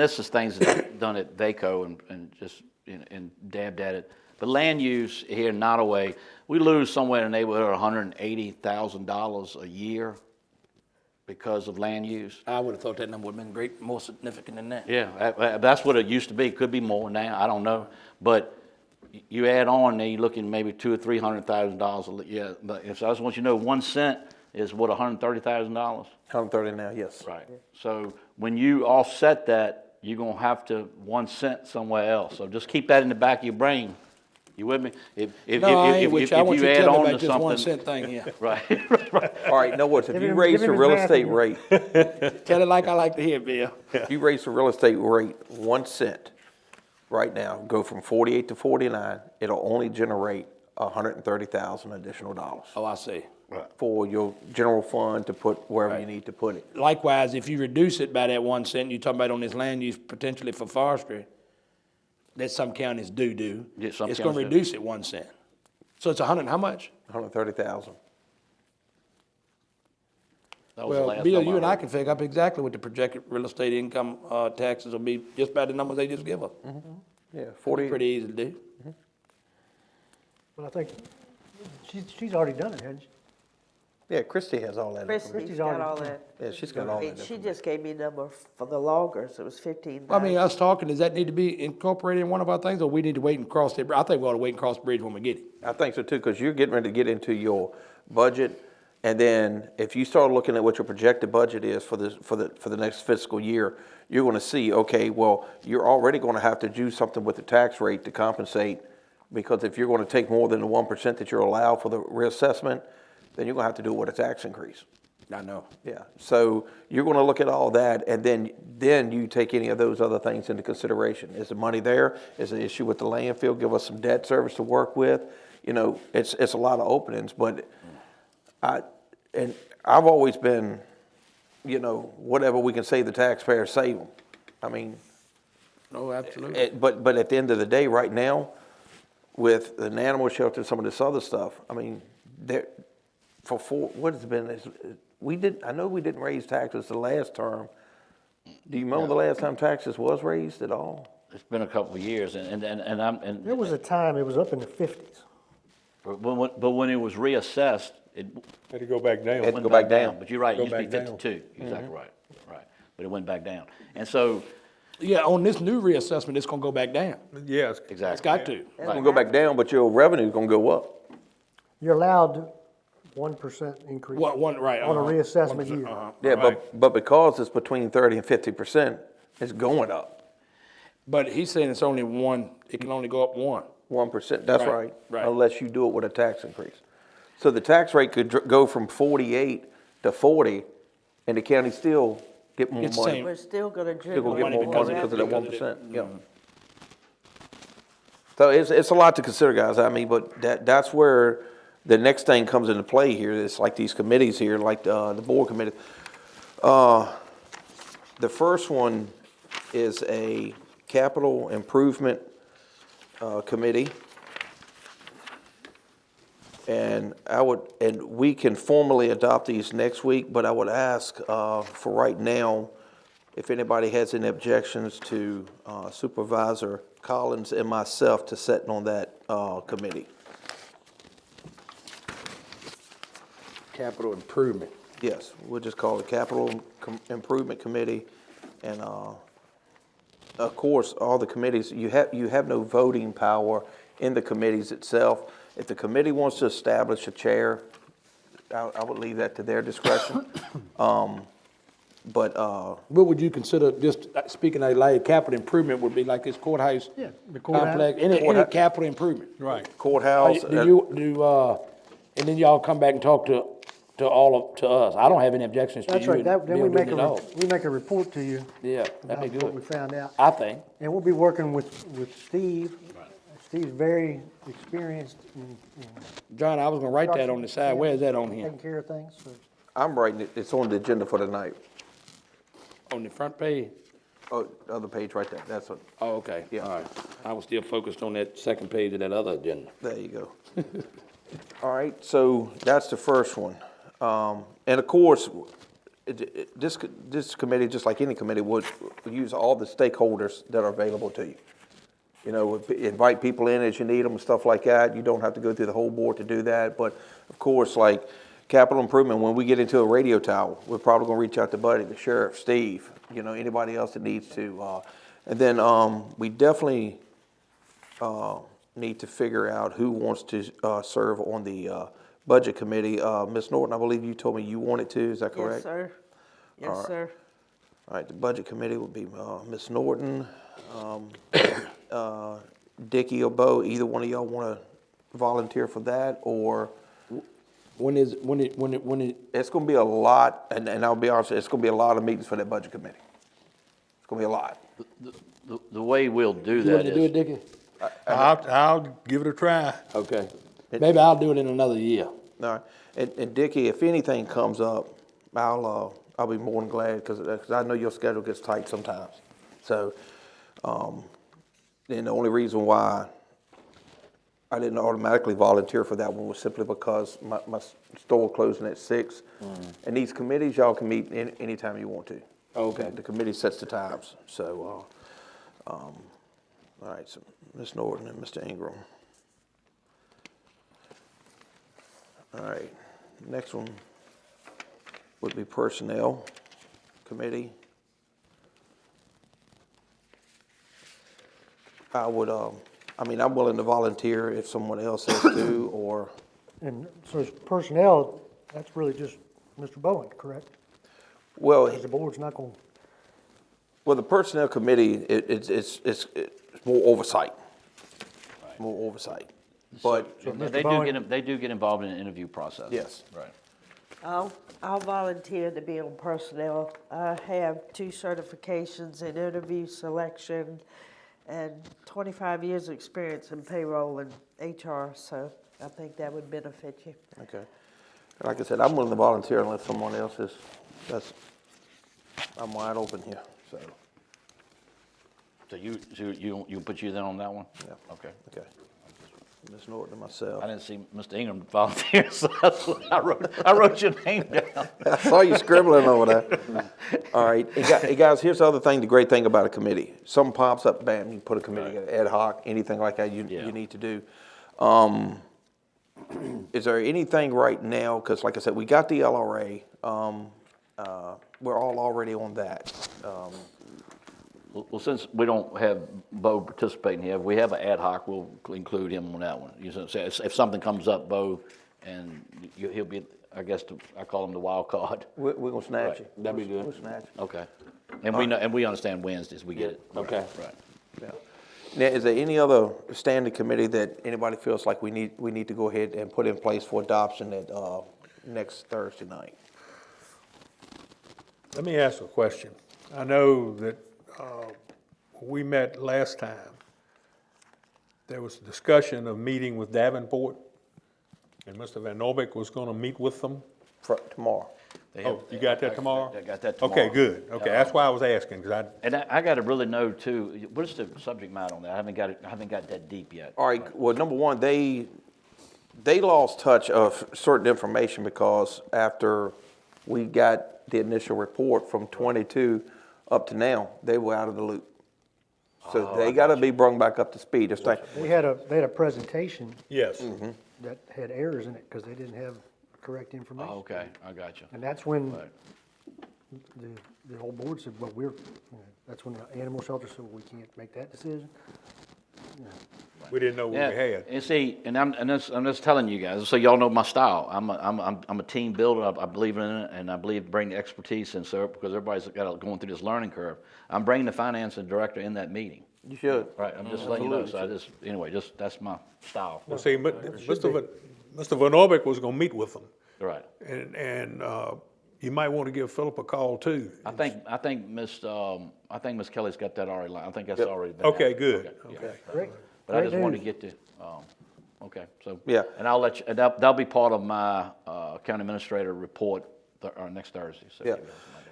this is things that I've done at VACO and just and dabbed at it. But land use here in Nottoway, we lose somewhere in the neighborhood of $180,000 a year because of land use. I would have thought that number would have been more significant than that. Yeah, that's what it used to be. Could be more now. I don't know. But you add on there, you're looking maybe $200,000 or $300,000. Yeah, but if I just want you to know, 1 cent is what, $130,000. 130 now, yes. Right. So when you offset that, you're gonna have to 1 cent somewhere else. So just keep that in the back of your brain. You with me? If you I want you add to on tell me to about this 1 something, cent thing here. right. All right, no worries. If Give you him- raise give the him real his math estate again. rate, Tell it like I like to hear, Bill. if you raise the real estate rate 1 cent right now, go from 48 to 49, it'll only generate 130,000 additional dollars Oh, I see. for your general fund to put wherever you need to put it. Likewise, if you reduce it by that 1 cent, you're talking about on this land use potentially for forestry, that some counties do. Yeah, some It's gonna counties do. reduce it 1 cent. So it's 100, how much? 130,000. That was the Well, last Bill, number you and I heard. can figure out exactly what the projected real estate income, taxes will be just by the numbers they just give us. Yeah, 40. Pretty easy to do. But I think she's already done it, hasn't she? Yeah, Christie has all that. information. Christie's got all that. Yeah, she's got all I mean, that. she just gave me a number for the loggers. It was 15,000. I mean, us talking, does that need to be incorporated in one of our things, or we need to wait and cross it? I think we ought to wait and cross the bridge when we get it. I think so too, because you're getting ready to get into your budget, and then if you start looking at what your projected budget is for the next fiscal year, you're going to see, okay, well, you're already going to have to do something with the tax rate to compensate, because if you're going to take more than the 1% that you're allowed for the reassessment, then you're going to have to do it with a tax increase. I know. Yeah, so you're gonna look at all that, and then you take any of those other things into consideration. Is the money there? Is the issue with the landfill? Give us some debt service to work with? You know, it's a lot of openings, but I've always been, you know, whatever we can save the taxpayers, save them. I mean, No, absolutely. but at the end of the day, right now, with an animal shelter and some of this other stuff, I mean, what has it been? I know we didn't raise taxes the last term. Do you remember the last time taxes was raised at all? It's been a couple of years, There was a time it was up in the 50s. but when it was reassessed, it Had to go back down. Had to went go back down. But you're right, it Go used to be back down. 52. Exactly right, right. But it went back down. And so, Yeah, on this new reassessment, it's gonna go back down. Yes. It's exactly. got to. It's gonna go back down, but your revenue's gonna go up. You're allowed 1% increase One, right. on a uh-huh. reassessment 1%, year. Yeah, Right. but because it's between 30 and 50%, it's going up. But he's saying it's only one, it can only go up one. 1%, that's Right, right. right. Unless you do it with a tax increase. So the tax rate could go from 48 to 40, and the county still get more It's money. same. We're still gonna Still dribble gonna get more because money of because of that that. 1%, yeah. So it's a lot to consider, guys, I mean, but that's where the next thing comes into play here. It's like these committees here, like the board committee. The first one is a capital improvement committee. And we can formally adopt these next week, but I would ask, for right now, if anybody has any objections to Supervisor Collins and myself to sitting on that committee. Capital improvement. Yes, we'll just call it Capital Improvement Committee. And, of course, all the committees, you have no voting power in the committees itself. If the committee wants to establish a chair, I would leave that to their discretion. But What would you consider, just speaking of like capital improvement would be like this courthouse? Yeah, the courthouse. Complex, any capital improvement? Right. courthouse. And then y'all come back and talk to us. I don't have any objections to That's you right, and then Bill we doing make it all. we make a report to you Yeah, about that'd be what we good, found out. I think. And we'll be working with Steve. Steve's very experienced in John, I was gonna write that on the side. Where is that on here? taking care of things, so. I'm writing it, it's on the agenda for tonight. On the front page? Oh, other page right there, that's what, Oh, okay, Yeah. all right. I was still focused on that second page of that other agenda. there you go. All right, so that's the first one. And of course, this committee, just like any committee, would use all the stakeholders that are available to you. You know, invite people in as you need them and stuff like that. You don't have to go through the whole board to do that. But of course, like capital improvement, when we get into a radio tower, we're probably gonna reach out to Buddy, the sheriff, Steve, you know, anybody else that needs to. And then we definitely need to figure out who wants to serve on the budget committee. Ms. Norton, I believe you told me you wanted to, is that correct? Yes, sir. Yes, sir. All right, the budget committee would be Ms. Norton, Dickie or Bo. Either one of y'all want to volunteer for that, or When it, it's going to be a lot. And I'll be honest, it's going to be a lot of meetings for that budget committee. It's going to be a lot. The way we'll do you that want to do it, is, Dickie? I'll give it a try. Okay. Maybe I'll do it in another year. All right, and Dickie, if anything comes up, I'll be more than glad because I know your schedule gets tight sometimes. So, and the only reason why I didn't automatically volunteer for that one was simply because my store closing at 6. And these committees, y'all can meet anytime you want to. Okay. The committee sets the times. So, all right, so Ms. Norton and Mr. Ingram. All right, next one would be Personnel Committee. I would, I'm willing to volunteer if someone else has to, or, And so it's personnel, that's really just Mr. Bowen, correct? well, Because the board's not going, the Personnel Committee, it's more oversight. More oversight. But, so Mr. they Bowen- do get involved in the interview process. Yes. Right. I'll volunteer to be on personnel. I have 2 certifications in interview selection and 25 years' experience in payroll and HR, so I think that would benefit you. Okay. Like I said, I'm willing to volunteer unless someone else is, I'm wide open here, so, So you put you then on that one? yeah. Okay. Okay. Just know it to myself. I didn't see Mr. Ingram volunteer, so that's what I wrote your name down. I saw you scribbling over there. All right, hey guys, here's the other thing, the great thing about a committee. Something pops up, bam, you put a committee, ad hoc, anything like that you need to do. Is there anything right now, because like I said, we got the LRA, we're all already on that. Well, since we don't have Bo participating here, if we have an ad hoc, we'll include him on that one. You know, if something comes up, Bo, and he'll be, I guess, I call him the wild card. We're gonna snatch you. That'd be good. We'll snatch you. Okay. And we know, and we understand Wednesdays, we get it. Okay. Right. Yeah. Now, is there any other standing committee that anybody feels like we need to go ahead and put in place for adoption at, next Thursday night? Let me ask a question. I know that we met last time. There was a discussion of meeting with Davenport, and Mr. Van Orbeck was gonna meet with them. For tomorrow. Oh, you got that tomorrow? I got that tomorrow. Okay, good. Okay, that's why I was asking, because And I got to really know too, what's the subject matter on that? I haven't got that deep yet. All right, well, number one, they lost touch of certain information because after we got the initial report from 22 up to now, they were out of the loop. So they gotta be brought back up to speed. It's like, They had a presentation yes. that had errors in it because they didn't have correct information. Oh, okay, I got you. And that's when Right. the whole board said, well, that's when the animal shelter said, well, we can't make that decision. We didn't know what we had. And see, and I'm just telling you guys, so y'all know my style. I'm a team builder. I believe in it, and I believe bringing expertise in, so because everybody's going through this learning curve. I'm bringing the finance director in that meeting. you should. Right, I'm just letting you know. So that's my style. Well, see, Mr. Van Orbeck was gonna meet with them, Right. and you might want to give Philip a call too. I think Miss Kelly's got that already. I think that's already been. Okay, happening. good. Yeah. Okay. Great. But I Great just wanted to news. get the, okay, so. Yeah. And I'll let you, and that'll be part of my, county administrator report, next Thursday. So Yeah.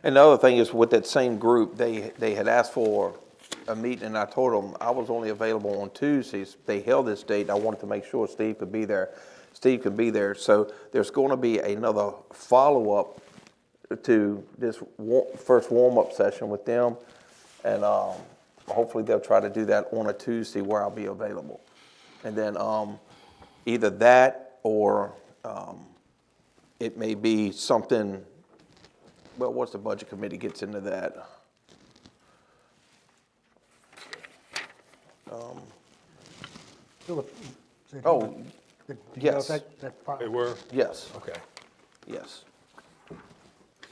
And the other thing is with that same group, they had asked for a meeting and I told them I was only available on Tuesdays. They held this date. I wanted to make sure Steve could be there. Steve could be there. So there's going to be another follow-up to this first warm-up session with them. And hopefully they'll try to do that on a Tuesday where I'll be available. And then either that or it may be something, well, once the budget committee gets into that. Philip said, Oh, did you know yes. They were? yes, Okay. yes,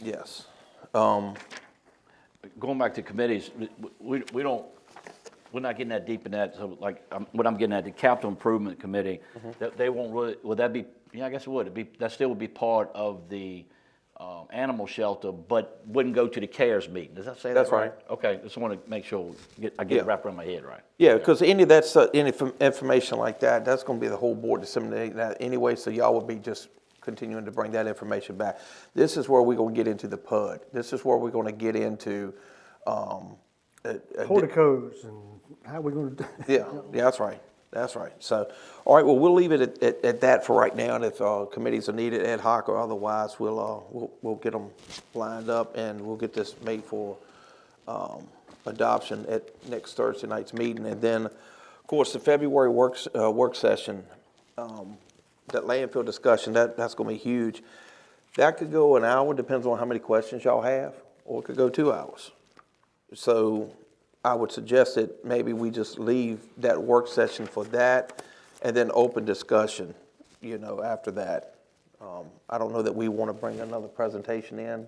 yes. Going back to committees, we don't, we're not getting that deep in that, so like, what I'm getting at, the capital improvement committee, they won't really, would that be, yeah, I guess it would, that still would be part of the, animal shelter, but wouldn't go to the CARES meeting, does that say that That's right? right. Okay, just want to make sure, I get it Yeah. wrapped around my head right. Yeah, because any of that stuff, any information like that, that's gonna be the whole board disseminating that anyway, so y'all will be just continuing to bring that information back. This is where we're gonna get into the PUD. This is where we're gonna get into, porticos and how we gonna do. yeah, that's right, that's right. So, all right, well, we'll leave it at that for right now, and if committees are needed, ad hoc or otherwise, we'll get them lined up, and we'll get this made for adoption at next Thursday night's meeting. And then, of course, the February work session, that landfill discussion, that's gonna be huge. That could go an hour, depends on how many questions y'all have, or it could go 2 hours. So I would suggest that maybe we just leave that work session for that, and then open discussion, after that. I don't know that we wanna bring another presentation in.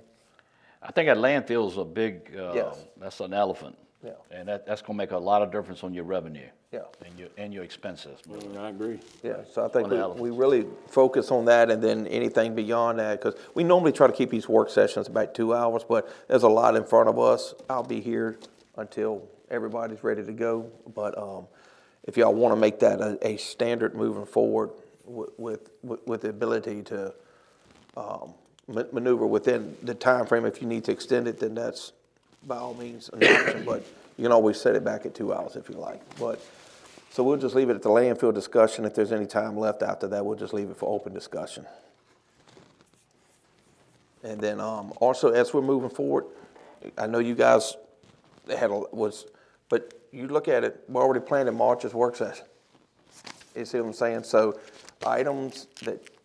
I think that landfill's a big, Yes. that's an elephant. Yeah. And that's gonna make a lot of difference on your revenue. Yeah. And your expenses. I agree. Yeah, so I think One of the we really focus on that, and then anything beyond that, because we normally try to keep these work sessions about 2 hours, but there's a lot in front of us. I'll be here until everybody's ready to go, but if y'all want to make that a standard moving forward with the ability to maneuver within the time frame, if you need to extend it, then that's by all means an option, but you can always set it back at 2 hours if you like. But so we'll just leave it at the landfill discussion. If there's any time left after that, we'll just leave it for open discussion. And then also, as we're moving forward, I know you guys but you look at it, we're already planning March's work session. You see what I'm saying? So items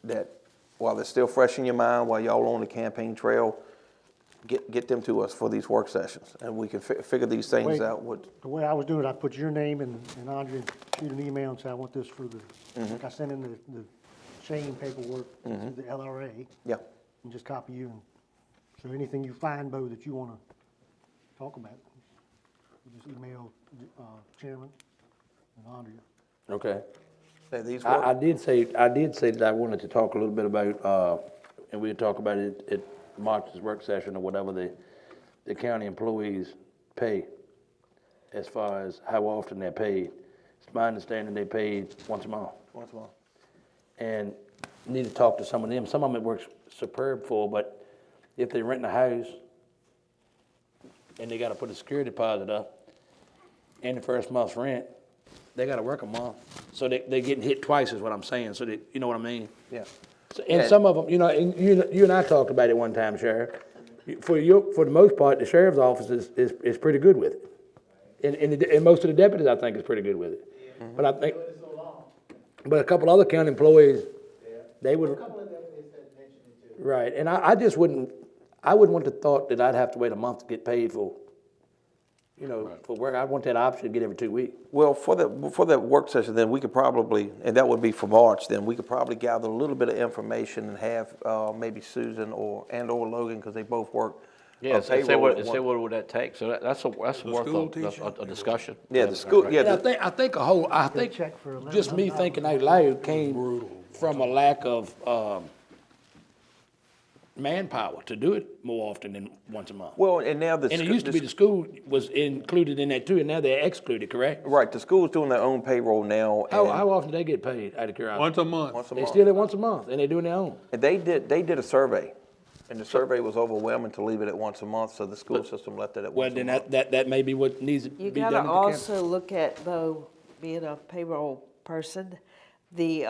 that while they're still fresh in your mind, while y'all on the campaign trail, get them to us for these work sessions, and we can figure these things out. The way I was doing it, I put your name and Andrea shoot an email and say, I want this for the, like I sent in the Shane paperwork to the LRA. Yeah. And just copy you. And so anything you find, Bo, that you want to talk about, you just email Chairman and Andrea. Okay. These I did say that I wanted to talk a little bit about, and we'll talk about it at March's work session or whatever the county employees pay, as far as how often they're paid. It's my understanding they paid once a month. Once a month. And need to talk to some of them. Some of them it works superb for, but if they rent a house and they got to put a security deposit up and the first month's rent, they got to work a month. So they're getting hit twice is what I'm saying. So you know what I mean? Yeah. So, and some of them, you know, and you and I talked about it one time, Sheriff. For the most part, the sheriff's office is pretty good with it, and most of the deputies I think is pretty good with it. But I think, but a couple other county employees, they would. Right, and I wouldn't want the thought that I'd have to wait a month to get paid for. You know, for work, I want that option to get every 2 weeks. Well, for that work session, then we could probably, and that would be for March, then we could probably gather a little bit of information and have maybe Susan or Logan, because they both work. Yeah, say what would that take? So that's worth a discussion. Yeah, the school. Yeah, And I think Check for just me thinking out loud came from a lack of manpower to do it more often than once a month. well, and now And it used to be the school was included in that too, and now they're excluded, correct? right. The school's doing their own payroll now. How and often do they get paid, out of curiosity? Once a month. once a They month. still at once a month, and they're doing their own. And they did a survey, and the survey was overwhelming to leave it at once a month, so the school system left it at Well, once a then month. that may be what needs to You be done gotta at the county. also look at, Bo, being a payroll person, the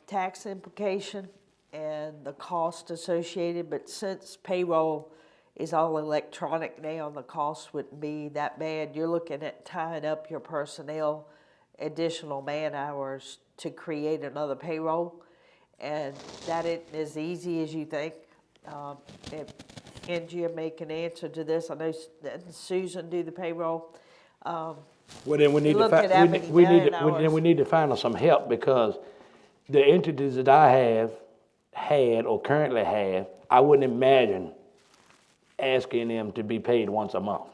tax implication and the cost associated, but since payroll is all electronic now, the cost wouldn't be that bad. You're looking at tying up your personnel, additional man hours to create another payroll, and that isn't as easy as you think. If Angie may can answer to this, I know Susan do the payroll. Well, then we need to Look at how many we need man to, we need to find some help, because the entities that I have had or currently have, I wouldn't imagine asking them to be paid once a month.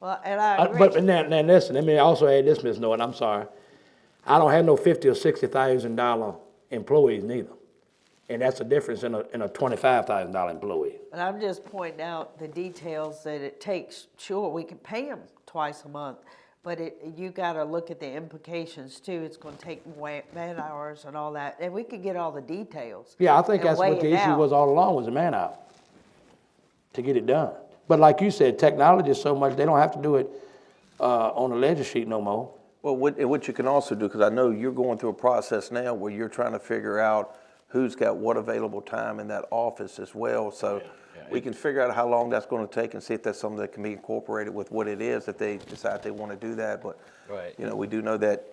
Well, and I agree. But now listen, let me also add this, Ms. Norton, I'm sorry. I don't have no $50,000 or $60,000 employees neither. And that's the difference in a $25,000 employee. And I'm just pointing out the details that it takes. Sure, we can pay them twice a month, but you gotta look at the implications too. It's gonna take man hours and all that, and we could get all the details. Yeah, I think and that's weigh what the it issue out. was all along, was the man out to get it done. But like you said, technology is so much, they don't have to do it on a ledger sheet no more. Well, what you can also do, because I know you're going through a process now where you're trying to figure out who's got what available time in that office as well. So we can figure out how long that's going to take and see if that's something that can be incorporated with what it is, if they decide they want to do that. But, Right. you know, we do know that.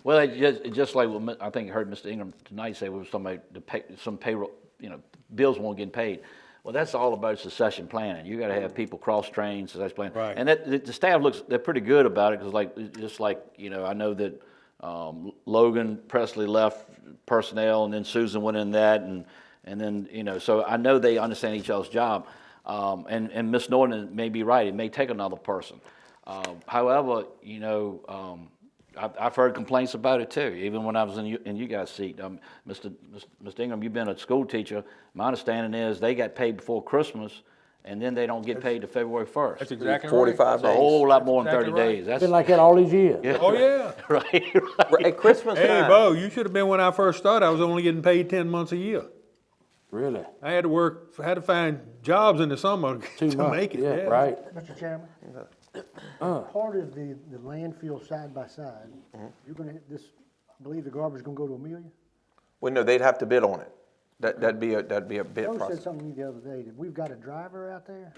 Well, it just like what I think I heard Mr. Ingram tonight say, was somebody some payroll, bills weren't getting paid. Well, that's all about succession planning. You got to have people cross-trained, succession planning. Right. And the staff they're pretty good about it, because I know that Logan Presley left personnel, and then Susan went in that, and then so I know they understand each other's job. And Ms. Norton may be right. It may take another person. However, you know, I've heard complaints about it too, even when I was in you guys' seat. Mr. Ingram, you've been a school teacher. My understanding is they got paid before Christmas, and then they don't get paid to February 1st. That's exactly right. 45 It's a days. whole lot more than exactly 30 right. days. That's Been like that all these years. Oh, yeah. right. At Christmas Hey, time. Bo, you should have been when I first started. I was only getting paid 10 months a year. Really? I had to work, had to find jobs in the summer to Months. make it. Yeah, right. Mr. Chairman, part of the landfill side by side, you're gonna, I believe the garbage is gonna go to Amelia? Well, no, they'd have to bid on it. That'd be a bid Joe said process. something to me the other day, that we've got a driver out there.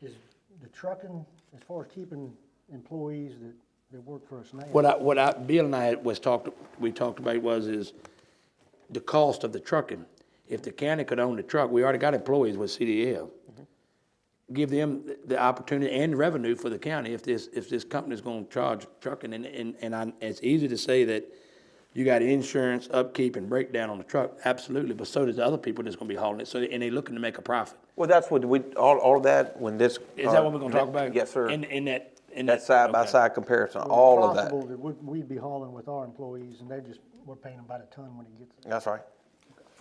Is the trucking, as far as keeping employees that work for us now? Bill and I we talked about is the cost of the trucking. If the county could own the truck, we already got employees with CDL. Give them the opportunity and revenue for the county if this company's gonna charge trucking, it's easy to say that you got insurance, upkeep, and breakdown on the truck, absolutely, but so does the other people that's gonna be hauling it, and they're looking to make a profit. Well, that's what all of that, when this. Is that what we're gonna talk about? Yes, sir. In that. That side-by-side comparison, all of that. It's possible that we'd be hauling with our employees, and we're paying them by the ton when he gets it. That's right.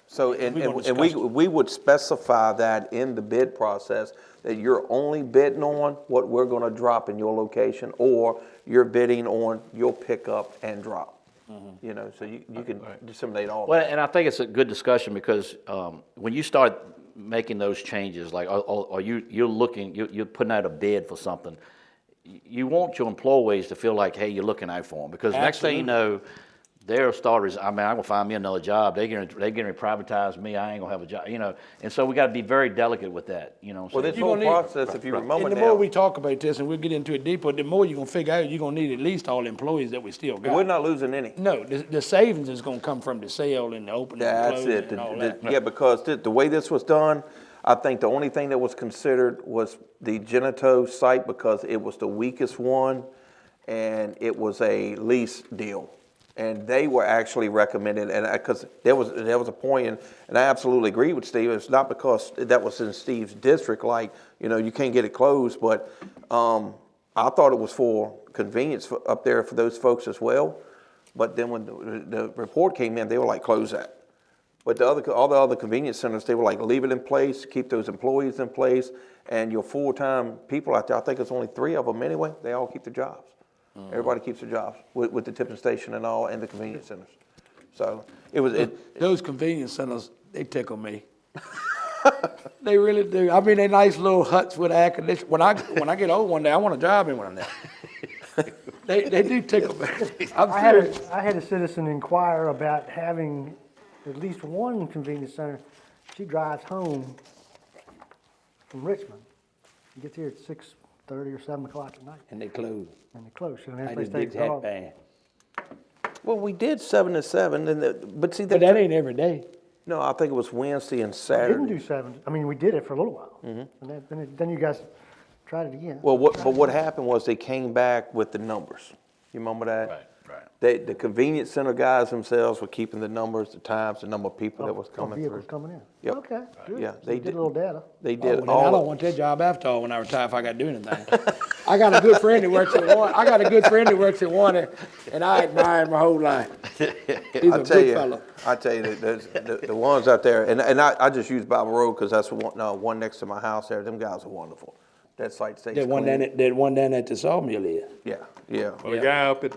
So, We're gonna and discuss we would specify that in the bid process, that you're only bidding on what we're gonna drop in your location, or you're bidding on your pickup and drop. You know, so you can disseminate all Well, that. and I think it's a good discussion because when you start making those changes, like, or you're putting out a bid for something, you want your employees to feel like, hey, you're looking out for them. Because next thing you know, their starters, I'm gonna find me another job. They're gonna privatize me. I ain't gonna have a job, you know. And so we got to be very delicate with that, you know. Well, this You're whole gonna need- process, if you remember And the more now, we talk about this, and we'll get into it deeper, the more you're gonna figure out you're gonna need at least all the employees that we still got. we're not losing any. No, the savings is gonna come from the sale and the opening and That's closing it. and all that. Yeah, because the way this was done, I think the only thing that was considered was the Genito site because it was the weakest one and it was a lease deal. And they were actually recommended, and because there was a point, and I absolutely agree with Steve. It's not because that was in Steve's district, like, you know, you can't get it closed, but I thought it was for convenience up there for those folks as well. But then when the report came in, they were like, close that. But all the other convenience centers, they were like, leave it in place, keep those employees in place, and your full-time people out there, I think it's only 3 of them anyway, they all keep their jobs. Everybody keeps their jobs with the tipping station and all, and the convenience centers. So Those convenience centers, they tickle me. They really do. I mean, they nice little huts with air conditioning. When I get old one day, I want a job in one of them. They do tickle me. I had a citizen inquire about having at least one convenience center. She drives home from Richmond. She gets here at 6:30 or 7 o'clock at night, And they close. and they close. She don't have I a place just to take dig the that dog. bad. well, we did 7 to 7, but see, But that ain't every day. no, I think it was Wednesday and We Saturday. didn't do 7. I mean, we did it for a little while. And then you guys tried it again. Well, what happened was they came back with the numbers. You remember that? Right. The convenience center guys themselves were keeping the numbers, the times, the number of people that was coming Vehicles through. coming in. Yep. Okay, good. Yeah, So they you did. get a little data. They Oh, did well, then I all don't of want that job after all when I retire if I got to do anything. I got a good friend that works at one. I got a good friend that works at one, and I admire him my whole life. He's a good fellow. I tell you, the ones out there, and I just use Bible Road because that's one next to my house there. Them guys are wonderful. That site stays That one down at the sawmill is. Yeah. Well, the guy up at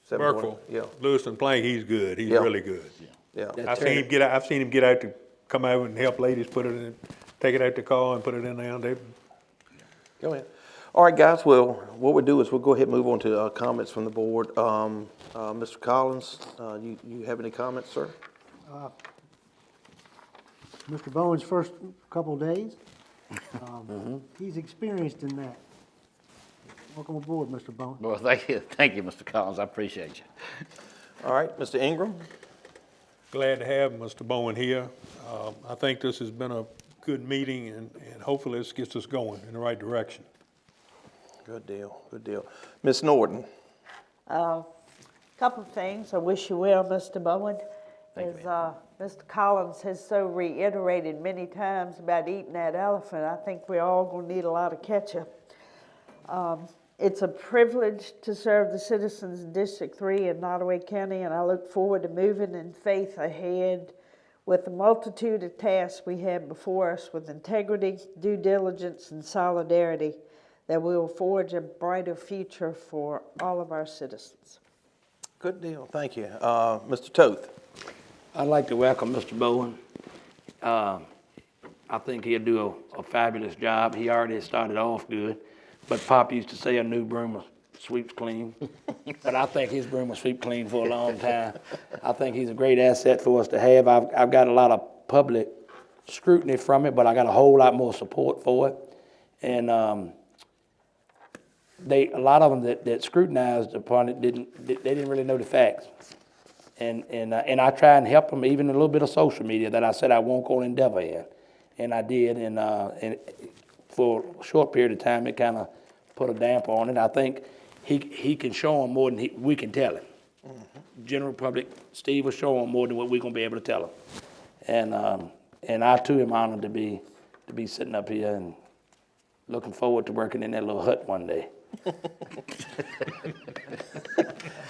720, Burkeville, Yeah, Lewiston Plank, he's good. He's Yeah. really good. yeah. I've seen him get out to come out and help ladies put it in, take it out the car and put it in there. They, Go ahead. All right, guys, well, what we'll do is we'll go ahead and move on to comments from the board. Mr. Collins, you have any comments, sir? Mr. Bowen's first couple of days, he's experienced in that. Welcome aboard, Mr. Bowen. Well, thank you, Mr. Collins. I appreciate you. All right, Mr. Ingram? glad to have Mr. Bowen here. I think this has been a good meeting and hopefully this gets us going in the right direction. Good deal, good deal. Ms. Norton? Couple of things. I wish you well, Mr. Bowen. Thank you, As Mr. Collins has so reiterated many times about eating that elephant, I think we're all going to need a lot of ketchup. It's a privilege to serve the citizens in District 3 in Nottoway County, and I look forward to moving in faith ahead with the multitude of tasks we have before us with integrity, due diligence, and solidarity that we will forge a brighter future for all of our citizens. Good deal, thank you. Mr. Toth? I'd like to welcome Mr. Bowen. I think he'll do a fabulous job. He already started off good, but Pop used to say a new broom sweeps clean. But I think his broom will sweep clean for a long time. I think he's a great asset for us to have. I've got a lot of public scrutiny from it, but I got a whole lot more support for it. And a lot of them that scrutinized upon it they didn't really know the facts. And I try and help them, even a little bit of social media that I said I won't go endeavor in. And I did, and for a short period of time, it kind of put a damper on it. I think he can show them more than we can tell him. Mm-hmm. General public, Steve will show them more than what we're going to be able to tell him. And I too am honored to be sitting up here and looking forward to working in that little hut one day.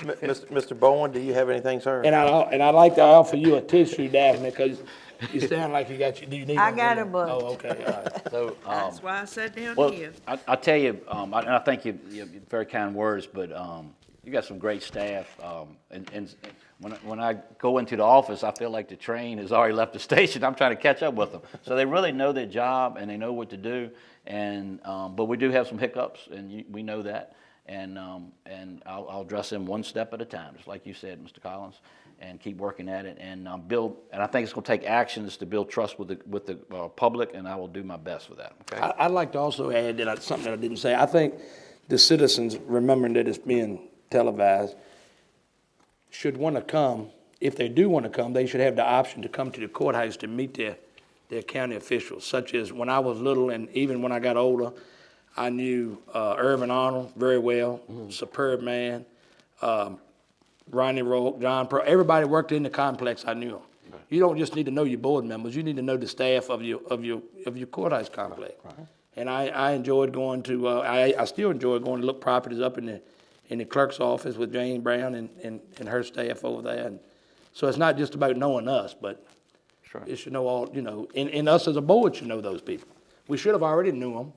Mr. Bowen, do you have anything, sir? And I'd like to offer you a tissue, Daphne, because you sound like you got do you need I one? got a bunch. Oh, okay, all right. So, That's why I sat down well, here. I tell you, and I thank you, very kind words, but you got some great staff. And when I go into the office, I feel like the train has already left the station. I'm trying to catch up with them. So they really know their job and they know what to do. And but we do have some hiccups, and we know that. And I'll address them one step at a time, just like you said, Mr. Collins, and keep working at it and build. And I think it's going to take actions to build trust with the public, and I will do my best for that. Okay. I'd like to also add that something that I didn't say. I think the citizens, remembering that it's being televised, should want to come. If they do want to come, they should have the option to come to the courthouse to meet their county officials, such as when I was little and even when I got older, I knew Irvin Arnold very well, superb man. Ronnie Rowe, John Pearl, everybody worked in the complex, I knew them. Right. You don't just need to know your board members, you need to know the staff of your courthouse complex. Right. And I enjoyed going to, I still enjoy going to look properties up in the clerk's office with Jane Brown and her staff over there. And so it's not just about knowing us, but it should know all, and us as a board should know those people. We should have already knew them,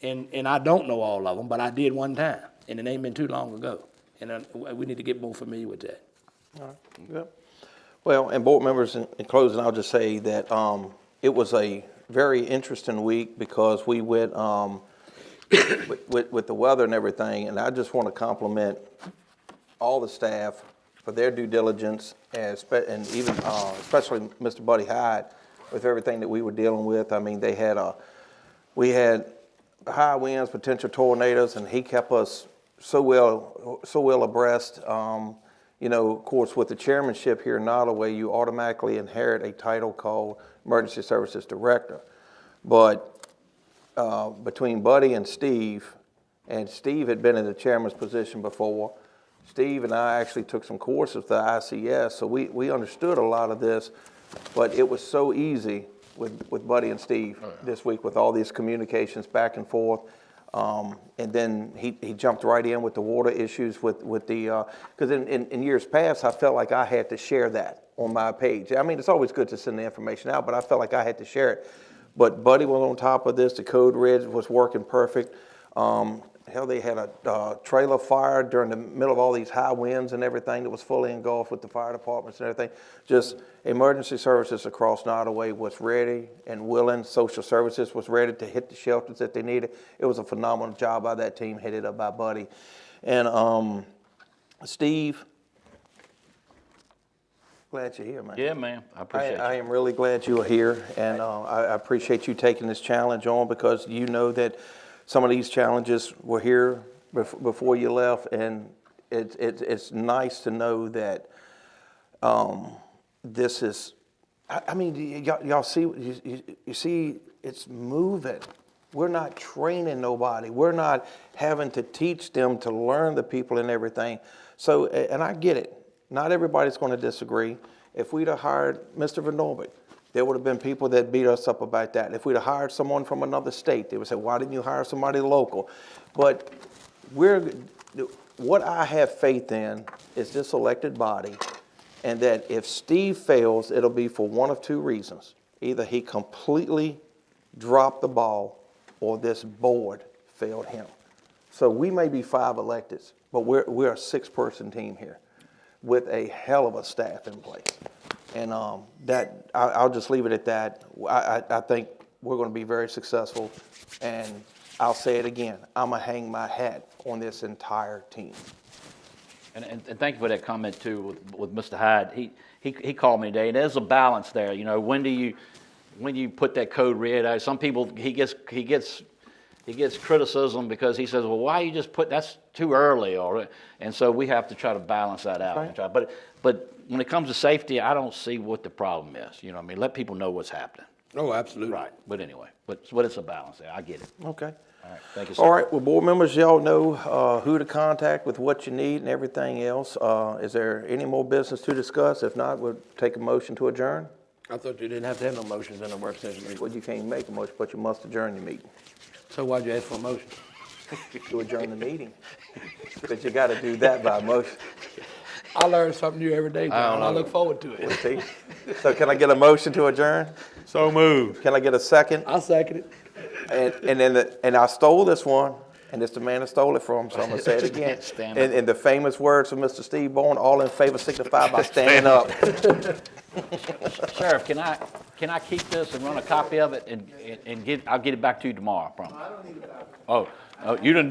and I don't know all of them, but I did one time, and it ain't been too long ago. And we need to get more familiar with that. All right. Yep. Well, and board members, in closing, I'll just say that it was a very interesting week because we went with the weather and everything, and I just want to compliment all the staff for their due diligence, and even especially Mr. Buddy Hyde with everything that we were dealing with. I mean, we had high winds, potential tornadoes, and he kept us so well abreast. Of course, with the chairmanship here in Nottoway, you automatically inherit a title called Emergency Services Director. But between Buddy and Steve had been in the chairman's position before, Steve and I actually took some courses with the ICS, so we understood a lot of this, but it was so easy with Buddy and Steve this week with all these communications back and forth. And then he jumped right in with the water issues with the, because in years past, I felt like I had to share that on my page. I mean, it's always good to send the information out, but I felt like I had to share it. But Buddy was on top of this. The code red was working perfect. Hell, they had a trailer fire during the middle of all these high winds and everything that was fully engulfed with the fire departments and everything. Just emergency services across Nottoway was ready and willing. Social services was ready to hit the shelters that they needed. It was a phenomenal job by that team, headed up by Buddy. And Steve, glad you're here, man. Yeah, man. I appreciate it. I am really glad you are here, and I appreciate you taking this challenge on because you know that some of these challenges were here before you left, and it's nice to know that this is, I mean, y'all see, you see, it's moving. We're not training nobody. We're not having to teach them to learn the people and everything. So, and I get it. Not everybody's going to disagree. If we'd have hired Mr. Van Norbert, there would have been people that beat us up about that. If we'd have hired someone from another state, they would say, why didn't you hire somebody local? But what I have faith in is this elected body, and that if Steve fails, it'll be for one of two reasons. Either he completely dropped the ball, or this board failed him. So we may be 5 electeds, but we're a 6-person team here with a hell of a staff in place. And I'll just leave it at that. I think we're going to be very successful, and I'll say it again, I'm going to hang my hat on this entire team. And thank you for that comment too with Mr. Hyde. He called me today, and there's a balance there. You know, when do you put that code red out? Some people he gets criticism because he says, well, why you just put that's too early, and so we have to try to balance that out. Right. But when it comes to safety, I don't see what the problem is. You know what I mean? Let people know what's happening. Oh, absolutely. Right. But anyway, but it's a balance there. I get it. Okay. All right. Thank you, sir. All right, well, board members, y'all know who to contact with what you need and everything else. Is there any more business to discuss? If not, we'll take a motion to adjourn. I thought you didn't have to have no motions in a work session meeting. Well, you can't make a motion, but you must adjourn your meeting. So why'd you ask for a motion? To adjourn the meeting. But you got to do that by motion. I learn something new every day, John. I look forward to it. See? So can I get a motion to adjourn? So moved. Can I get a second? I second it. And I stole this one, and it's the man that stole it from, so I'm gonna say it again. Stand up. In the famous words of Mr. Steve Bowen, all in favor signify by standing up. Sheriff, can I keep this and run a copy of it and I'll get it back to you tomorrow, I promise. I don't need a copy. Oh, you done